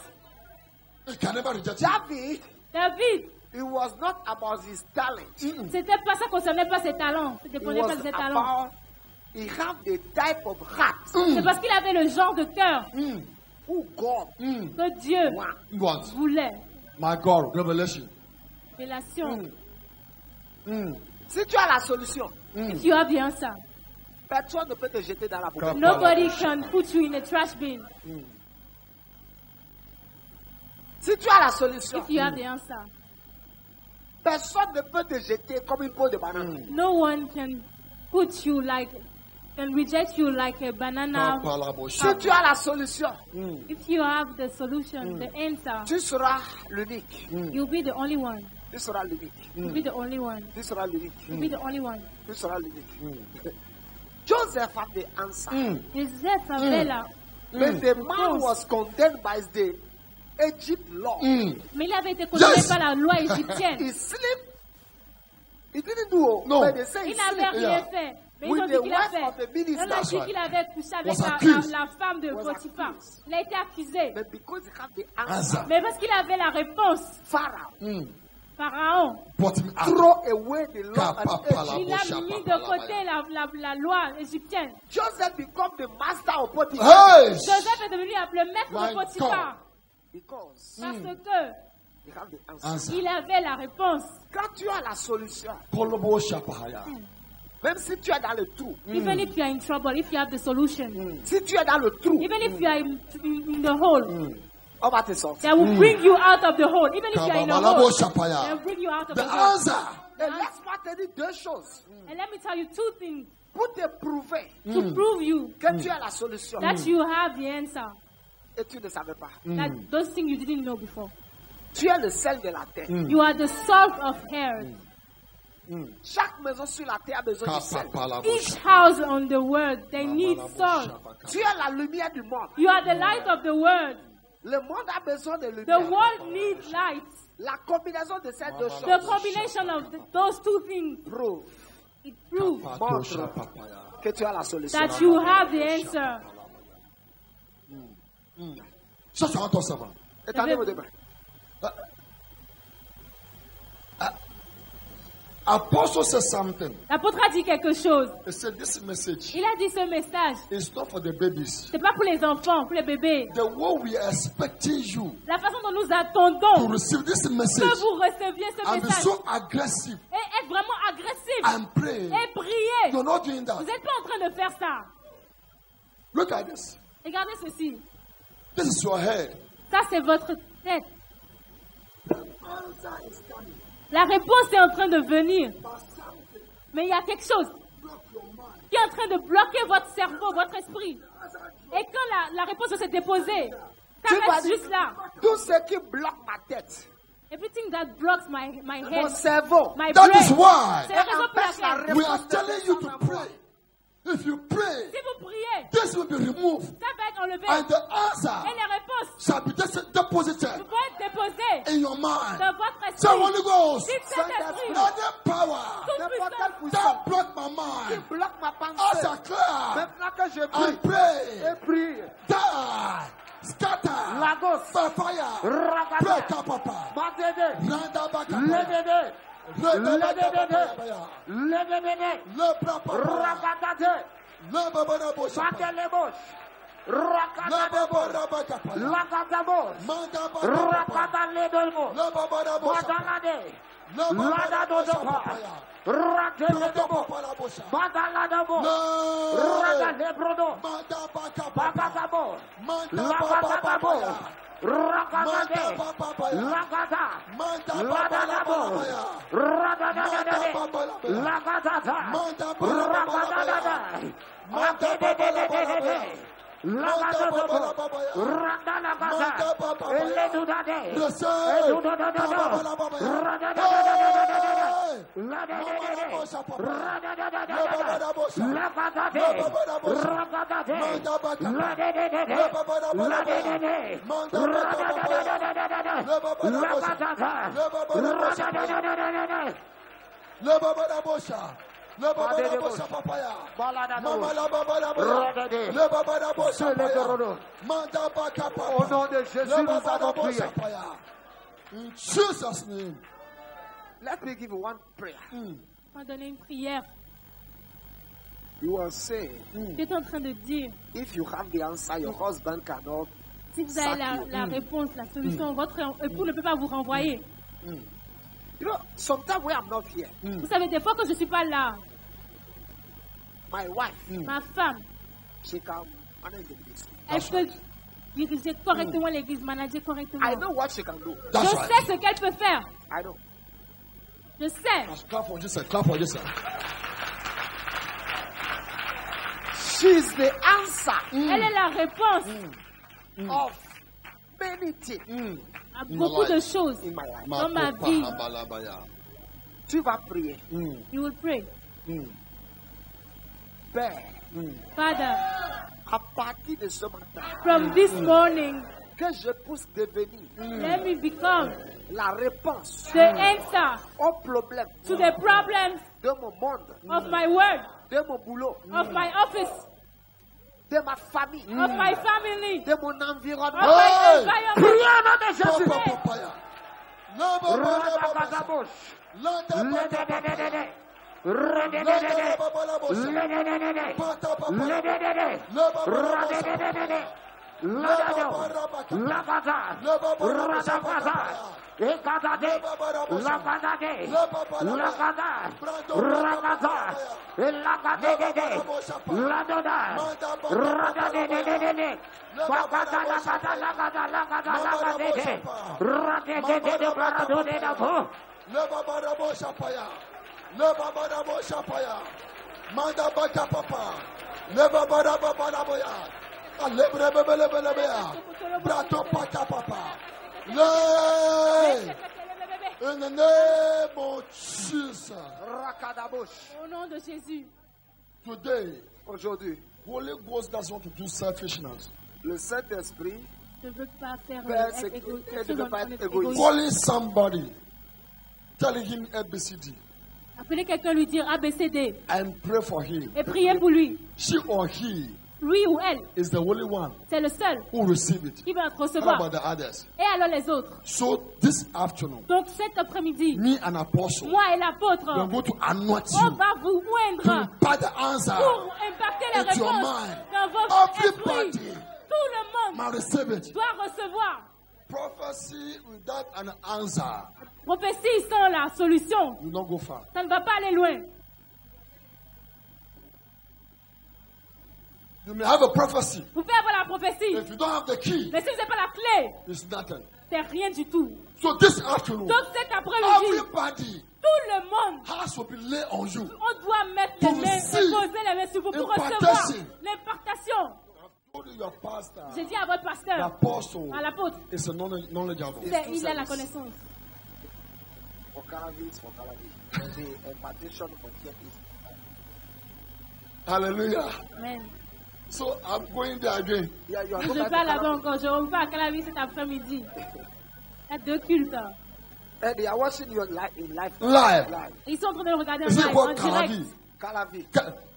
You can never reject it. David, David, it was not about his talent. c'était pas ça concernait pas ses talents. Ça It dépendait pas was de ses talents. about he have the type of heart C'est parce qu'il avait le genre de cœur who God que Dieu What? voulait. My God, revelation. Relation. Si tu as la solution, If you have the answer, personne ne peut te jeter dans la poubelle. nobody can put you in a trash bin. Si tu as la solution, If you have the answer, personne ne peut te jeter comme une peau de banane. no one can put you like, can reject you like a banana. Si tu as la solution, If you have the solution, the answer, tu seras l'unique. you'll be the only one. Tu seras l'unique. You'll be the only one. Tu seras l'unique. You'll be the only one. Tu seras l'unique. Joseph had the answer. Joseph avait la. But the man was condemned by the Egypt law. Mais il avait été condamné Yes. par la loi égyptienne. He slept. He didn't do. No. But they say he Il n'avait slept. rien fait. Mais ils With ont the dit qu'il a wife of the fait. minister. On a dit qu'il avait couché avec Was accused. la femme de Was Potiphar. accused. Il a été accusé. But because he had the answer, Answer. Mais parce qu'il avait la réponse, Pharaoh Pharaon, Put him out. throw away the law of Kapapala. il a mis de côté la loi égyptienne. Joseph become the master of Potiphar. Hey! Joseph est devenu le maître My de Potiphar. Because Parce que he had the answer. Answer. il avait la réponse. Quand tu as la solution, Kolobo Shapahaya. même si tu es dans le trou, Even if you are in trouble, if you have the solution, si tu es dans le trou, even if you are in the hole, on va te sortir. they will bring you out of the hole. Even if you are in a Kababalabo hole, they Shapaya. will bring you out of The the hole. answer. Et laisse-moi te dire deux choses. And let me tell you two things Pour te prouver to prove you que tu as la solution that you have the answer. et tu ne savais pas. That those things you didn't know before. Tu es le sel de la terre. You are the salt of earth. Chaque maison sur la terre a besoin du sel. Each house on the world, they need salt. Tu es la lumière du monde. You are the light of the world. Le monde a besoin de The lumière. world needs light. La combinaison de ces deux The choses combination of those two things, prouve it proves que tu as la solution. that you have the answer. Ça, c'est en ton servant. Étendez-vous demain. Apostle says something. L'apôtre a dit quelque chose. He said, this message Il a dit ce message. is not for the babies. C'est pas pour les enfants, pour les bébés. The way we are expecting you La façon dont nous to attendons receive this que message vous receviez ce and be message so aggressive et être vraiment agressif and pray. et prier. You're not doing Vous that. n'êtes pas en train de faire ça. Look at this. Regardez ceci. This is your head. Ça, c'est votre tête. La réponse est en train de venir. Mais il y a quelque chose qui est en train de bloquer votre cerveau, votre esprit. Et quand la réponse s'est déposée, ça Tu vas reste dire, juste là. tout ce qui bloque ma tête, Everything that blocks my mon head, cerveau, my That brain. is why C'est la raison pour empêche la laquelle, we are telling you to pray. If you pray, si vous priez, this will be removed ça va être enlevé. and the Et answer les réponses shall be deposited vont être déposées in your mind. dans votre Say, esprit. Holy Ghost, Dites Saint-Esprit, any power n'importe quelle puissance that block my qui mind, bloque ma as pensée, I clear maintenant que je and prie pray, et prie, die, scatter, Lagos, by fire, pray, Ragada, Kapapa, Matede, Randa Baka, Ledede, Randa Baka, Ledede, Le Brapa, Ragadade, Le Babana Bosha, Madelebos, Le Rakadabo, Babana Baka, Lagadabos, Manda Baka, Rakadaledolmo, Le Babana Bosha, Madalade, Le Babana Ladadodopa, Bosha, Rakeledebo, Madaladabo, Ragadebrodo, Manda Baka, Bagagabo, Manda Lagadabo, Baka, Rakadade, Lagada, Ladadabo, Radadadade, Lagadada, Rakadadada, Makededededede, Lagadodobo, Randalagada, Eledudade, Edudodododod, Radadadadadadada, Ladadadade, Radadadadadada, Lagadade, Ragadade, Ladadadade, Ladadade, Radadadadadada, Lagadada, Radadadadadada, Le Babana Bosha, Le Babana Bosha Papaya, Mama la Babana Bosha, Le Babana Bosha Papaya, Manda Baka Au Papa, nom de Jésus, Le nous avons Babana prié. Bosha Papaya. In Jesus' name. Let me give you one prayer. On va donner une prière. You are saying, J'étais en train de dire, if you have the answer, your husband cannot. si vous avez la réponse, la solution, votre époux ne peut pas vous renvoyer. You know, sometimes when I'm not here, Vous savez, des fois que je ne suis pas là, my wife, ma femme, she can manage the business. elle peut diriger correctement l'église, manager correctement. I know what she can do. That's Je right. sais ce qu'elle peut faire. I know. Je sais. Clap for Jesus. Clap for Jesus. She's the answer Elle est la réponse of many things à beaucoup de choses in my life. dans ma vie. Tu vas prier. You will pray. Père, Father, à partir de ce matin, from this morning, que je puisse devenir let me become la réponse the answer au problème to the problems de mon monde, of my work, de mon boulot, of my office, de ma famille, of my family, de mon of environnement. my environment. Manda baka papa. Leba bara baba la boya. Alebre bebe lebe lebe ya. Brato paka papa. In the name of Jesus. Au nom de Jésus. Today, Aujourd'hui, Holy Ghost doesn't want to do selfishness. le Saint-Esprit, Je ne veux pas faire Père, être c'est que- égoïste. elle ne veut pas être Être égoïste. Calling somebody, telling him ABCD, Appelez quelqu'un, lui dire ABCD and pray for him. et priez pour lui. She or he Lui ou elle, is the only one c'est le seul who receive it. qui va How recevoir. about the others? Et alors les autres. So this afternoon, Donc cet après-midi, me and Apostle, moi et l'apôtre, we are going to anoint on you va vous to moindre impart the answer. pour impacter les Into your réponses mind. dans votre Everybody esprit. Tout le monde must receive it. doit recevoir. Prophecy without an answer Prophétie sans la solution, will not go far. ça ne va pas aller loin. You may have a prophecy. Vous pouvez avoir la prophétie, If you don't have the key, mais si vous n'avez pas la clé, it's nothing. c'est rien du tout. So this afternoon, Donc cet après-midi, everybody tout le monde, has to be laid on you. on doit mettre To les mains et receive poser les mains sur vous pour impartation. recevoir l'impartation. I told your pastor, J'ai dit à votre the pasteur, apostle, à l'apôtre, is a knowledgeable. il a la connaissance. for Calavis, the impartation for Jeffries. Hallelujah. Amen. So I'm going there again. Yeah, you are Je not ne vais like pas the là-bas Calavis. encore, je ne vais pas à Calavis cet après-midi. Il y a deux cultes. And they are watching you in live. Live. Ils sont en train de le regarder en Is it live, en what direct. Calavi? Calavis.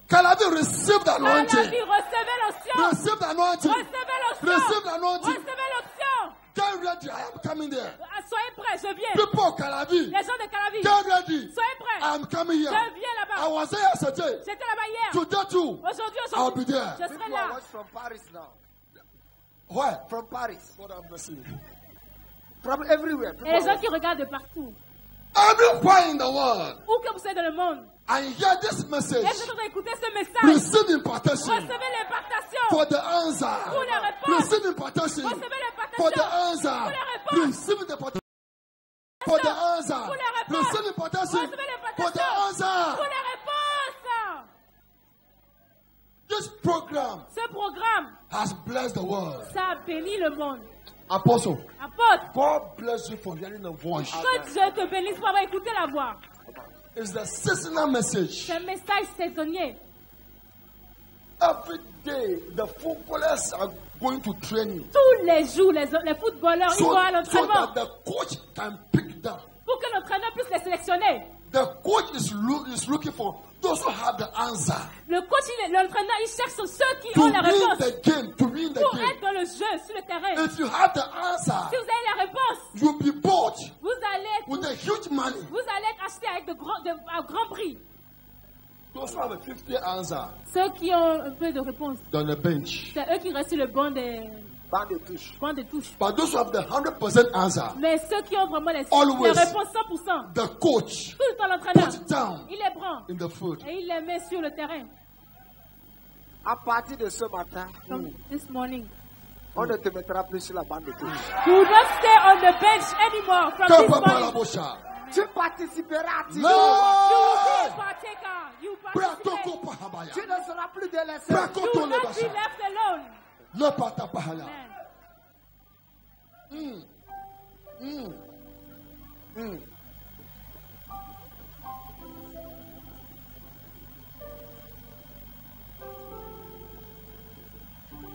Calavi receive the Calavis, anointing. recevez l'onction. Receive the anointing. Recevez l'onction. Receive the anointing. Recevez l'onction. Get ready. I am coming there. Soyez prêts, je viens. People of Calavi, Les gens de Calavis, get ready. soyez prêts. I'm coming here. Je viens I là-bas. was there yesterday. J'étais là-bas hier. Today too. Aujourd'hui, I'll be there. je serai People are là. watching from Paris now. Why? From Paris. God have mercy. From everywhere. People Et les are gens qui regardent de partout, Everywhere in the world. où que vous soyez dans le monde, And hear this et message. vous êtes en train d'écouter ce message, Receive impartation recevez l'impartation. for the answer. Pour les réponses. Receive impartation Recevez for the l'impartation. answer. Pour les réponses. Receive the impartation for the answer. Pour les réponses. Receive impartation Recevez for the l'impartation. answer. Pour les réponses. This program Ce programme, has blessed the world. ça a béni le monde. Apostle, Apôtre, God bless you for hearing the voice. que Dieu te bénisse pour avoir écouté la voix. It's the seasonal message. C'est un message saisonnier. Every day, the footballers are going to training Tous les jours, les footballeurs, ils so, vont à so l'entraînement that the coach can pick them. pour que l'entraîneur puisse les sélectionner. The coach is looking for those who have the answer Le coach, l'entraîneur, il cherche ceux qui to ont la win réponse the game. To win the pour game. être dans le jeu, sur le terrain. If you have the Si answer, vous avez la réponse, you'll be bought vous allez with a huge money être acheté avec un grand prix. Those who have a 50 answer Ceux qui ont un peu de réponse, on the bench. c'est eux qui restent sur le banc Bande de touche. de touche. But those who have the 100% answer, Mais ceux qui ont vraiment les Always. réponses 100%, the coach tout le temps l'entraîneur, put it down il les prend in the foot. et il les met sur le terrain. À partir de ce matin, Comme this morning. on ne te mettra plus sur la bande de touche. You will not stay on the bench anymore from this morning. Tu participeras activement. You will be a No! partaker. You Bratoko participate. pahabaya. Tu ne seras plus délaissé. You Brakoto will not be lebasha. left alone. Le pata pahaya. Amen.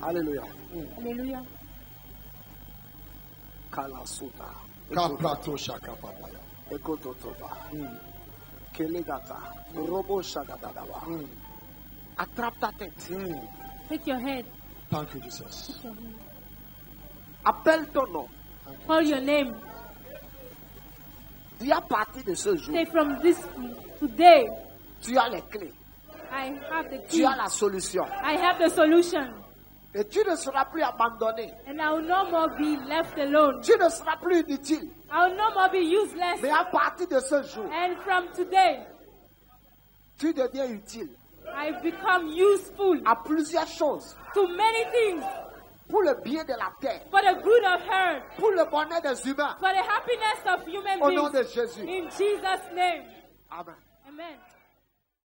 Alléluia. Alléluia. Kalasuta. Kaprato shaka papaya. Ekototoba. Kelegata. Robo shagadadawa. Attrape ta tête. Take your head. Thank you, Jesus. Appelle ton nom. Call your name. Dis à partir de ce jour, Say from this today, tu as les clés. I have the Tu key. as la solution. I have the solution. Et tu ne seras plus abandonné. And I will no more be left alone. Tu ne seras plus inutile. I will no more be useless. Mais à partir de ce jour, And from today, tu deviens utile I become useful à plusieurs choses. to many things Pour le bien de la terre. for the good of earth, Pour le bonheur des humains. for the happiness of human Au nom beings. de Jésus. In Jesus' name. Amen. Amen.